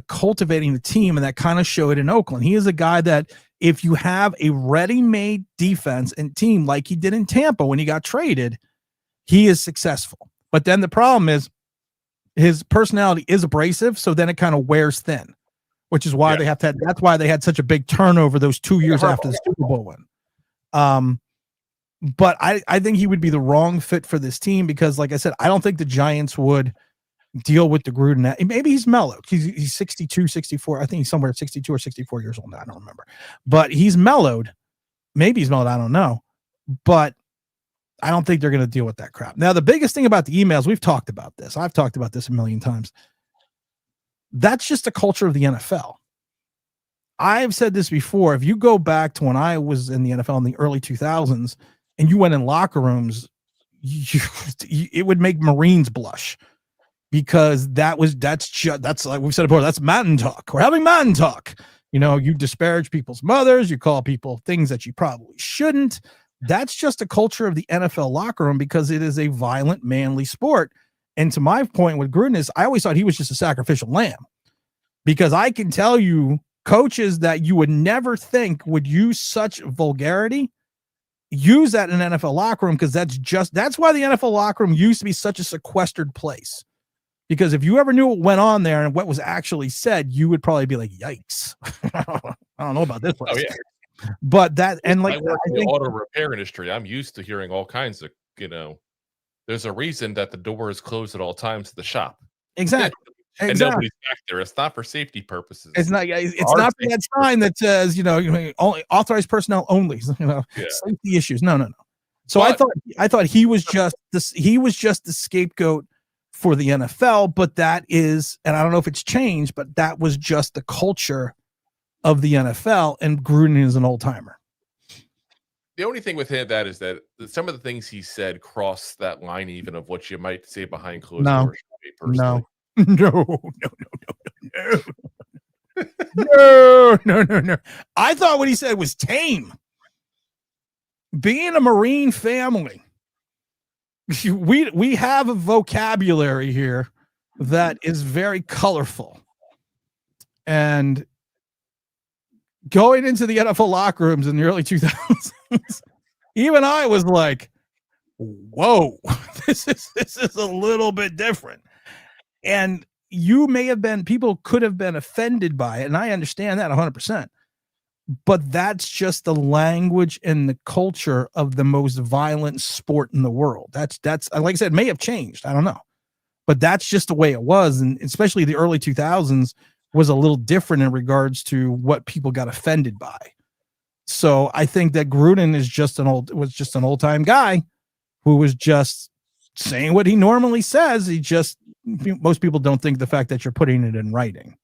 cultivating a team, and that kind of showed in Oakland. He is a guy that if you have a ready-made defense and team like he did in Tampa when he got traded, he is successful. But then the problem is his personality is abrasive, so then it kind of wears thin, which is why that's why they had such a big turnover those 2 years after the Super Bowl win. But I think he would be the wrong fit for this team because, like I said, I don't think the Giants would deal with the Gruden. Maybe he's mellowed. He's 62, 64. I think he's somewhere at 62 or 64 years old now. I don't remember. But he's mellowed. Maybe he's mellowed. I don't know. But I don't think they're going to deal with that crap. Now, the biggest thing about the emails, we've talked about this. I've talked about this a million times. That's just the culture of the NFL. I've said this before. If you go back to when I was in the NFL in the early 2000s and you went in locker rooms, it would make Marines blush because that's like we've said before, that's mountain talk. We're having mountain talk. You disparage people's mothers, you call people things that you probably shouldn't. That's just a culture of the NFL locker room because it is a violent, manly sport. And to my point with Gruden is I always thought he was just a sacrificial lamb because I can tell you coaches that you would never think would use such vulgarity, use that in an NFL locker room because that's why the NFL locker room used to be such a sequestered place. Because if you ever knew what went on there and what was actually said, you would probably be like, yikes. I don't know about this place. Oh, yeah. But that, and like, I work in the auto repair industry. I'm used to hearing all kinds of, there's a reason that the door is closed at all times to the shop. Exactly. And nobody's back there. It's not for safety purposes. It's not for that sign that says, only authorized personnel only, safety issues. No. So I thought he was just the scapegoat for the NFL, but that is, and I don't know if it's changed, but that was just the culture of the NFL, and Gruden is an old timer. the only thing with him that is that some of the things he said cross that line even of what you might say behind closed No. doors. For me personally. No. I thought what he said was tame. Being a Marine family, we have a vocabulary here that is very colorful. And going into the NFL locker rooms in the early 2000s, even I was like, whoa, this is a little bit different. And people could have been offended by it. And I understand that 100%. But that's just the language and the culture of the most violent sport in the world. That's like I said, may have changed. I don't know. But that's just the way it was. And especially the early 2000s was a little different in regards to what people got offended by. So I think that Gruden was just an old time guy who was just saying what he normally says. Most people don't think the fact that you're putting it in writing.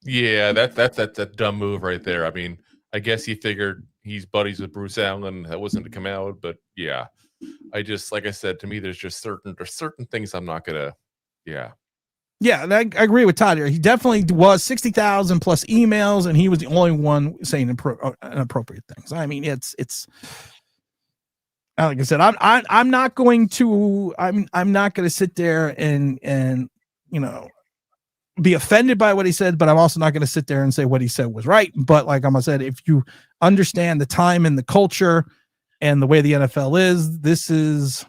Yeah, that's a dumb move right there. I mean, I guess he figured he's buddies with Bruce Allen. That wasn't to come out, but yeah, like I said, to me, there's certain things I'm not gonna. Yeah. Yeah, I agree with Todd here. He definitely was 60,000 plus emails, and he was the only one saying inappropriate things. I mean, it's like I said, I'm not going to sit there and be offended by what he said, but I'm also not going to sit there and say what he said was right. But like I said, if you understand the time and the culture and the way the NFL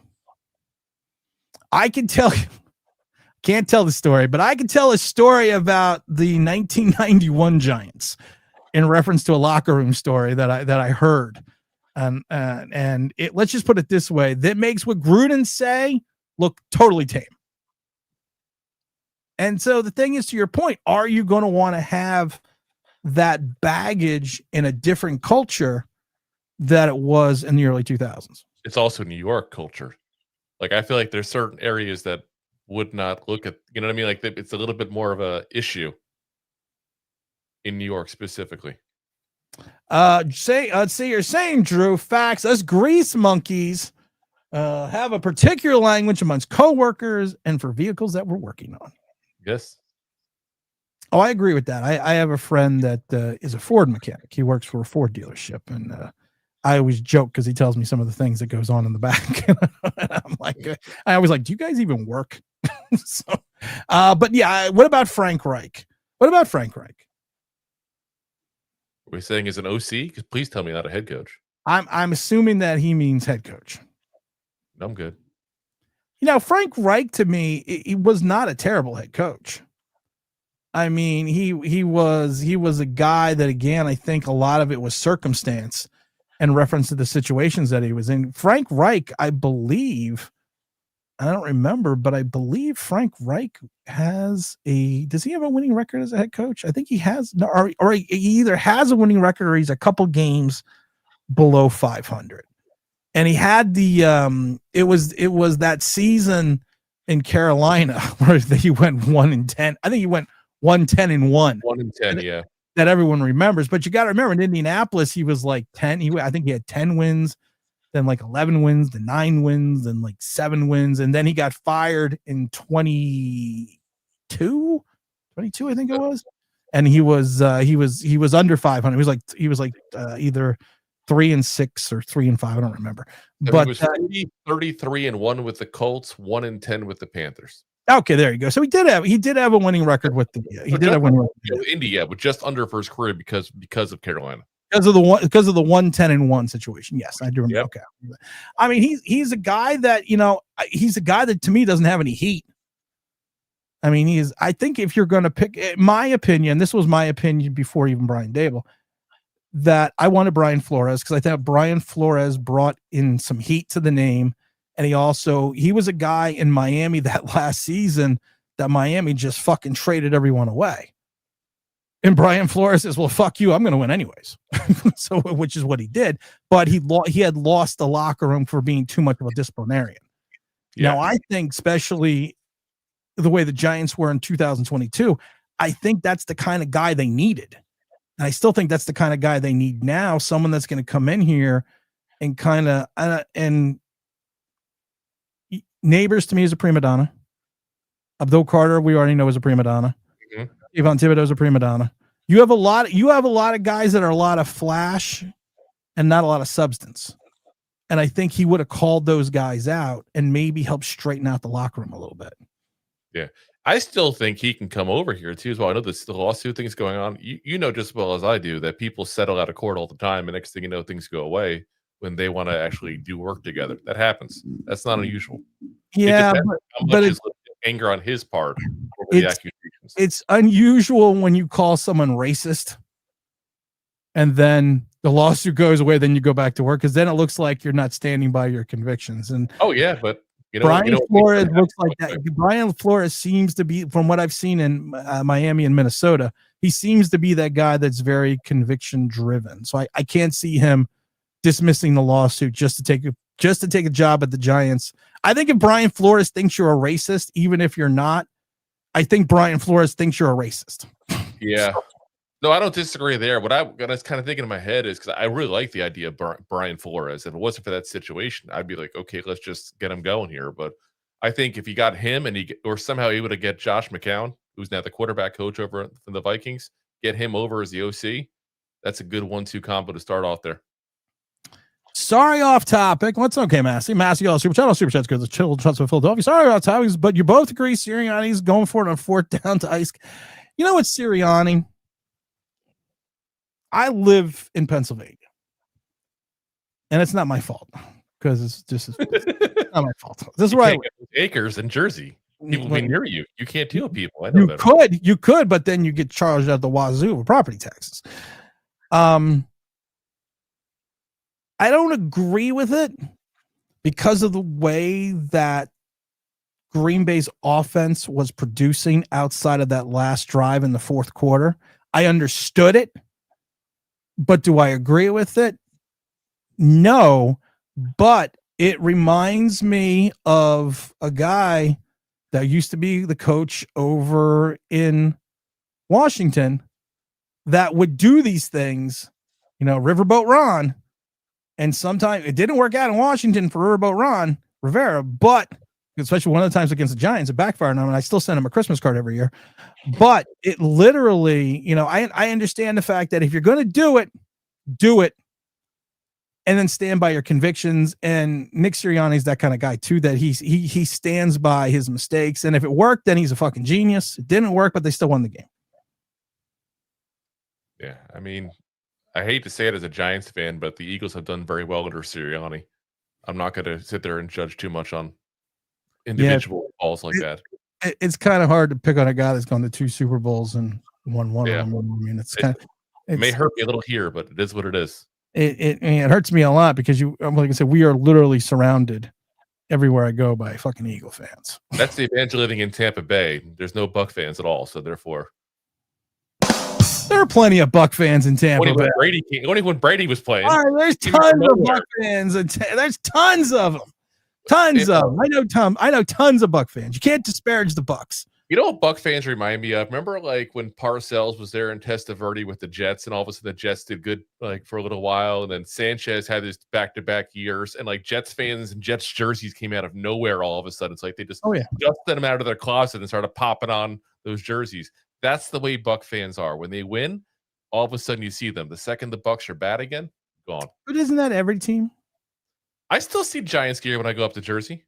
I can tell you. Can't tell the story, but I can tell a story about the 1991 Giants in reference to a locker room story that I heard. And let's just put it this way. That makes what Gruden say look totally tame. And so the thing is, to your point, are you going to want to have that baggage in a different culture that it was in the early 2000s? It's also New York culture. Like, I feel like there's certain areas that would not look at, you know what I mean? Like, it's a little bit more of a issue in New York specifically. Say you're saying, Drew, facts, us grease monkeys have a particular language amongst coworkers and for vehicles that we're working on. Yes. Oh, I agree with that. I have a friend that is a Ford mechanic. He works for a Ford dealership, and I always joke because he tells me some of the things that goes on in the back. And I'm like, I always like, do you guys even work? So, but yeah, what about Frank Reich? Are we saying is an OC? Because please tell me not a head coach. I'm assuming that he means head coach. I'm good. Frank Reich to me, he was not a terrible head coach. I mean, he was a guy that, again, I think a lot of it was circumstance in reference to the situations that he was in. Frank Reich, I believe, I don't remember, but I believe Frank Reich does he have a winning record as a head coach? I think he has, or he either has a winning record or he's a couple games below 500. And he had it was that season in Carolina where he went 1-10. I think he went 1-10-1. 1-10, yeah. That everyone remembers. But you got to remember, in Indianapolis, he was like 10. I think he had 10 wins, then like 11 wins, then 9 wins, then like 7 wins, and then he got fired in 22, I think it was. And he was under 500. He was like either 3-6 or 3-5. I don't remember. But it was 33-1 with the Colts, 1-10 with the Panthers. Okay, there you go. So he did have a winning record with the India, but just under first career because of Carolina. Because of the 1-10-1 situation. Yes, I do remember. Yep. Okay. I mean, he's a guy that, he's a guy that to me doesn't have any heat. I mean, I think if you're going to pick, my opinion, this was my opinion before even Brian Daboll, that I wanted Brian Flores because I thought Brian Flores brought in some heat to the name. And he was a guy in Miami that last season that Miami just fucking traded everyone away. And Brian Flores says, well, fuck you, I'm going to win anyways. So, which is what he did. But he had lost the locker room for being too much of a disciplinarian. Yeah. Now, I think especially the way the Giants were in 2022, I think that's the kind of guy they needed. And I still think that's the kind of guy they need now, someone that's going to come in here and kind of and Neighbors to me is a prima donna. Abdul Carter, we already know is a prima donna. Mhm. Yvonne Thibodeau is a prima donna. You have a lot of guys that are a lot of flash and not a lot of substance. And I think he would have called those guys out and maybe help straighten out the locker room a little bit. Yeah. I still think he can come over here too as well. I know the lawsuit thing's going on. You know just as well as I do that people settle out of court all the time, and next thing you know, things go away when they want to actually do work together. That happens. That's not unusual. Yeah, how much is anger on his part over the accusations. It's unusual when you call someone racist and then the lawsuit goes away, then you go back to work, because then it looks like you're not standing by your convictions. And oh yeah, but Brian Flores looks like that. Brian Flores seems to be, from what I've seen in Miami and Minnesota, he seems to be that guy that's very conviction driven. So I can't see him dismissing the lawsuit just to take a job at the Giants. I think if Brian Flores thinks you're a racist, even if you're not, I think Brian Flores thinks you're a racist. Yeah. No, I don't disagree there. What I was kind of thinking in my head is, because I really like the idea of Brian Flores. If it wasn't for that situation, I'd be like, okay, let's just get him going here. But I think if you got him and or somehow able to get Josh McCown, who's now the quarterback coach over from the Vikings, get him over as the OC, that's a good 1-2 combo to start off there. Sorry, off topic. What's okay, Massey? Massey, all super chat. All super chats good. The chill shots with Philadelphia. Sorry about topics, but you both agree Sirianni's going for it on 4th down to ice. You know what, Sirianni? I live in Pennsylvania, and it's not my fault, because it's not my fault. This is where I live. Acres in Jersey. People be near you. You can't deal with people. I know that. You could, but then you get charged at the wazoo with property taxes. I don't agree with it because of the way that Green Bay's offense was producing outside of that last drive in the 4th quarter. I understood it, but do I agree with it? No, but it reminds me of a guy that used to be the coach over in Washington that would do these things, Riverboat Ron. And sometimes it didn't work out in Washington for Riverboat Rivera, but especially one of the times against the Giants, it backfired on him, and I still send him a Christmas card every year. But it literally, I understand the fact that if you're going to do it, and then stand by your convictions. And Nick Sirianni's that kind of guy too, that he stands by his mistakes. And if it worked, then he's a fucking genius. It didn't work, but they still won the game. Yeah, I mean, I hate to say it as a Giants fan, but the Eagles have done very well under Sirianni. I'm not going to sit there and judge too much on individual balls like that. It's kind of hard to pick on a guy that's gone to 2 Super Bowls and won one of them. I mean, it may hurt me a little here, but it is what it is. It hurts me a lot because like I said, we are literally surrounded everywhere I go by fucking Eagle fans. That's the advantage of living in Tampa Bay. There's no Buck fans at all, so therefore, there are plenty of Buck fans in Tampa Bay. Only when Brady was playing. All right, there's tons of Buck fans. There's tons of them. Tons of them. I know tons of Buck fans. You can't disparage the Bucks. You know what Buck fans remind me of? Remember, like when Parcells was there in Testaverde with the Jets, and all of a sudden the Jets did good, like for a little while, and then Sanchez had his back-to-back years, and like Jets fans and Jets jerseys came out of nowhere all of a sudden. It's like they just dusted them out of their closet and started popping on those jerseys. That's the way Buck fans are. When they win, all of a sudden you see them. The second the Bucks are bad again, gone. But isn't that every team? I still see Giants gear when I go up to Jersey.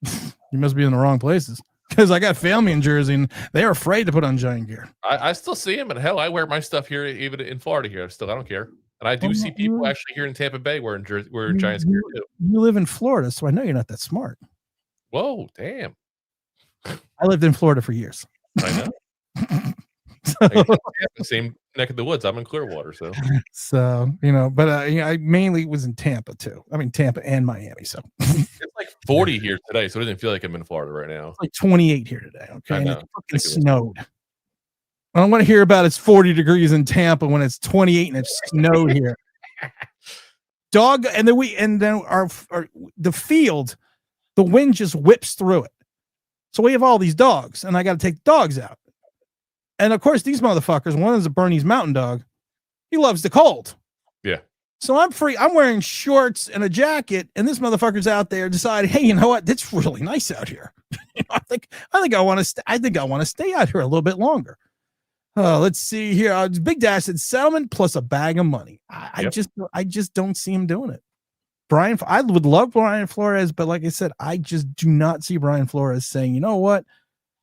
You must be in the wrong places. Because I got family in Jersey, and they're afraid to put on Giant gear. I still see them, and hell, I wear my stuff here, even in Florida here. I don't care. And I do see people actually here in Tampa Bay wearing Giants gear too. You live in Florida, so I know you're not that smart. Whoa, damn. I lived in Florida for years. I know. Same neck of the woods. I'm in Clearwater, so but I mainly was in Tampa too. I mean, Tampa and Miami. So it's like 40 here today, so it doesn't feel like I'm in Florida right now. It's like 28 here today. Okay, and it fucking snowed. I don't want to hear about it's 40 degrees in Tampa when it's 28 and it's snowed here. The field, the wind just whips through it. So we have all these dogs, and I got to take the dogs out. And of course, these motherfuckers, one is a Bernese Mountain Dog. He loves the cold. Yeah. So I'm free. I'm wearing shorts and a jacket, and this motherfucker's out there deciding, hey, you know what? It's really nice out here. I think I want to. I think I want to stay out here a little bit longer. Let's see here. Big Dash said settlement plus a bag of money. I just don't see him doing it. Brian, I would love Brian Flores, but like I said, I just do not see Brian Flores saying, you know what?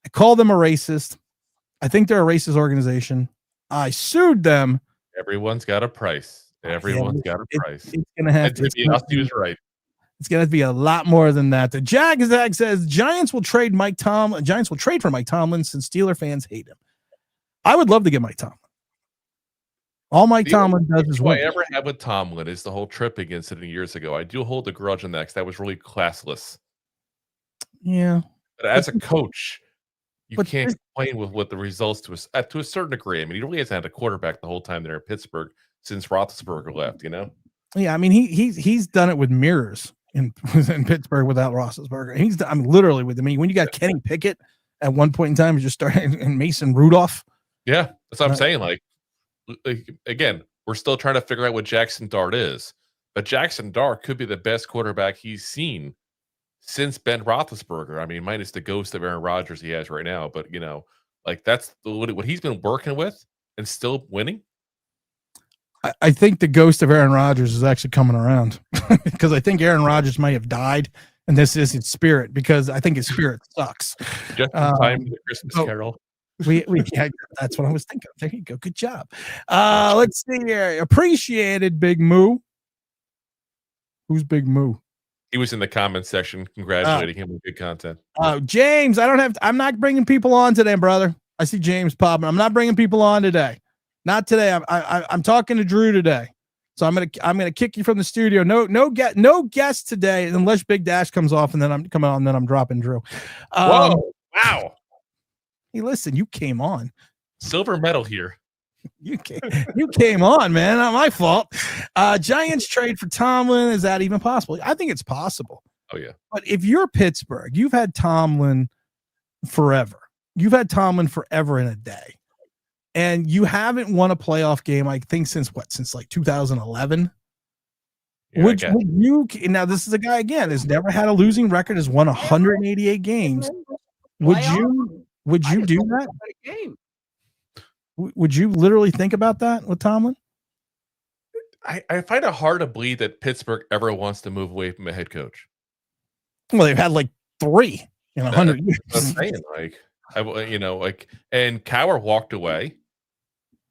I call them a racist. I think they're a racist organization. I sued them. Everyone's got a price. Everyone's got a price. It's gonna have to. He right. It's gonna have to be a lot more than that. The Jagzag says Giants will trade Mike Tomlin. Giants will trade for Mike Tomlin since Steeler fans hate him. I would love to get Mike Tomlin. All Mike Tomlin does is what I ever had with Tomlin is the whole tripping incident years ago. I do hold a grudge on that because that was really classless. Yeah, but as a coach, you can't complain with the results to a certain degree. I mean, he really hasn't had a quarterback the whole time there in Pittsburgh since Roethlisberger left. You know. Yeah, I mean he's done it with mirrors in Pittsburgh without Roethlisberger. I mean literally with. I mean when you got Kenny Pickett at one point in time, you just started and Mason Rudolph. Yeah, that's what I'm saying. Like again, we're still trying to figure out what Jackson Dart is, but Jackson Dart could be the best quarterback he's seen since Ben Roethlisberger. I mean, minus the ghost of Aaron Rodgers he has right now, but you know, like that's what he's been working with and still winning. I think the ghost of Aaron Rodgers is actually coming around because I think Aaron Rodgers might have died, and this is his spirit because I think his spirit sucks. Just in time for the Christmas Carol. Yeah, that's what I was thinking. There you go. Good job. Let's see here. Appreciated Big Moo. Who's Big Moo? He was in the comments section congratulating him with good content. James, I'm not bringing people on today, brother. I see James popping. I'm not bringing people on today. Not today. I'm talking to Drew today. So I'm gonna kick you from the studio. No guests today unless Big Dash comes off and then I'm coming on and then I'm dropping Drew. Whoa. Wow. Hey, listen, you came on. Silver medal here. You came on, man. Not my fault. Giants trade for Tomlin. Is that even possible? I think it's possible. Oh, yeah. But if you're Pittsburgh, you've had Tomlin forever. You've had Tomlin forever and a day. And you haven't won a playoff game, I think, since like 2011. Yeah, now this is a guy, again, has never had a losing record, has won 188 games. Would you do that? Would you literally think about that with Tomlin? I find it hard to believe that Pittsburgh ever wants to move away from a head coach. Well, they've had like 3 in 100 years. I'm saying, and Cowher walked away.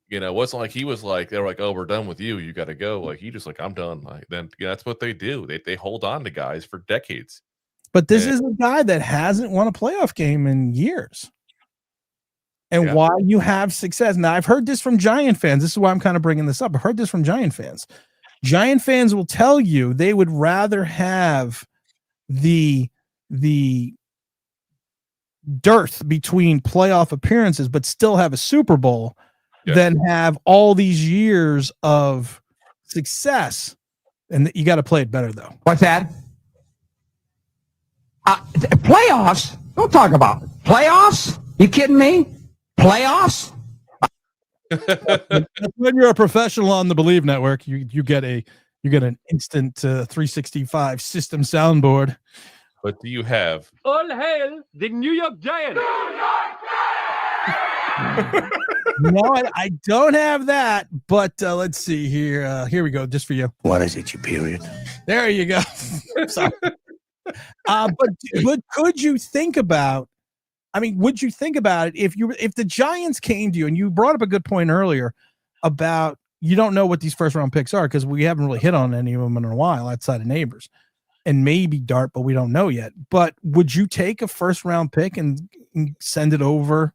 You know, it wasn't like he was like, they were like, oh, we're done with you. You got to go. Like, he just like, I'm done. Like, then that's what they do. They hold on to guys for decades. But this is a guy that hasn't won a playoff game in years. And why you have success. Now, I've heard this from Giant fans. This is why I'm kind of bringing this up. I've heard this from Giant fans. Giant fans will tell you they would rather have the dearth between playoff appearances, but still have a Super Bowl than have all these years of success. And you got to play it better, though. What's that? Playoffs? Don't talk about it. Playoffs? You kidding me? Playoffs? When you're a professional on the Believe Network, you get an instant 365 system soundboard. But do you have all hail the New York Giants? No, I don't have that, but let's see here. Here we go, just for you. What is it, you period? There you go. Sorry. But could you think about? I mean, would you think about it if the Giants came to you, and you brought up a good point earlier about you don't know what these first round picks are because we haven't really hit on any of them in a while outside of Neighbors and maybe Dart, but we don't know yet. But would you take a first round pick and send it over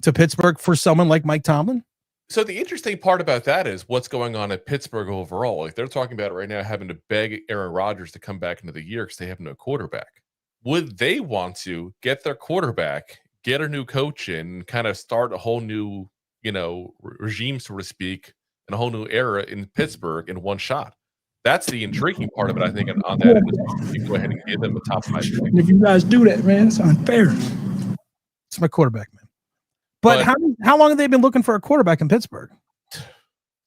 to Pittsburgh for someone like Mike Tomlin? So the interesting part about that is what's going on at Pittsburgh overall. Like they're talking about it right now, having to beg Aaron Rodgers to come back into the year because they have no quarterback. Would they want to get their quarterback, get a new coach in, kind of start a whole new, regime, so to speak, and a whole new era in Pittsburgh in one shot? That's the intriguing part of it, I think, on that end. You go ahead and give them the top 5. If you guys do that, man, it's unfair. It's my quarterback, man. But how long have they been looking for a quarterback in Pittsburgh?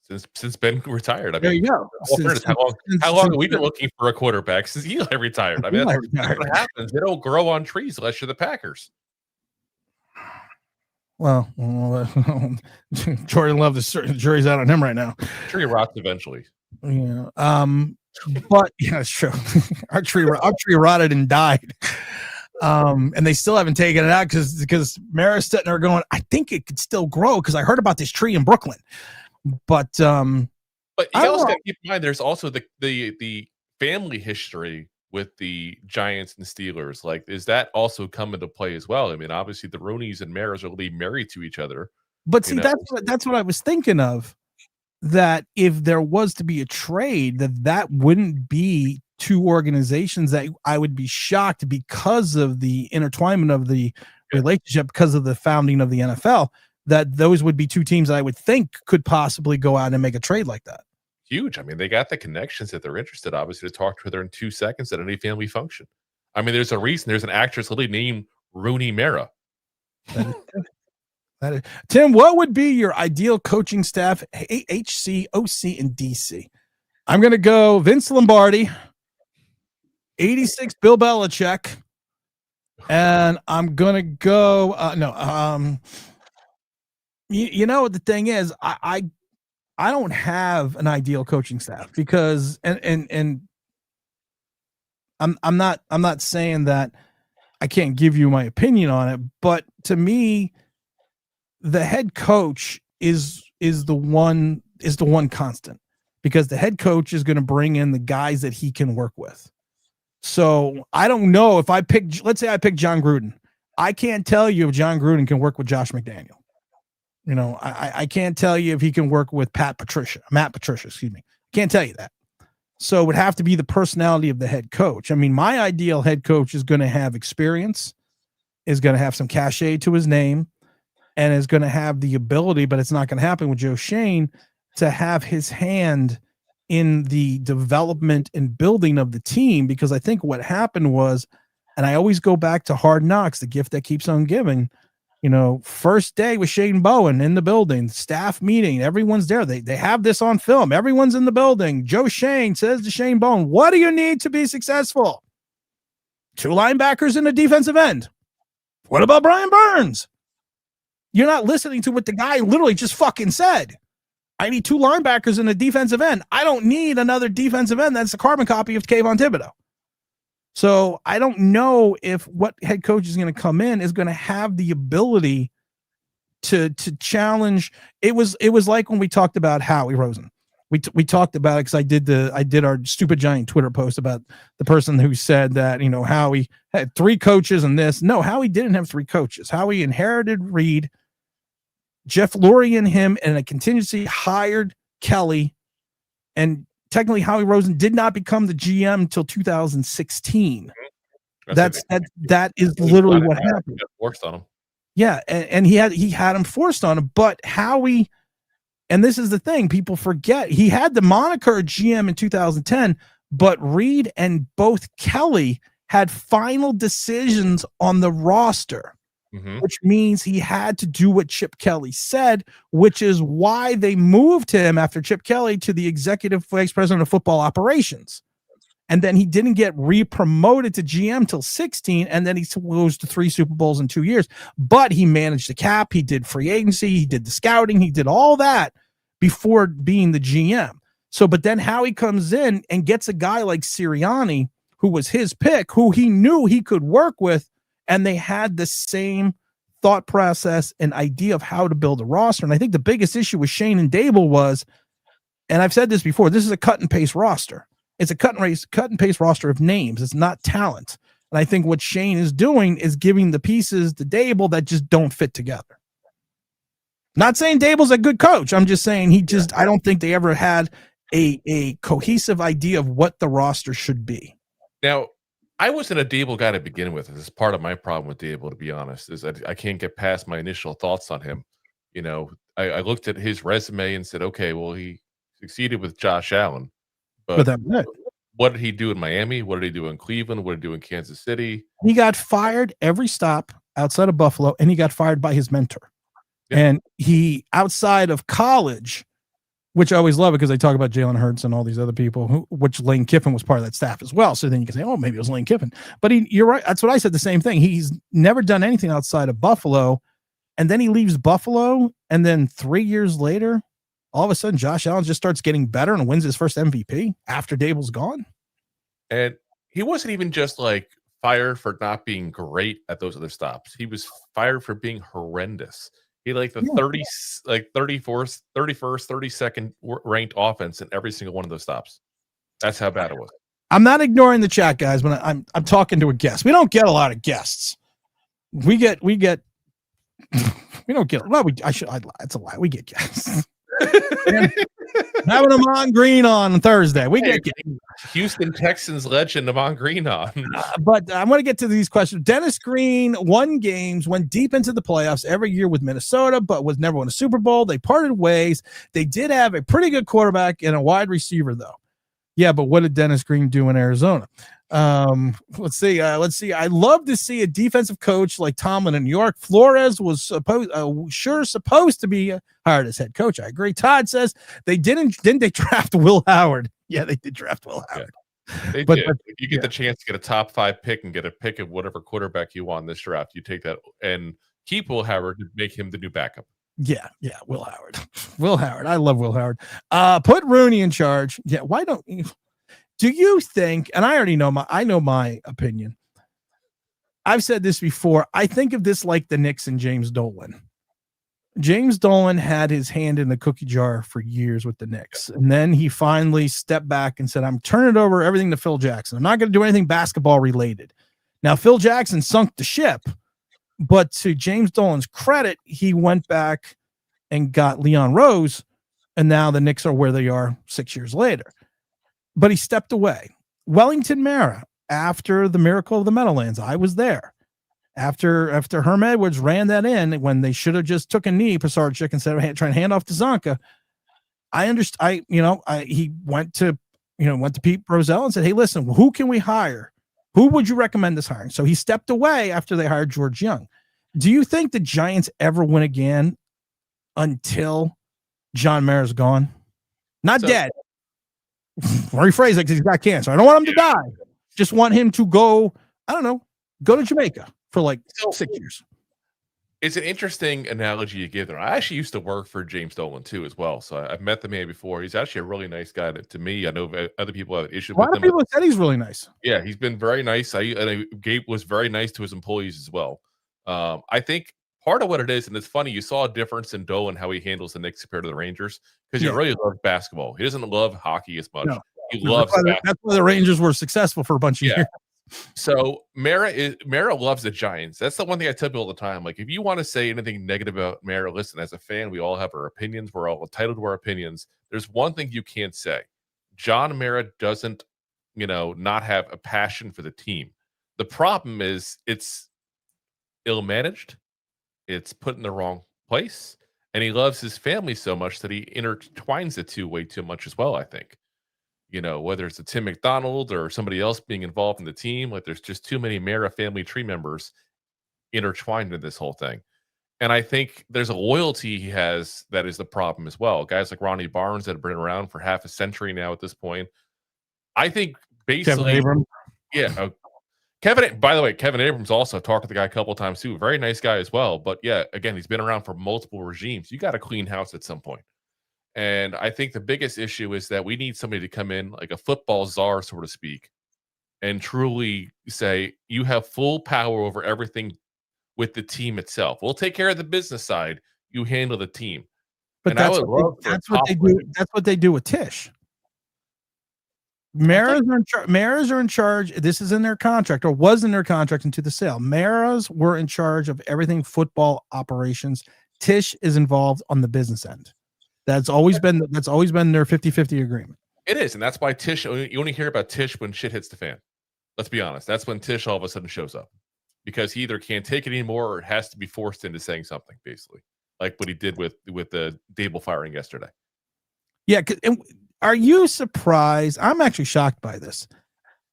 since Ben retired. I There mean, you go. all fairness, how long Since have we been looking for a quarterback since Eli retired? I mean, Eli that's retired. what happens. They don't grow on trees unless you're the Packers. Well, Jordan Love, the jury's out on him right now. Tree rots eventually. Yeah. But yeah, it's true. our tree rotted and died. And they still haven't taken it out because Maris Stetner are going, I think it could still grow because I heard about this tree in Brooklyn. But you also got to keep in mind there's also the family history with the Giants and Steelers. Like, is that also come into play as well? I mean, obviously the Rooneys and Maris are really married to each other. But see, that's what I was thinking of. That if there was to be a trade, that wouldn't be two organizations that I would be shocked because of the intertwinement of the relationship, because of the founding of the NFL, that those would be two teams that I would think could possibly go out and make a trade like that. Huge. I mean, they got the connections that they're interested, obviously, to talk to her in 2 seconds at any family function. I mean, there's a reason there's an actress literally named Rooney Mara. That is, Tim, what would be your ideal coaching staff, HC, OC, and DC? I'm going to go Vince Lombardi, 86 Bill Belichick, and I'm going to go you know what the thing is, I don't have an ideal coaching staff because and I'm not saying that I can't give you my opinion on it, but to me the head coach is the one constant, because the head coach is going to bring in the guys that he can work with. So I don't know if let's say I pick Jon Gruden. I can't tell you if Jon Gruden can work with Josh McDaniel. You know, I can't tell you if he can work with Matt Patricia, excuse me. Can't tell you that. So it would have to be the personality of the head coach. I mean, my ideal head coach is going to have experience, is going to have some cachet to his name, and is going to have the ability, but it's not going to happen with Joe Schoen, to have his hand in the development and building of the team. Because I think what happened was, and I always go back to Hard Knocks, the gift that keeps on giving, you know, first day with Shane Bowen in the building, staff meeting, everyone's there. They have this on film. Everyone's in the building. Joe Schoen says to Shane Bowen, what do you need to be successful? 2 linebackers and a defensive end. What about Brian Burns? You're not listening to what the guy literally just fucking said. I need 2 linebackers and a defensive end. I don't need another defensive end that's a carbon copy of Kayvon Thibodeau. So I don't know if what head coach is going to come in is going to have the ability to challenge. It was like when we talked about Howie Rosen. We talked about it because I did our stupid giant Twitter post about the person who said that, you know, Howie had 3 coaches and this. No, Howie didn't have 3 coaches. Howie inherited Reed, Jeff Lurie and him, and a contingency hired Kelly. And technically Howie Rosen did not become the GM until 2016. That is literally what happened. Forced on him. Yeah, and he had him forced on him. But Howie, and this is the thing, people forget, he had the moniker GM in 2010, but Reed and both Kelly had final decisions on the roster, which means he had to do what Chip Kelly said, which is why they moved him after Chip Kelly to the executive vice president of football operations. And then he didn't get re-promoted to GM till 16, and then he goes to 3 Super Bowls in 2 years. But he managed the cap, he did free agency, he did the scouting, he did all that before being the GM. So, but then Howie comes in and gets a guy like Sirianni, who was his pick, who he knew he could work with, and they had the same thought process and idea of how to build a roster. And I think the biggest issue with Shane and Daboll was, and I've said this before, this is a cut and paste roster. It's a cut and paste roster of names. It's not talent. And I think what Shane is doing is giving the pieces to Daboll that just don't fit together. Not saying Daboll's a good coach. I'm just saying I don't think they ever had a cohesive idea of what the roster should be. Now, I wasn't a Daboll guy to begin with. This is part of my problem with Daboll, to be honest, is I can't get past my initial thoughts on him. You know, I looked at his resume and said, okay, well, he succeeded with Josh Allen. But what did he do in Miami? What did he do in Cleveland? What did he do in Kansas City? He got fired every stop outside of Buffalo, and he got fired by his mentor. Yeah. And he, outside of college, which I always love because they talk about Jalen Hurts and all these other people, which Lane Kiffin was part of that staff as well. So then you can say, oh, maybe it was Lane Kiffin. But you're right. That's what I said, the same thing. He's never done anything outside of Buffalo. And then he leaves Buffalo. And then 3 years later, all of a sudden, Josh Allen just starts getting better and wins his first MVP after Daboll's gone. And he wasn't even just like fired for not being great at those other stops. He was fired for being horrendous. He like the 31st, 32nd ranked offense in every single one of those stops. That's how bad it was. I'm not ignoring the chat, guys, when I'm talking to a guest. We don't get a lot of guests. We don't get, well, that's a lie. We get guests. Having Amon Green on Thursday. We get Houston Texans legend Amon Green on. But I want to get to these questions. Dennis Green won games, went deep into the playoffs every year with Minnesota, but was never won a Super Bowl. They parted ways. They did have a pretty good quarterback and a wide receiver, though. Yeah, but what did Dennis Green do in Arizona? Let's see. I love to see a defensive coach like Tomlin in New York. Flores was supposed to be hired as head coach. I agree. Todd says didn't they draft Will Howard? Yeah, they did draft Will Howard. Yeah, they did. You get the chance to get a top 5 pick and get a pick of whatever quarterback you want in this draft. You take that and keep Will Howard to make him the new backup. Yeah, Will Howard. Will Howard. I love Will Howard. Put Rooney in charge. Yeah, why don't you? Do you think, and I already know my opinion. I've said this before. I think of this like the Knicks and James Dolan. James Dolan had his hand in the cookie jar for years with the Knicks. And then he finally stepped back and said, I'm turning over everything to Phil Jackson. I'm not going to do anything basketball related. Now, Phil Jackson sunk the ship, but to James Dolan's credit, he went back and got Leon Rose. And now the Knicks are where they are 6 years later. But he stepped away. Wellington Mara, after the miracle of the Meadowlands, I was there. After Herm Edwards ran that in when they should have just took a knee, Pasarchik, instead of trying to hand off to Zonka. I understand. He went to Pete Rozelle and said, "Hey, listen, who can we hire? Who would you recommend us hiring?" So he stepped away after they hired George Young. Do you think the Giants ever win again until John Mara's gone? Not dead. Rephrase it because he's got cancer. I don't want him to die. Just want him to go, I don't know, go to Jamaica for like 6 years. It's an interesting analogy you give there. I actually used to work for James Dolan too as well. So I've met the man before. He's actually a really nice guy to me. I know other people have issues with him. A lot of people said he's really nice. Yeah, he's been very nice. Gabe was very nice to his employees as well. I think part of what it is, and it's funny, you saw a difference in Dolan, how he handles the Knicks compared to the Rangers, because he really loves basketball. He doesn't love hockey as much. No. He loves basketball. That's why the Rangers were successful for a bunch of years. So Mara loves the Giants. That's the one thing I tell people all the time. Like, if you want to say anything negative about Mara, listen, as a fan, we all have our opinions. We're all entitled to our opinions. There's one thing you can't say. John Mara doesn't, not have a passion for the team. The problem is it's ill-managed. It's put in the wrong place, and he loves his family so much that he intertwines the two way too much as well, I think. Whether it's a Tim McDonald or somebody else being involved in the team, like there's just too many Mara family tree members intertwined in this whole thing. And I think there's a loyalty he has that is the problem as well. Guys like Ronnie Barnes that have been around for half a century now at this point. I think basically, Kevin Abrams. Yeah. By the way, Kevin Abrams also talked to the guy a couple of times too. Very nice guy as well. But yeah, again, he's been around for multiple regimes. You got to clean house at some point. And I think the biggest issue is that we need somebody to come in like a football czar, so to speak, and truly say, you have full power over everything with the team itself. We'll take care of the business side. You handle the team. But that's what they do. That's what they do with Tisch. Maras are in charge. This is in their contract, or was in their contract into the sale. Maras were in charge of everything football operations. Tisch is involved on the business end. That's always been their 50-50 agreement. It is, and that's why Tisch. You only hear about Tisch when shit hits the fan. Let's be honest. That's when Tisch all of a sudden shows up, because he either can't take it anymore or it has to be forced into saying something, basically, like what he did with the Daboll firing yesterday. Yeah. Are you surprised? I'm actually shocked by this.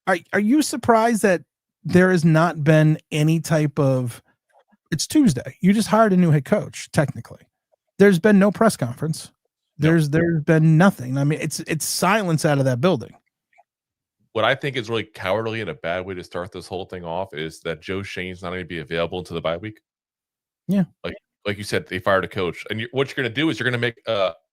Are you surprised that there has not been any type of? It's Tuesday. You just hired a new head coach. Technically, there's been no press conference. There's been nothing. I mean, it's silence out of that building. What I think is really cowardly and a bad way to start this whole thing off is that Joe Shane's not going to be available until the bye week. Yeah. Like you said, they fired a coach. And what you're going to do is you're going to make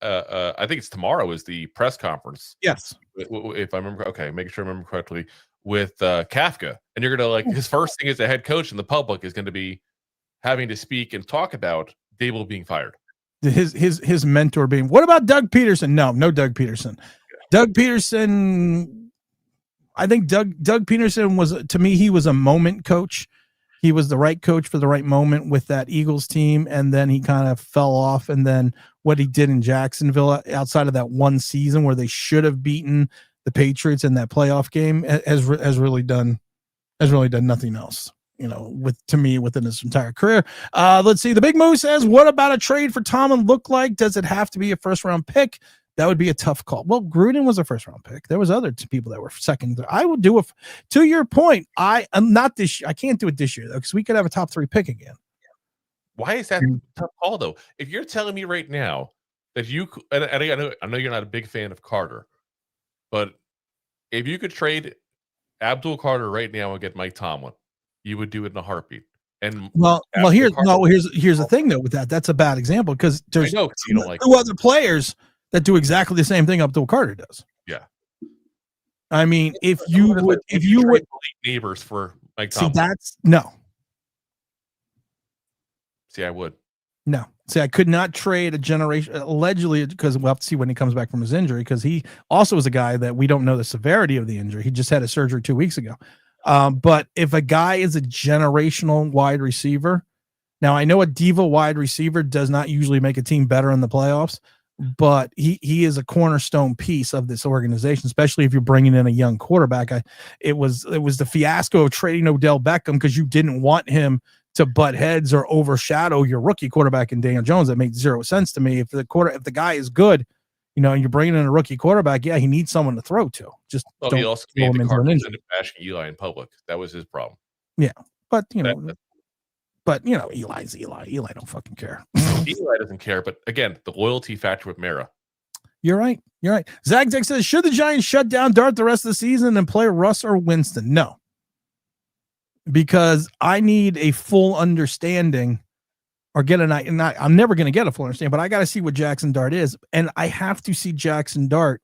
I think it's tomorrow is the press conference. Yes. If I remember, okay, making sure I remember correctly, with Kafka. And you're going to his first thing as a head coach in the public is going to be having to speak and talk about Daboll being fired. His mentor being, what about Doug Peterson? No Doug Peterson. Yeah. Doug Peterson, I think Doug Peterson was, to me, he was a moment coach. He was the right coach for the right moment with that Eagles team, and then he kind of fell off. And then what he did in Jacksonville outside of that one season where they should have beaten the Patriots in that playoff game has really done nothing else. To me, within his entire career. Let's see. The Big Moose says, what about a trade for Tomlin look like? Does it have to be a first-round pick? That would be a tough call. Well, Gruden was a first-round pick. There was other people that were second. I would do to your point, I'm not this year. I can't do it this year, though, because we could have a top 3 pick again. Why is that a tough call, though? If you're telling me right now that you – and I know you're not a big fan of Carter, but if you could trade Abdul Carter right now and get Mike Tomlin, you would do it in a heartbeat. And here's the thing though with that. That's a bad example because there's two other players that do exactly the same thing Abdul Carter does. Yeah. I mean, if you would neighbors for Mike Tomlin. See, I would. No. See, I could not trade a generation allegedly because we'll have to see when he comes back from his injury because he also is a guy that we don't know the severity of the injury. He just had a surgery 2 weeks ago. But if a guy is a generational wide receiver, now I know a diva wide receiver does not usually make a team better in the playoffs, but he is a cornerstone piece of this organization, especially if you're bringing in a young quarterback. It was the fiasco of trading Odell Beckham because you didn't want him to butt heads or overshadow your rookie quarterback in Daniel Jones. That makes zero sense to me. If the guy is good, and you're bringing in a rookie quarterback, he needs someone to throw to. Just don't he also made the Cardinals into bashing Eli in public. That was his problem. Yeah, but Eli's Eli. Eli don't fucking care. Eli doesn't care. But again, the loyalty factor with Mara. You're right. Zach says, should the Giants shut down Dart the rest of the season and play Russ or Winston? No, because I need a full understanding. Or I'm never going to get a full understanding, but I got to see what Jackson Dart is. And I have to see Jackson Dart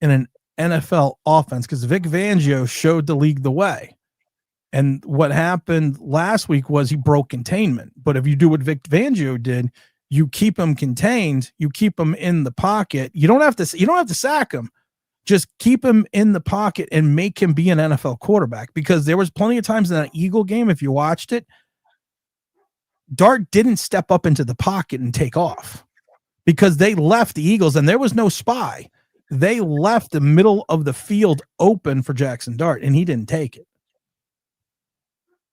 in an NFL offense because Vic Fangio showed the league the way. And what happened last week was he broke containment. But if you do what Vic Fangio did, you keep him contained, you keep him in the pocket. You don't have to sack him. Just keep him in the pocket and make him be an NFL quarterback because there was plenty of times in that Eagle game, if you watched it, Dart didn't step up into the pocket and take off because they left the Eagles and there was no spy. They left the middle of the field open for Jackson Dart and he didn't take it.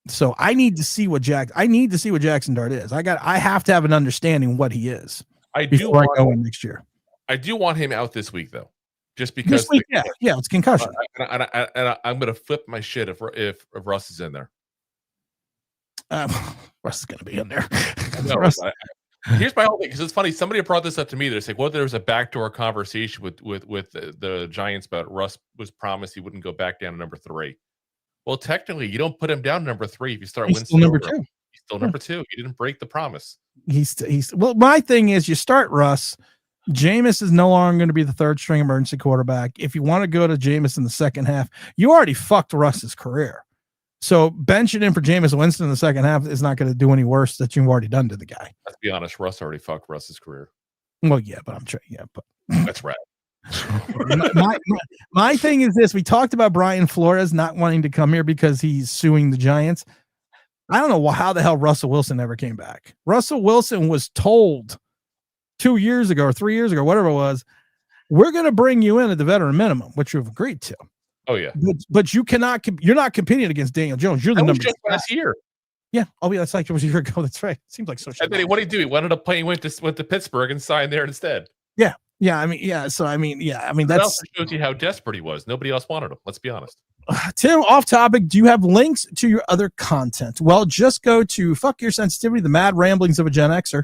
So I need to see what Jackson Dart is. I have to have an understanding what he is. I go in next year. I do want him out this week though, just because. This week, it's concussion. And I'm going to flip my shit if Russ is in there. Russ is going to be in there. Here's my whole thing because it's funny. Somebody brought this up to me. They're saying, "Well, there was a backdoor conversation with the Giants about Russ was promised he wouldn't go back down to number 3." Well, technically, you don't put him down to number 3 if you start Winston. Still number 2. He's still number 2. You didn't break the promise. Well, my thing is, you start Russ. Jameis is no longer going to be the third string emergency quarterback. If you want to go to Jameis in the second half, you already fucked Russ's career. So benching in for Jameis Winston in the second half is not going to do any worse that you've already done to the guy. Let's be honest, Russ already fucked Russ's career. Well, yeah, but I'm sure. Yeah, but that's right. my thing is this: we talked about Brian Flores not wanting to come here because he's suing the Giants. I don't know how the hell Russell Wilson ever came back. Russell Wilson was told 2 years ago or 3 years ago, whatever it was, we're going to bring you in at the veteran minimum, which you've agreed to. Oh yeah, but you cannot. You're not competing against Daniel Jones. You're the number just last year. Yeah. Oh yeah, that's like it was a year ago. That's right. Seems like so. And then what did he do? He wound up playing went to Pittsburgh and signed there instead. Yeah. Yeah. I mean, that also shows you how desperate he was. Nobody else wanted him. Let's be honest. Tim, off topic. Do you have links to your other content? Well, just go to Fuck Your Sensitivity, the mad ramblings of a Gen Xer.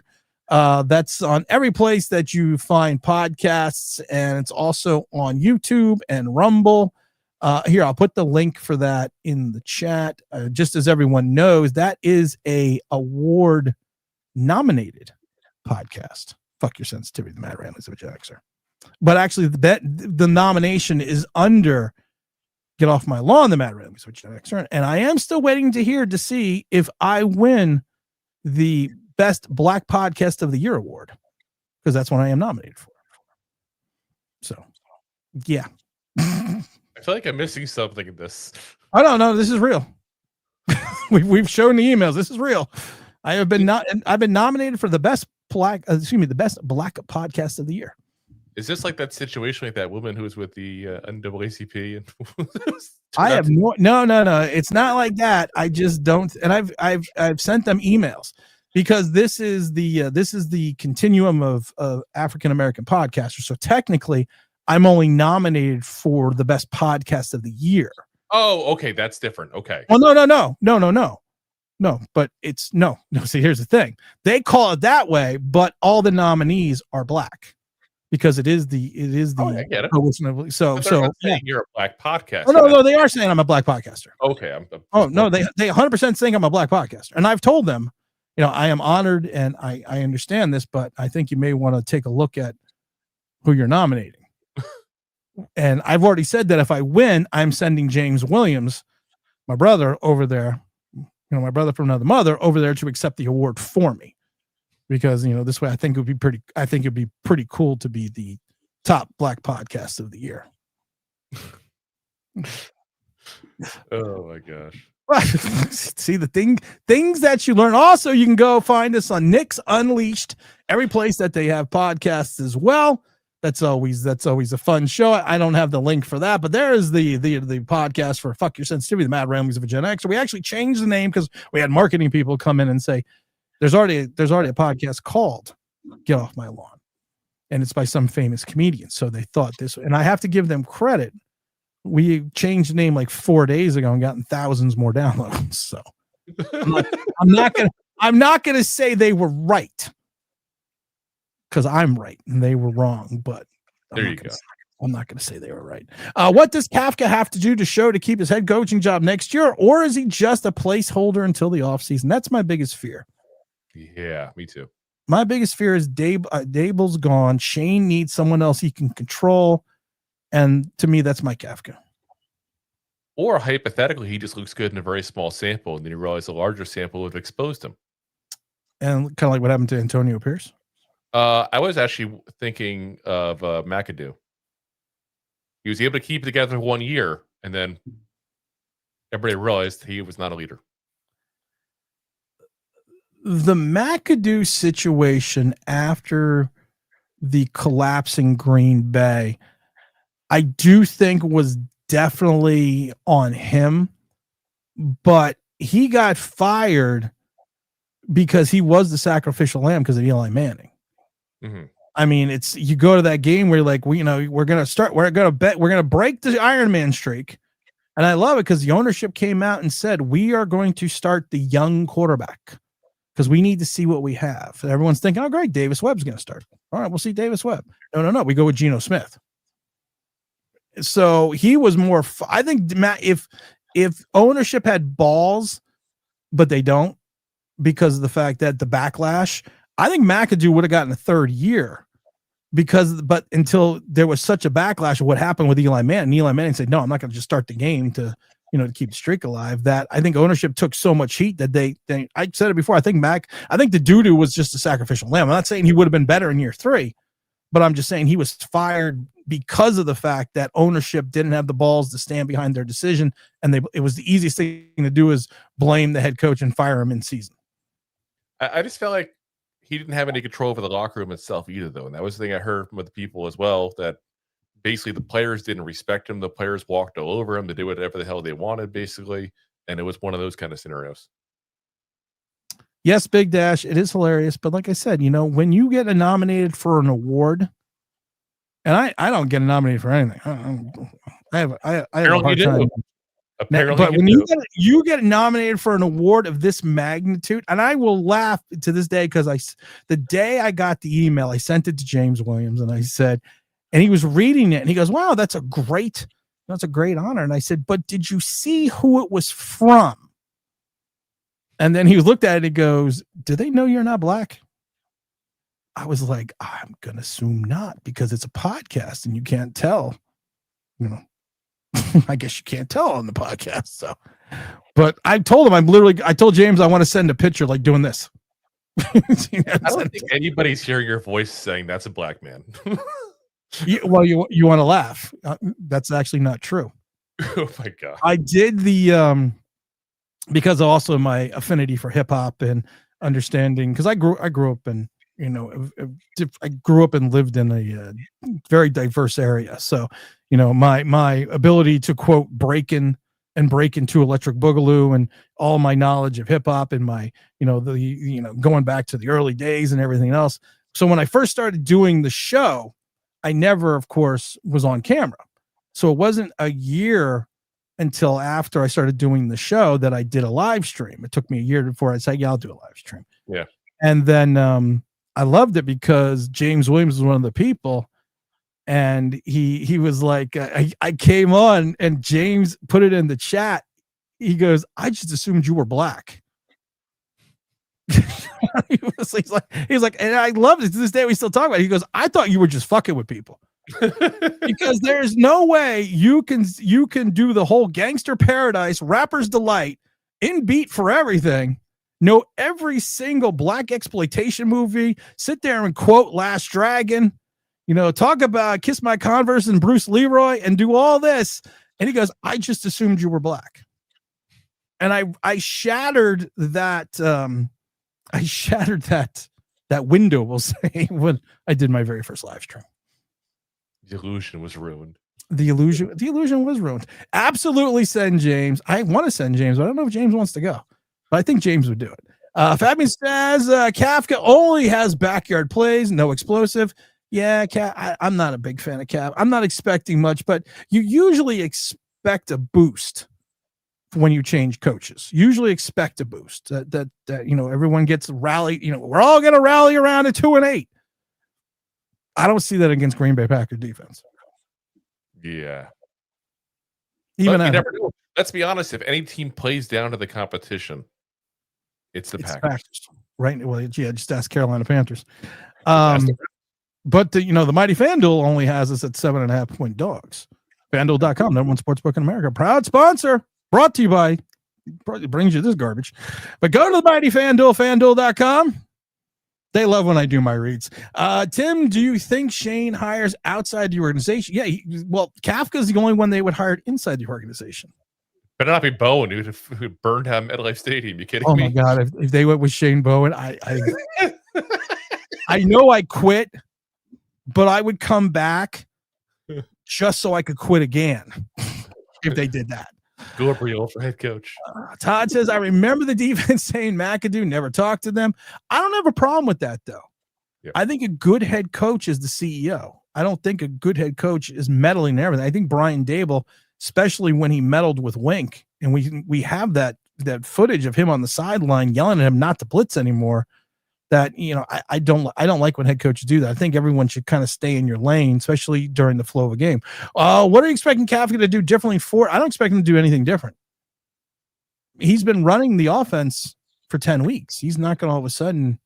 That's on every place that you find podcasts, and it's also on YouTube and Rumble. Here, I'll put the link for that in the chat. Just as everyone knows, that is a award nominated podcast. Fuck your sensitivity, the Mad Ramblings of a Gen Xer. But actually, the nomination is under Get Off My Lawn, the Mad Ramblings of a Gen Xer, and I am still waiting to hear to see if I win the Best Black Podcast of the Year award, because that's what I am nominated for. So, yeah. I feel like I'm missing something in this. I don't know. This is real. We've shown the emails. This is real. I've been nominated for the best the best Black Podcast of the Year. Is this like that situation like that woman who was with the NAACP? And I have no. It's not like that. I just don't. And I've sent them emails because this is the continuum of African American podcasters. So technically, I'm only nominated for the best podcast of the year. Oh, okay, that's different. Okay. Oh no. But it's no. See, here's the thing. They call it that way, but all the nominees are Black. Because it is the I get it. So saying you're a Black podcaster. Oh, no, they are saying I'm a Black podcaster. Okay, they 100% saying I'm a Black podcaster, and I've told them, I am honored and I understand this, but I think you may want to take a look at who you're nominating. And I've already said that if I win, I'm sending James Williams, my brother over there, my brother from another mother over there to accept the award for me. Because this way I think it'd be pretty cool to be the top Black podcast of the year. Oh my gosh. See the things that you learn. Also, you can go find us on Nick's Unleashed, every place that they have podcasts as well. That's always a fun show. I don't have the link for that, but there is the podcast for Fuck Your Sensitivity, the Mad Ramblings of a Gen Xer. We actually changed the name because we had marketing people come in and say, There's already a podcast called Get Off My Lawn, and it's by some famous comedian. So they thought this, and I have to give them credit. We changed the name like 4 days ago and gotten thousands more downloads. So I'm not gonna say they were right because I'm right and they were wrong. But there you go. I'm not going to say they were right. What does Kafka have to do to show to keep his head coaching job next year, or is he just a placeholder until the offseason? That's my biggest fear. Yeah, me too. My biggest fear is Daboll's gone. Shane needs someone else he can control. And to me, that's Mike Kafka. Or hypothetically, he just looks good in a very small sample, and then you realize a larger sample would have exposed him. And kind of like what happened to Antonio Pierce. I was actually thinking of McAdoo. He was able to keep it together 1 year, and then everybody realized he was not a leader. The McAdoo situation after the collapsing Green Bay, I do think was definitely on him, but he got fired because he was the sacrificial lamb because of Eli Manning. Mm-hmm. I mean, it's you go to that game where like we're going to break the Iron Man streak. And I love it because the ownership came out and said, we are going to start the young quarterback because we need to see what we have. And everyone's thinking, oh, great, Davis Webb's going to start. All right, we'll see Davis Webb. No. We go with Geno Smith. So he was more, I think, Matt, if ownership had balls, but they don't because of the fact that the backlash, I think McAdoo would have gotten a third year but until there was such a backlash of what happened with Eli Manning, Eli Manning said, no, I'm not going to just start the game to keep the streak alive. That I think ownership took so much heat that they I said it before. I think the doo-doo was just a sacrificial lamb. I'm not saying he would have been better in year 3, but I'm just saying he was fired because of the fact that ownership didn't have the balls to stand behind their decision. And it was the easiest thing to do is blame the head coach and fire him in season. I just felt like he didn't have any control over the locker room itself either, though. And that was the thing I heard from the people as well, that basically the players didn't respect him. The players walked all over him. They did whatever the hell they wanted, basically. And it was one of those kind of scenarios. Yes, Big Dash, it is hilarious. But like I said, when you get nominated for an award, and I don't get nominated for anything. I have a hard time. Apparently, But when you get nominated for an award of this magnitude, and I will laugh to this day because the day I got the email, I sent it to James Williams, and I said, and he was reading it, and he goes, "Wow, that's a great honor." And I said, "But did you see who it was from?" And then he looked at it and he goes, "Do they know you're not black?" I was like, "I'm gonna assume not, because it's a podcast and you can't tell, you know." I guess you can't tell on the podcast. So, but I told him, I told James I want to send a picture like doing this. I don't think anybody's hearing your voice saying that's a black man. you want to laugh. That's actually not true. Oh my God. I did the, because also my affinity for hip hop and understanding, because I grew up in, I grew up and lived in a very diverse area. So, my ability to quote break into Electric Boogaloo and all my knowledge of hip hop and my, going back to the early days and everything else. So when I first started doing the show, I never, of course, was on camera. So it wasn't a year until after I started doing the show that I did a live stream. It took me a year before I said, "Yeah, I'll do a live stream." Yeah. And then, I loved it because James Williams was one of the people, and he was like, I came on and James put it in the chat. He goes, "I just assumed you were black." he's like, and I love it to this day. We still talk about it. He goes, "I thought you were just fucking with people." Because there's no way you can do the whole Gangster Paradise, Rapper's Delight, in beat for everything, know every single black exploitation movie, sit there and quote Last Dragon, talk about Kiss My Converse and Bruce Leroy, and do all this. And he goes, "I just assumed you were black." And I shattered that that window, we'll say, when I did my very first live stream. The illusion was ruined. The illusion was ruined. Absolutely send James. I want to send James, but I don't know if James wants to go. But I think James would do it. Fabian says Kafka only has backyard plays, no explosive. Yeah, I'm not a big fan of Cap. I'm not expecting much, but you usually expect a boost when you change coaches. Usually expect a boost that everyone gets rallied. We're all going to rally around a 2-8. I don't see that against Green Bay Packers defense. Yeah. Even you never know. Let's be honest. If any team plays down to the competition, it's the Packers. Right? Well, yeah, just ask Carolina Panthers. But the mighty FanDuel only has us at 7.5-point dogs. FanDuel.com, number one sportsbook in America. Proud sponsor. Brought to you by, probably brings you this garbage. But go to the mighty FanDuel, FanDuel.com. They love when I do my reads. Tim, do you think Shane hires outside the organization? Yeah, Kafka's the only one they would hire inside the organization. Better not be Bowen, who burned down MetLife Stadium. You kidding me? Oh my God! If they went with Shane Bowen, I know I quit, but I would come back just so I could quit again if they did that. Gabriel for head coach. Todd says, "I remember the defense saying McAdoo never talked to them." I don't have a problem with that, though. Yep. I think a good head coach is the CEO. I don't think a good head coach is meddling in everything. I think Brian Daboll, especially when he meddled with Wink, and we have that footage of him on the sideline yelling at him not to blitz anymore. That I don't like when head coaches do that. I think everyone should kind of stay in your lane, especially during the flow of a game. What are you expecting Kafka to do differently I don't expect him to do anything different. He's been running the offense for 10 weeks. He's not going to all of a sudden.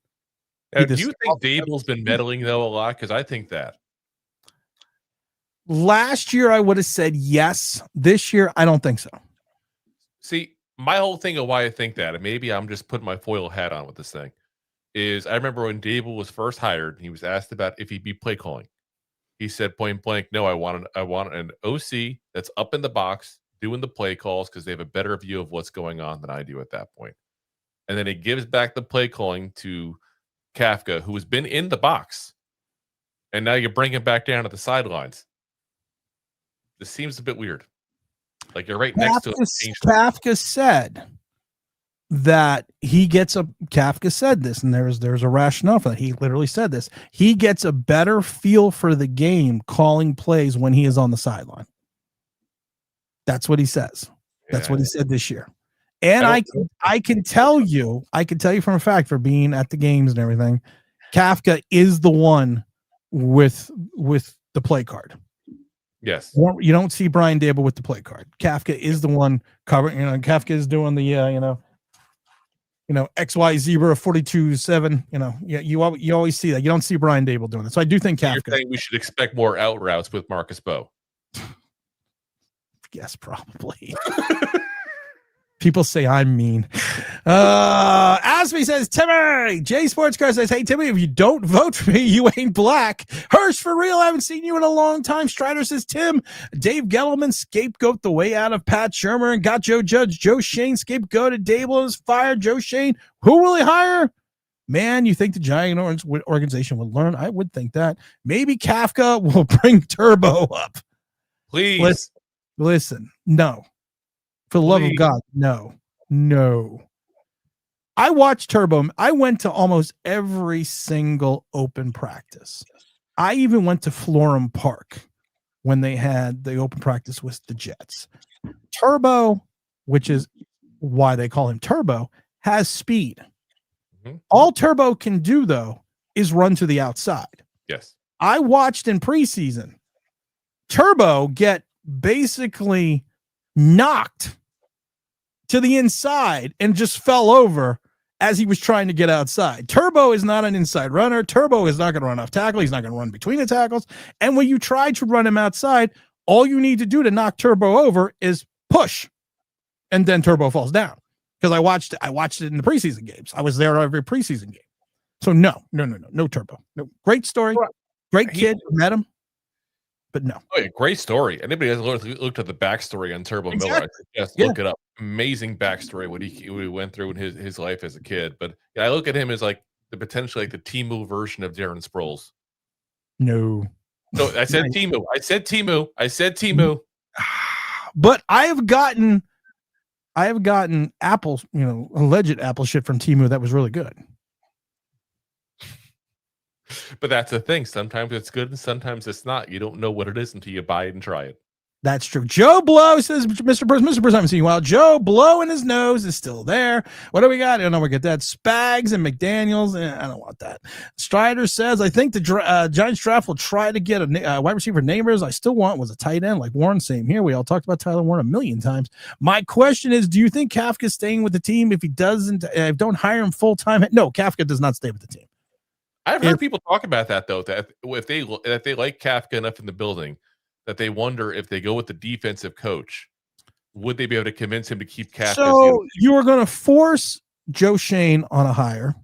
Do you think Daboll's been meddling though a lot? Because I think that last year I would have said yes. This year I don't think so. See, my whole thing of why I think that, and maybe I'm just putting my foil hat on with this thing, is I remember when Daboll was first hired, he was asked about if he'd be play calling. He said point blank, "No, I want an OC that's up in the box doing the play calls because they have a better view of what's going on than I do at that point." And then he gives back the play calling to Kafka, who has been in the box, and now you bring him back down to the sidelines. This seems a bit weird. Like you're right next to him. Kafka said that Kafka said this, and there's a rationale for that. He literally said this. He gets a better feel for the game calling plays when he is on the sideline. That's what he says. That's what he said this year. And I can tell you from a fact, for being at the games and everything, Kafka is the one with the play card. Yes. You don't see Brian Daboll with the play card. Kafka is the one covering. Kafka is doing the XY zebra 42-7. You always see that. You don't see Brian Daboll doing it. So I do think Kafka. You're saying we should expect more out routes with Marcus Bowe. Yes, probably. People say I'm mean. Asby says, Timmy. J Sportscar says, hey, Timmy, if you don't vote for me, you ain't black. Hirsch, for real, I haven't seen you in a long time. Strider says, Tim. Dave Gettleman scapegoat the way out of Pat Shurmur and got Joe Judge. Joe Shane scapegoated Daboll is fired. Joe Shane, who will he hire? Man, you think the Giant organization would learn? I would think that. Maybe Kafka will bring Turbo up. Please. Listen, no. For the love of God, no. I watched Turbo. I went to almost every single open practice. I even went to Florham Park when they had the open practice with the Jets. Turbo, which is why they call him Turbo, has speed. Mm-hmm. All Turbo can do, though, is run to the outside. Yes. I watched in preseason Turbo get basically knocked to the inside and just fell over as he was trying to get outside. Turbo is not an inside runner. Turbo is not going to run off tackle. He's not going to run between the tackles. And when you try to run him outside, all you need to do to knock Turbo over is push. And then Turbo falls down. Because I watched it in the preseason games. I was there every preseason game. So no Turbo. No. Great story. Great kid. Met him. But no. Oh, yeah, great story. Anybody has looked at the backstory on Turbo Miller, I suggest look it up. Amazing backstory what he went through in his life as a kid. But yeah, I look at him as like the potentially like the Timu version of Darren Sproles. No. No, I said Timu. I said Timu. But I have gotten Apple, alleged Apple shit from Timu that was really good. But that's the thing. Sometimes it's good and sometimes it's not. You don't know what it is until you buy it and try it. That's true. Joe Blow says, Mr. Bruce, I haven't seen you while. Joe Blow in his nose is still there. What do we got? I don't know. We get that. Spags and McDaniels. I don't want that. Strider says, I think the Giants draft will try to get a wide receiver neighbors. I still want was a tight end like Warren. Same here. We all talked about Tyler Warren a million times. My question is, do you think Kafka's staying with the team if he doesn't, don't hire him full time? No, Kafka does not stay with the team. I've heard people talk about that though, that if they like Kafka enough in the building, that they wonder if they go with the defensive coach, would they be able to convince him to keep Kafka? So you are going to force Joe Shane on a hire.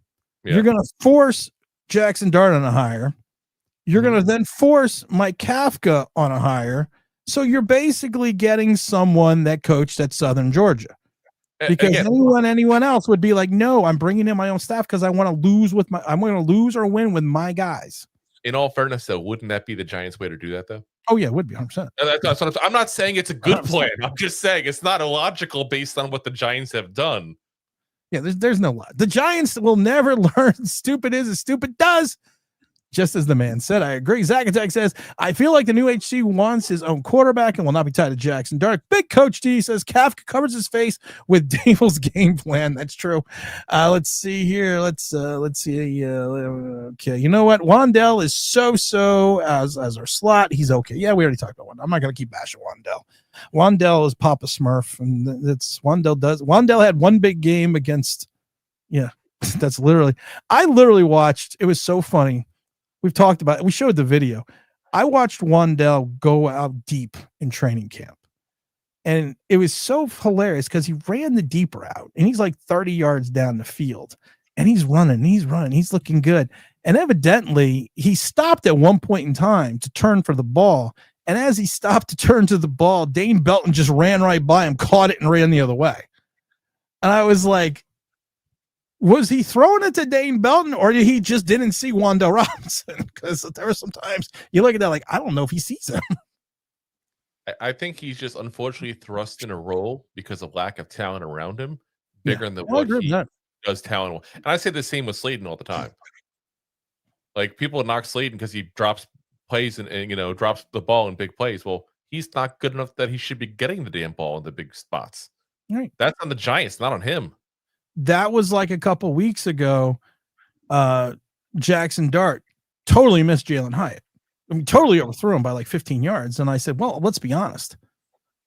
Yeah. You're going to force Jackson Dart on a hire. You're going to then force Mike Kafka on a hire. So you're basically getting someone that coached at Southern Georgia. Because anyone else would be like, no, I'm bringing in my own staff because I want to lose I'm going to lose or win with my guys. In all fairness, though, wouldn't that be the Giants' way to do that, though? Oh yeah, it would be 100%. That's what I'm not saying it's a good 100%. Plan. I'm just saying it's not illogical based on what the Giants have done. Yeah, there's no lie. The Giants will never learn stupid is as stupid does. Just as the man said, I agree. Zach Attack says, I feel like the new HC wants his own quarterback and will not be tied to Jackson Dart. Big Coach D says Kafka covers his face with Daboll's game plan. That's true. Let's see here. Let's see. Okay, you know what? Wandell is so as our slot. He's okay. Yeah, we already talked about Wandell. I'm not going to keep bashing Wandell. Wandell is Papa Smurf, and that's Wandell had one big game against. Yeah, that's literally. I literally watched. It was so funny. We've talked about it. We showed the video. I watched Wandell go out deep in training camp. And it was so hilarious because he ran the deep route and he's like 30 yards down the field and he's running, he's looking good. And evidently he stopped at one point in time to turn for the ball. And as he stopped to turn to the ball, Dane Belton just ran right by him, caught it and ran the other way. And I was like, was he throwing it to Dane Belton or did he just didn't see Wandell Robinson? Because there were some times you look at that like, I don't know if he sees him. I think he's just unfortunately thrust in a role because of lack of talent around him, bigger than what he does talent. And I say the same with Slayton all the time. Like people knock Slayton because he drops plays and drops the ball in big plays. Well, he's not good enough that he should be getting the damn ball in the big spots. Right. That's on the Giants, not on him. That was like a couple weeks ago. Jackson Dart totally missed Jalen Hyatt. I mean, totally overthrew him by like 15 yards. And I said, well, let's be honest.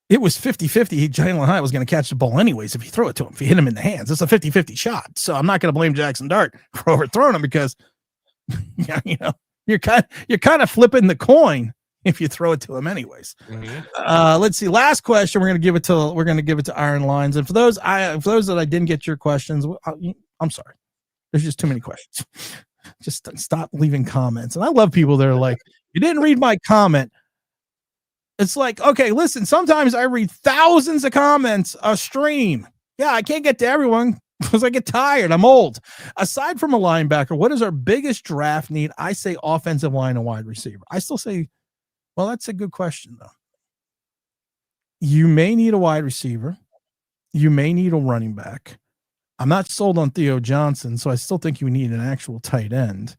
It was 50-50. Jalen Hyatt was going to catch the ball anyways if you throw it to him. If you hit him in the hands, it's a 50-50 shot. So I'm not going to blame Jackson Dart for overthrowing him because, you're kind of flipping the coin if you throw it to him anyways. Mm-hmm. Let's see. Last question. We're going to give it to Iron Lines. And for those that I didn't get your questions, I'm sorry. There's just too many questions. Just stop leaving comments. And I love people that are like, you didn't read my comment. It's like, okay, listen, sometimes I read thousands of comments a stream. Yeah, I can't get to everyone because I get tired. I'm old. Aside from a linebacker, what is our biggest draft need? I say offensive line and wide receiver. I still say, well, that's a good question, though. You may need a wide receiver. You may need a running back. I'm not sold on Theo Johnson, so I still think you need an actual tight end.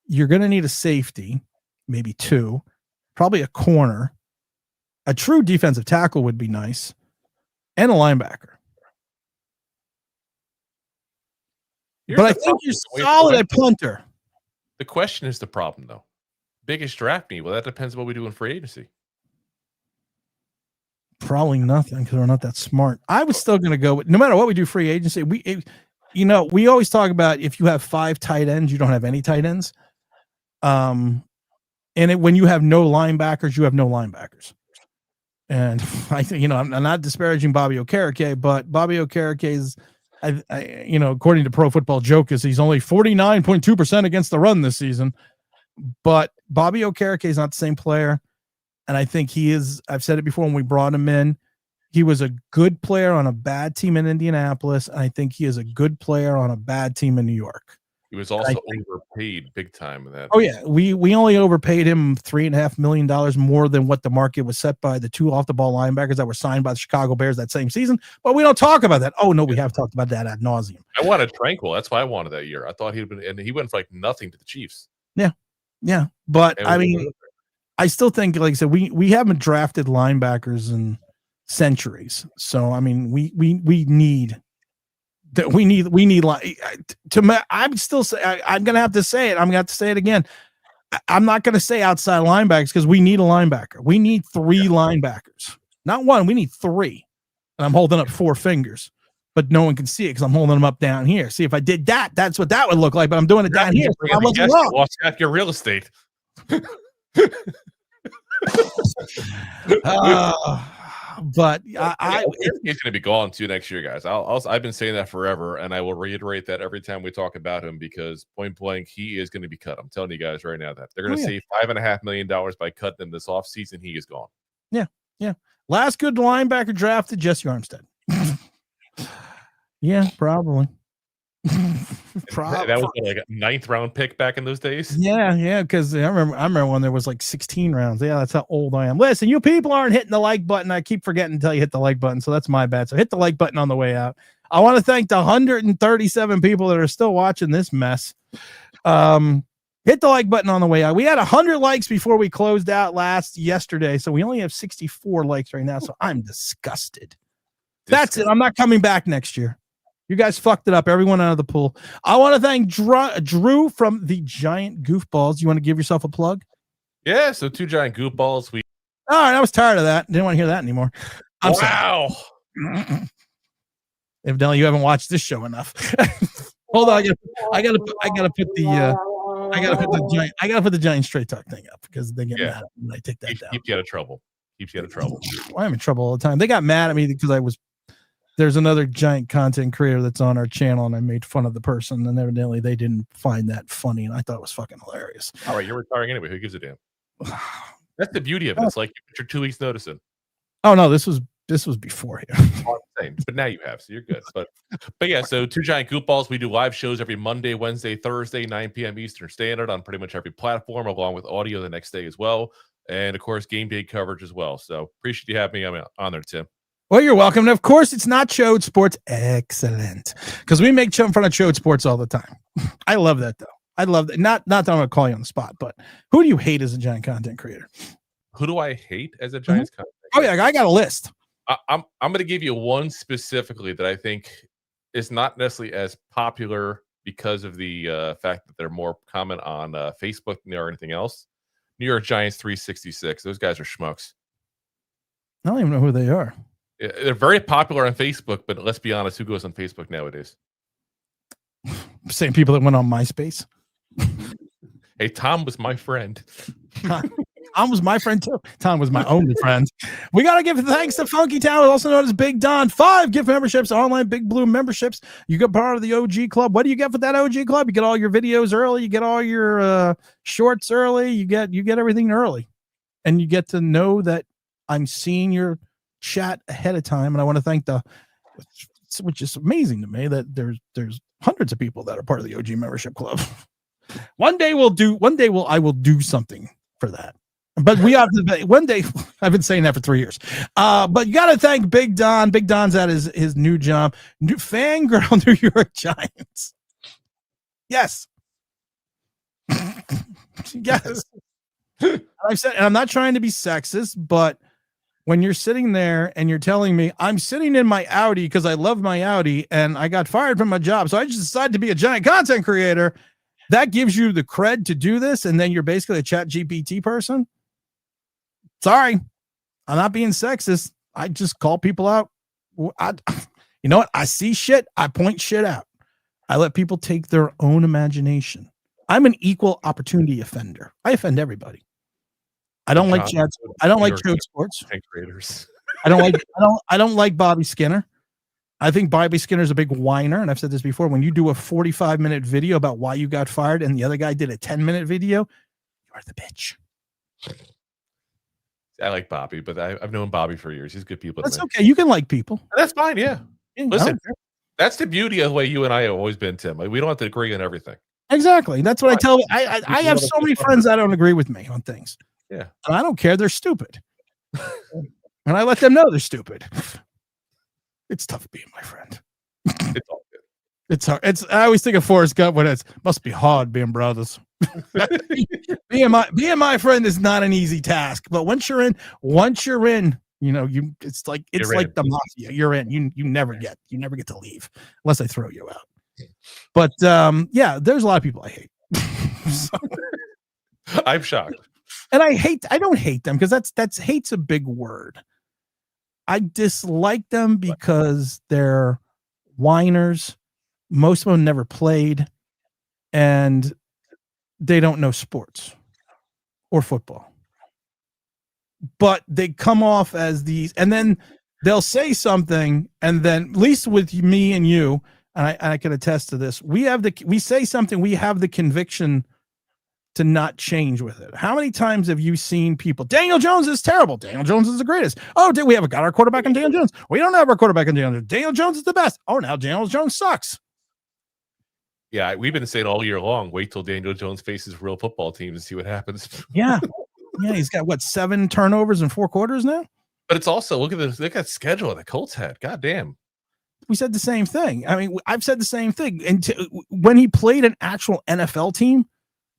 You're going to need a safety, maybe two, probably a corner. A true defensive tackle would be nice, and a linebacker. But I think you're solid at punter. The question is the problem, though. Biggest draft need? Well, that depends on what we do in free agency. Probably nothing because we're not that smart. I was still going to go with, no matter what we do free agency. We always talk about if you have 5 tight ends, you don't have any tight ends. When you have no linebackers, you have no linebackers. And I think, I'm not disparaging Bobby Okereke, but Bobby Okereke is, according to Pro Football Jokers, he's only 49.2% against the run this season. But Bobby Okereke is not the same player. And I think he is, I've said it before when we brought him in, he was a good player on a bad team in Indianapolis. And I think he is a good player on a bad team in New York. He was also overpaid big time in that. Oh yeah. We only overpaid him $3.5 million more than what the market was set by the 2 off the ball linebackers that were signed by the Chicago Bears that same season. But we don't talk about that. Oh no, we have talked about that ad nauseum. I wanted Tranquil. That's why I wanted that year. I thought he'd been, and he went for like nothing to the Chiefs. Yeah. Yeah. But I mean, I still think, like I said, we haven't drafted linebackers in centuries. So I mean, we need that. We need I'm still say I'm gonna have to say it. I'm gonna have to say it again. I'm not gonna say outside linebackers because we need a linebacker. We need 3 linebackers, not 1. We need 3. And I'm holding up 4 fingers, but no one can see it because I'm holding them up down here. See, if I did that, that's what that would look like. But I'm doing it down here. So I wasn't wrong. Watch out your real estate. But he's going to be gone too next year, guys. I've been saying that forever, and I will reiterate that every time we talk about him because point blank, he is going to be cut. I'm telling you guys right now that they're going to save $5.5 million by cutting him this offseason. He is gone. Yeah. Last good linebacker drafted, Jesse Armstead. Yeah, probably. That was like a 9th round pick back in those days. Yeah, because I remember when there was like 16 rounds. Yeah, that's how old I am. Listen, you people aren't hitting the like button. I keep forgetting until you hit the like button, so that's my bad. So hit the like button on the way out. I want to thank the 137 people that are still watching this mess. Hit the like button on the way out. We had 100 likes before we closed out yesterday, so we only have 64 likes right now. So I'm disgusted. That's it. I'm not coming back next year. You guys fucked it up. Everyone out of the pool. I want to thank Drew from the Giant Goofballs. You want to give yourself a plug? Yeah, so 2 Giant Goofballs. All right, I was tired of that. Didn't want to hear that anymore. Wow. Evidently, you haven't watched this show enough. Hold on, I gotta put the Giant Straight Talk thing up because they get mad when I take that down. Keeps you out of trouble. Well, I'm in trouble all the time. They got mad at me because there's another giant content creator that's on our channel, and I made fun of the person, and evidently they didn't find that funny, and I thought it was fucking hilarious. All right, you're retiring anyway. Who gives a damn? That's the beauty of it. It's like you put your 2 weeks notice in. Oh no, this was before here. But now you have, so you're good. But yeah, so 2 Giant Goofballs. We do live shows every Monday, Wednesday, Thursday, 9 p.m. Eastern Standard on pretty much every platform, along with audio the next day as well, and of course game day coverage as well. So appreciate you having me on there, Tim. Well, you're welcome. And of course, it's not Chode Sports. Excellent. Because we make fun of Chode Sports all the time. I love that, though. I love that. Not that I'm going to call you on the spot, but who do you hate as a giant content creator? Who do I hate as a giant content creator? Oh, yeah. I got a list. I'm going to give you one specifically that I think is not necessarily as popular because of the fact that they're more common on Facebook than they are anything else. New York Giants 366. Those guys are schmucks. I don't even know who they are. They're very popular on Facebook, but let's be honest, who goes on Facebook nowadays? Same people that went on MySpace. Hey, Tom was my friend. Tom was my friend too. Tom was my only friend. We got to give thanks to Funky Town, also known as Big Don. 5 gift memberships, online Big Blue memberships. You get part of the OG club. What do you get for that OG club? You get all your videos early. You get all your shorts early. You get everything early, and you get to know that I'm seeing your chat ahead of time. And I want to thank which is amazing to me that there's hundreds of people that are part of the OG membership club. One day I will do something for that. But we have to one day. I've been saying that for 3 years. But you got to thank Big Don. Big Don's at his new job. New fangirl New York Giants. Yes. Yes. I've said, and I'm not trying to be sexist, but when you're sitting there and you're telling me I'm sitting in my Audi because I love my Audi and I got fired from my job, so I just decided to be a giant content creator, that gives you the cred to do this, and then you're basically a chat GPT person. Sorry, I'm not being sexist. I just call people out. You know what? I see shit. I point shit out. I let people take their own imagination. I'm an equal opportunity offender. I offend everybody. I don't like chat. I don't like joke sports. Creators. I don't like Bobby Skinner. I think Bobby Skinner's a big whiner, and I've said this before. When you do a 45-minute video about why you got fired, and the other guy did a 10-minute video, you are the bitch. I like Bobby, but I've known Bobby for years. He's good people. That's okay. You can like people. That's fine. Yeah. Listen, that's the beauty of the way you and I have always been, Tim. Like, we don't have to agree on everything. Exactly. That's what I tell. I have so many friends that don't agree with me on things. Yeah. And I don't care. They're stupid. And I let them know they're stupid. It's tough being my friend. It's all good. It's hard. I always think of Forrest Gump when it must be hard being brothers. being my friend is not an easy task, but once you're in, you know, it's like the mafia. You're in. You never get to leave unless I throw you out. But yeah, there's a lot of people I hate. I'm shocked. And I don't hate them because that's hate's a big word. I dislike them because they're whiners. Most of them never played, and they don't know sports or football. But they come off as these, and then they'll say something, and then at least with me and you, and I can attest to this, we say something, we have the conviction to not change with it. How many times have you seen people, Daniel Jones is terrible, Daniel Jones is the greatest, oh, we haven't got our quarterback in Daniel Jones, we don't have our quarterback in Daniel Jones, Daniel Jones is the best, oh, now Daniel Jones sucks. Yeah, we've been saying all year long, wait till Daniel Jones faces real football teams and see what happens. Yeah, he's got 7 turnovers in 4 quarters now. But it's also, look at that schedule the Colts had. God damn. We said the same thing. I mean, I've said the same thing. And when he played an actual NFL team,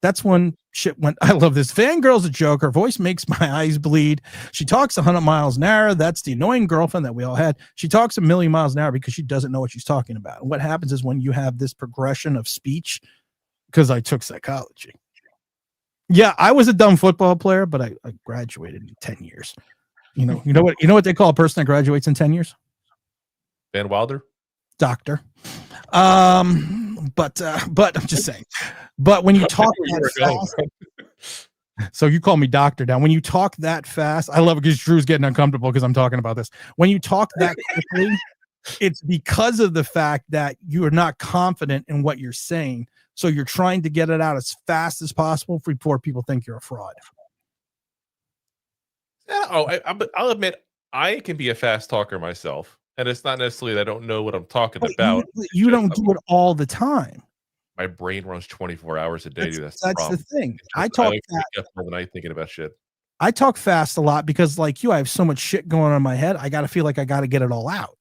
that's when shit went. I love this. Fangirl's a joke. Her voice makes my eyes bleed. She talks 100 miles an hour. That's the annoying girlfriend that we all had. She talks 1,000,000 miles an hour because she doesn't know what she's talking about. And what happens is when you have this progression of speech, because I took psychology. Yeah, I was a dumb football player, but I graduated in 10 years. You know what they call a person that graduates in 10 years? Van Wilder? Doctor. But I'm just saying. But when you talk that fast, so you call me doctor now. When you talk that fast, I love it because Drew's getting uncomfortable because I'm talking about this. When you talk that quickly, it's because of the fact that you are not confident in what you're saying. So you're trying to get it out as fast as possible before people think you're a fraud. I'll admit I can be a fast talker myself. And it's not necessarily that I don't know what I'm talking about. You don't do it all the time. My brain runs 24 hours a day. That's the thing. I talk fast more than I thinking about shit. I talk fast a lot because, like you, I have so much shit going on in my head. I got to feel like I got to get it all out.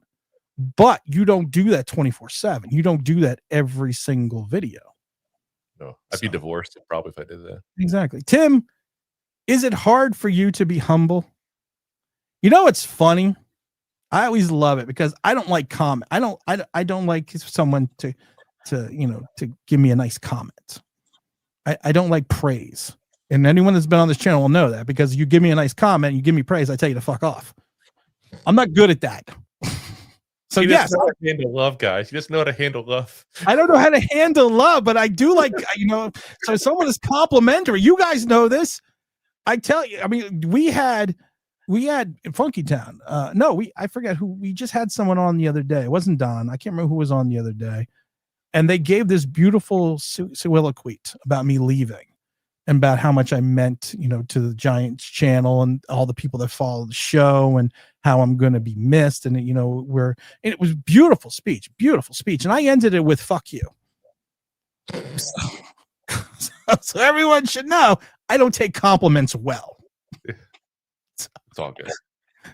But you don't do that 24/7. You don't do that every single video. No, I'd be divorced probably if I did that. Exactly. Tim, is it hard for you to be humble? You know, it's funny. I always love it because I don't like comment. I don't like someone to give me a nice comment. I don't like praise. And anyone that's been on this channel will know that, because you give me a nice comment, you give me praise, I tell you to fuck off. I'm not good at that. So you yes, know how to handle love, guys. You just know how to handle love. I don't know how to handle love, but I do like, so someone is complimentary. You guys know this. I tell you, I mean, we had Funky Town. I forget who, we just had someone on the other day. It wasn't Don. I can't remember who was on the other day. And they gave this beautiful soliloquy about me leaving and about how much I meant, to the Giants channel and all the people that follow the show and how I'm going to be missed. And, it was beautiful speech. And I ended it with fuck you. So everyone should know I don't take compliments well. It's all good.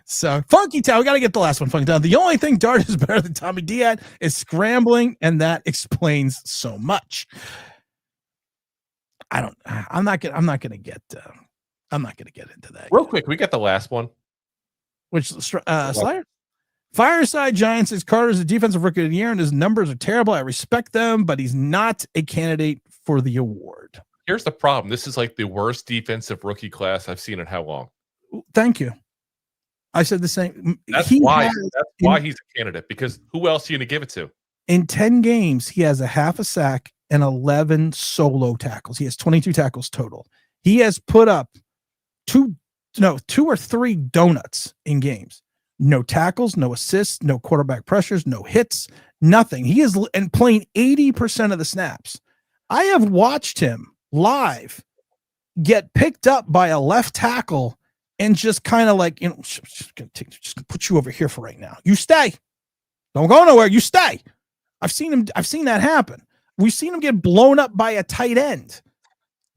So Funky Town, we got to get the last one. Funky Town. The only thing Dart is better than Tommy D at is scrambling, and that explains so much. I'm not gonna get into that. Real quick, we got the last one. Which Slayer? Fireside Giants says Carter's a defensive rookie of the year, and his numbers are terrible. I respect them, but he's not a candidate for the award. Here's the problem. This is like the worst defensive rookie class I've seen in how long? Thank you. I said the same. That's why he's a candidate, because who else are you going to give it to? In 10 games, he has a half a sack and 11 solo tackles. He has 22 tackles total. He has put up two or three donuts in games. No tackles, no assists, no quarterback pressures, no hits, nothing. He is and playing 80% of the snaps. I have watched him live get picked up by a left tackle and just kind of like, just gonna put you over here for right now. You stay. Don't go nowhere. You stay. I've seen that happen. We've seen him get blown up by a tight end.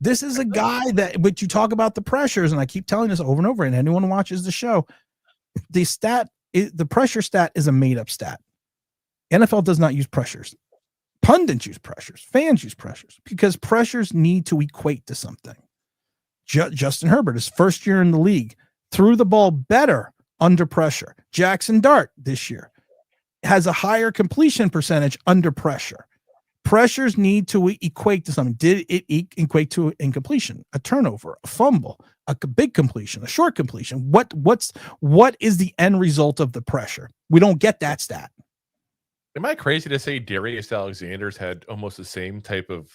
This is a guy but you talk about the pressures, and I keep telling this over and over, and anyone who watches the show, the pressure stat is a made-up stat. NFL does not use pressures. Pundits use pressures. Fans use pressures because pressures need to equate to something. Justin Herbert, his first year in the league, threw the ball better under pressure. Jackson Dart this year has a higher completion percentage under pressure. Pressures need to equate to something. Did it equate to incompletion, a turnover, a fumble, a big completion, a short completion? What is the end result of the pressure? We don't get that stat. Am I crazy to say Darius Alexander's had almost the same type of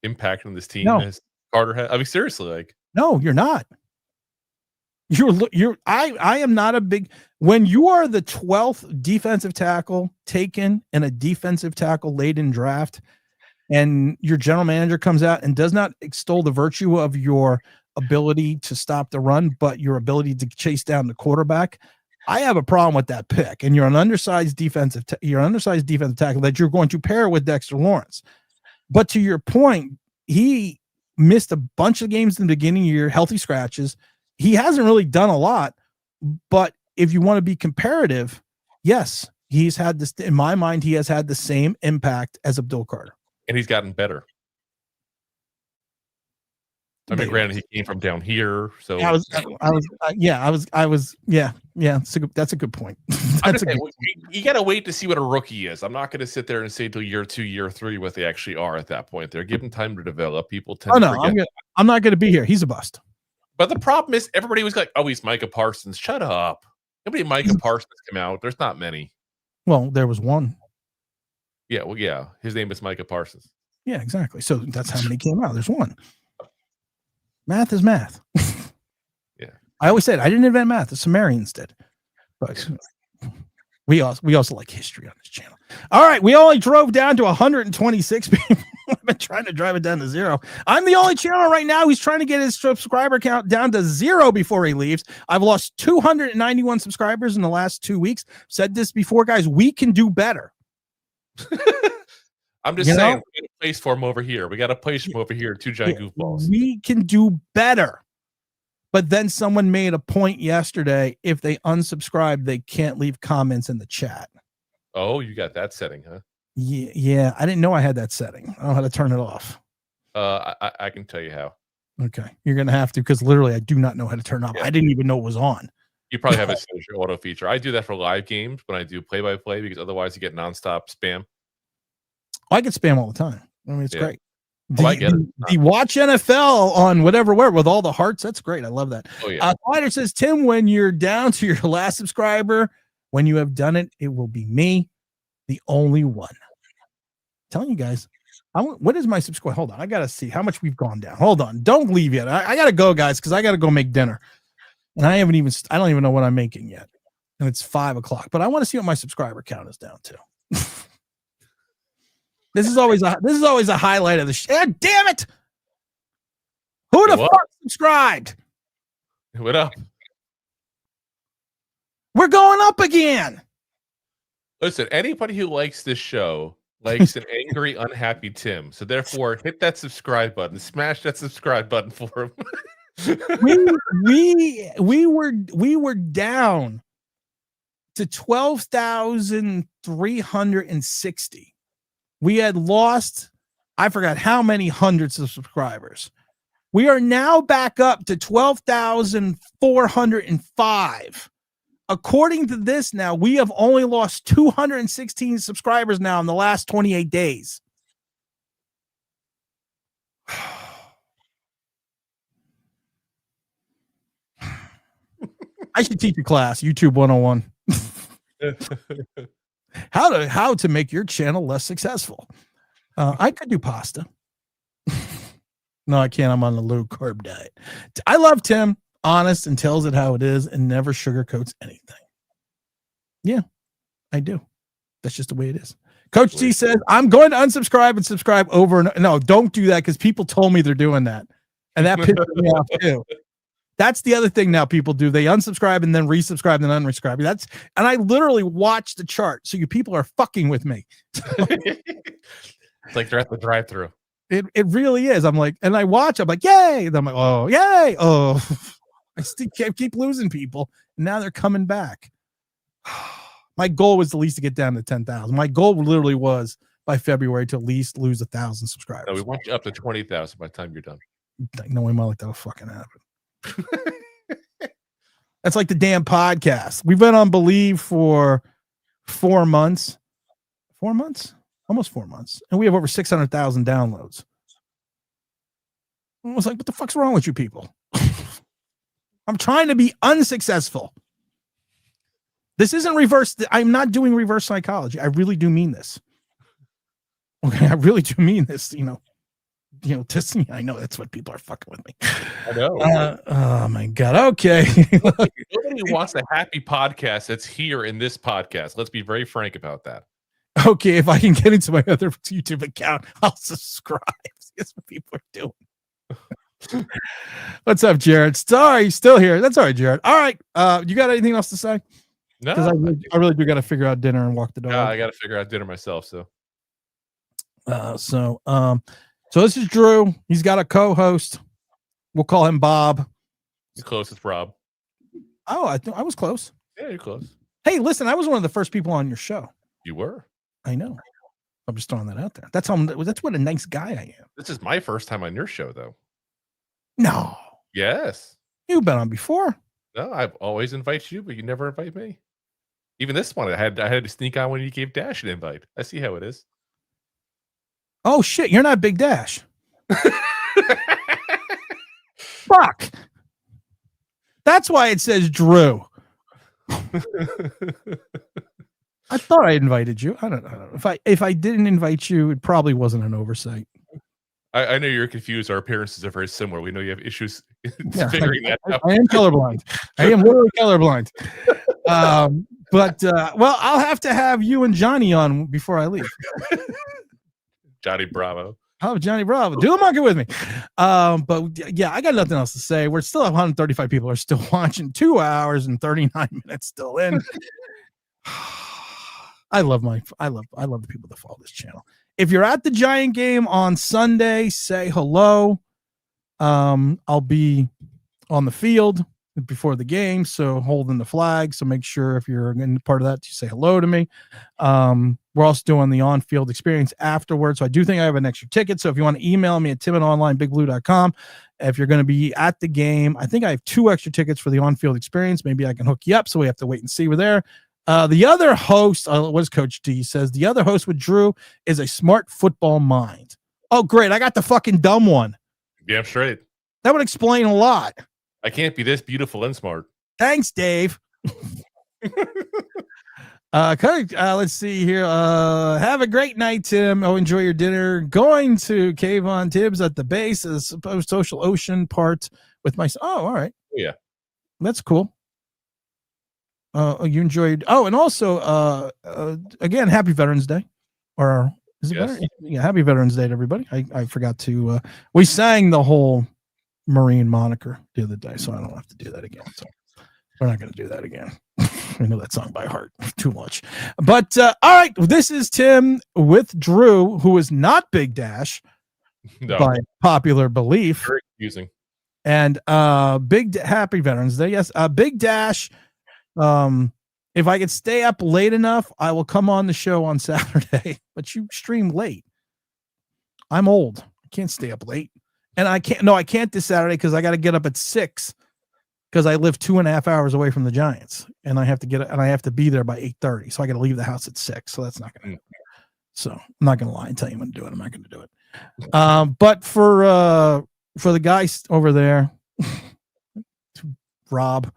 impact on this team as Carter had? I mean, seriously, like. No, you're not. I am not a big, when you are the 12th defensive tackle taken in a defensive tackle late in draft, and your general manager comes out and does not extol the virtue of your ability to stop the run, but your ability to chase down the quarterback, I have a problem with that pick. And you're an undersized defensive tackle that you're going to pair with Dexter Lawrence. But to your point, he missed a bunch of games in the beginning of the year, healthy scratches. He hasn't really done a lot, but if you want to be comparative, yes, he's had this, in my mind, he has had the same impact as Abdul Carter. And he's gotten better. I mean, granted, he came from down here, so that's a good point. You got to wait to see what a rookie is. I'm not going to sit there and say till year 2, year 3 what they actually are at that point. They're given time to develop. People tend to forget. I'm not going to be here. He's a bust. But the problem is, everybody was like, "Oh, he's Micah Parsons." Shut up. Nobody Micah Parsons come out. There's not many. Well, there was one. Yeah, well, yeah. His name is Micah Parsons. Yeah, exactly. So that's how many came out. There's one. Math is math. Yeah. I always said I didn't invent math. The Sumerians did. But we also like history on this channel. All right, we only drove down to 126 people. I've been trying to drive it down to 0. I'm the only channel right now who's trying to get his subscriber count down to 0 before he leaves. I've lost 291 subscribers in the last 2 weeks. Said this before, guys. We can do better. I'm just saying, we got a place for him over here. We got a place for him over here. 2 giant goofballs. We can do better. But then someone made a point yesterday. If they unsubscribe, they can't leave comments in the chat. Oh, you got that setting, huh? Yeah. I didn't know I had that setting. I don't know how to turn it off. I can tell you how. Okay. You're going to have to, because literally I do not know how to turn it off. Yeah. I didn't even know it was on. You probably have a signature auto feature. I do that for live games when I do play-by-play because otherwise you get nonstop spam. I get spam all the time. I mean, it's great. I get it. The watch NFL on whatever where with all the hearts. That's great. I love that. Oh yeah. Spider says, Tim, when you're down to your last subscriber, when you have done it, it will be me, the only one. I'm telling you guys, what is my subscribe? Hold on, I gotta see how much we've gone down. Hold on, don't leave yet. I gotta go, guys, because I gotta go make dinner, and I don't even know what I'm making yet, and it's 5:00. But I want to see what my subscriber count is down to. This is always a highlight of the show. Damn it! Who the fuck subscribed? What up? We're going up again. Listen, anybody who likes this show likes an angry, unhappy Tim. So therefore, hit that subscribe button. Smash that subscribe button for him. we were down to 12,360. We had lost, I forgot how many hundreds of subscribers. We are now back up to 12,405. According to this now, we have only lost 216 subscribers now in the last 28 days. I should teach a class, YouTube 101. How to make your channel less successful. I could do pasta. No, I can't. I'm on the low carb diet. I love Tim, honest and tells it how it is and never sugarcoats anything. Yeah, I do. That's just the way it is. Coach T says, I'm going to unsubscribe and subscribe over. And no, don't do that because people told me they're doing that. And that pisses me off too. That's the other thing now people do. They unsubscribe and then resubscribe and then unsubscribe. And I literally watch the chart. So you people are fucking with me. It's like they're at the drive-thru. It really is. I'm like, and I watch, I'm like, yay. And I'm like, oh, yay. Oh, I still keep losing people. And now they're coming back. My goal was at least to get down to 10,000. My goal literally was by February to at least lose 1,000 subscribers. No, we want you up to 20,000 by the time you're done. No way, like that'll fucking happen. That's like the damn podcast. We've been on Believe for 4 months. 4 months? Almost 4 months. And we have over 600,000 downloads. I was like, what the fuck's wrong with you people? I'm trying to be unsuccessful. This isn't reverse. I'm not doing reverse psychology. I really do mean this. Okay, I really do mean this. I know that's what people are fucking with me. I know. Oh my God. Okay. Nobody wants a happy podcast that's here in this podcast. Let's be very frank about that. Okay, if I can get into my other YouTube account, I'll subscribe. That's what people are doing. What's up, Jared? Sorry, still here. That's all right, Jared. All right. You got anything else to say? No. Because I really do got to figure out dinner and walk the dog. Yeah, I got to figure out dinner myself. So this is Drew. He's got a co-host. We'll call him Bob. He's closest, Rob. Oh, I think I was close. Yeah, you're close. Hey, listen, I was one of the first people on your show. You were. I know. I'm just throwing that out there. That's what a nice guy I am. This is my first time on your show, though. No. Yes. You've been on before. No, I've always invite you, but you never invite me. Even this one, I had to sneak on when you gave Dash an invite. I see how it is. Oh shit, you're not Big Dash. Fuck. That's why it says Drew. I thought I invited you. I don't know. If I didn't invite you, it probably wasn't an oversight. I know you're confused. Our appearances are very similar. We know you have issues figuring that out. I am colorblind. I am literally colorblind. But I'll have to have you and Johnny on before I leave. Johnny Bravo. Oh, Johnny Bravo. Do the monkey with me. But yeah, I got nothing else to say. We're still 135 people are still watching. 2 hours and 39 minutes still in. I love the people that follow this channel. If you're at the Giant game on Sunday, say hello. I'll be on the field. before the game, so holding the flag. So make sure if you're part of that, you say hello to me. We're also doing the on-field experience afterwards. So I do think I have an extra ticket. So if you want to email me at tim@onlineBigBlue.com, if you're going to be at the game, I think I have 2 extra tickets for the on-field experience. Maybe I can hook you up. So we have to wait and see. We're there. The other host, what does Coach D says? The other host with Drew is a smart football mind. Oh, great. I got the fucking dumb one. Damn straight. That would explain a lot. I can't be this beautiful and smart. Thanks, Dave. Let's see here. Have a great night, Tim. Oh, enjoy your dinner. Going to Cave on Tibbs at the base of the supposed social ocean part with my. Oh, all right. Yeah, that's cool. You enjoyed. Oh, and also, again, happy Veterans Day. Or is it? Yes. Yeah, happy Veterans Day to everybody. I forgot to. We sang the whole Marine moniker the other day, so I don't have to do that again. So we're not going to do that again. I know that song by heart too much. But all right, this is Tim with Drew, who is not Big Dash by popular belief. Very confusing. And happy Veterans Day. Yes, Big Dash. If I could stay up late enough, I will come on the show on Saturday. But you stream late. I'm old. I can't stay up late. And I can't this Saturday because I got to get up at 6 because I live 2.5 hours away from the Giants, and I have to be there by 8:30. So I got to leave the house at 6. So that's not going to happen. So I'm not going to lie and tell you when to do it. I'm not going to do it. But for the guys over there, Rob,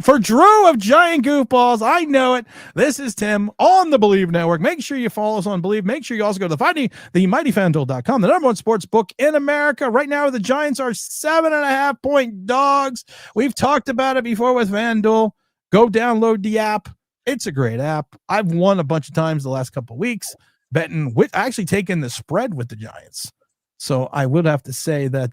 for Drew of Giant Goofballs, I know it. This is Tim on the Believe Network. Make sure you follow us on Believe. Make sure you also go to the mightyfanduel.com, the #1 sports book in America. Right now, the Giants are 7.5-point dogs. We've talked about it before with FanDuel. Go download the app. It's a great app. I've won a bunch of times the last couple of weeks betting actually taking the spread with the Giants. So I would have to say that,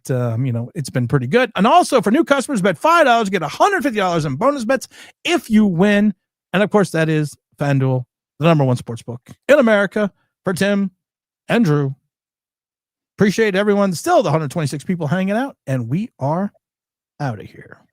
it's been pretty good. And also for new customers, bet $5, get $150 in bonus bets if you win. And of course, that is FanDuel, the #1 sports book in America. For Tim and Drew, appreciate everyone. Still the 126 people hanging out, and we are out of here.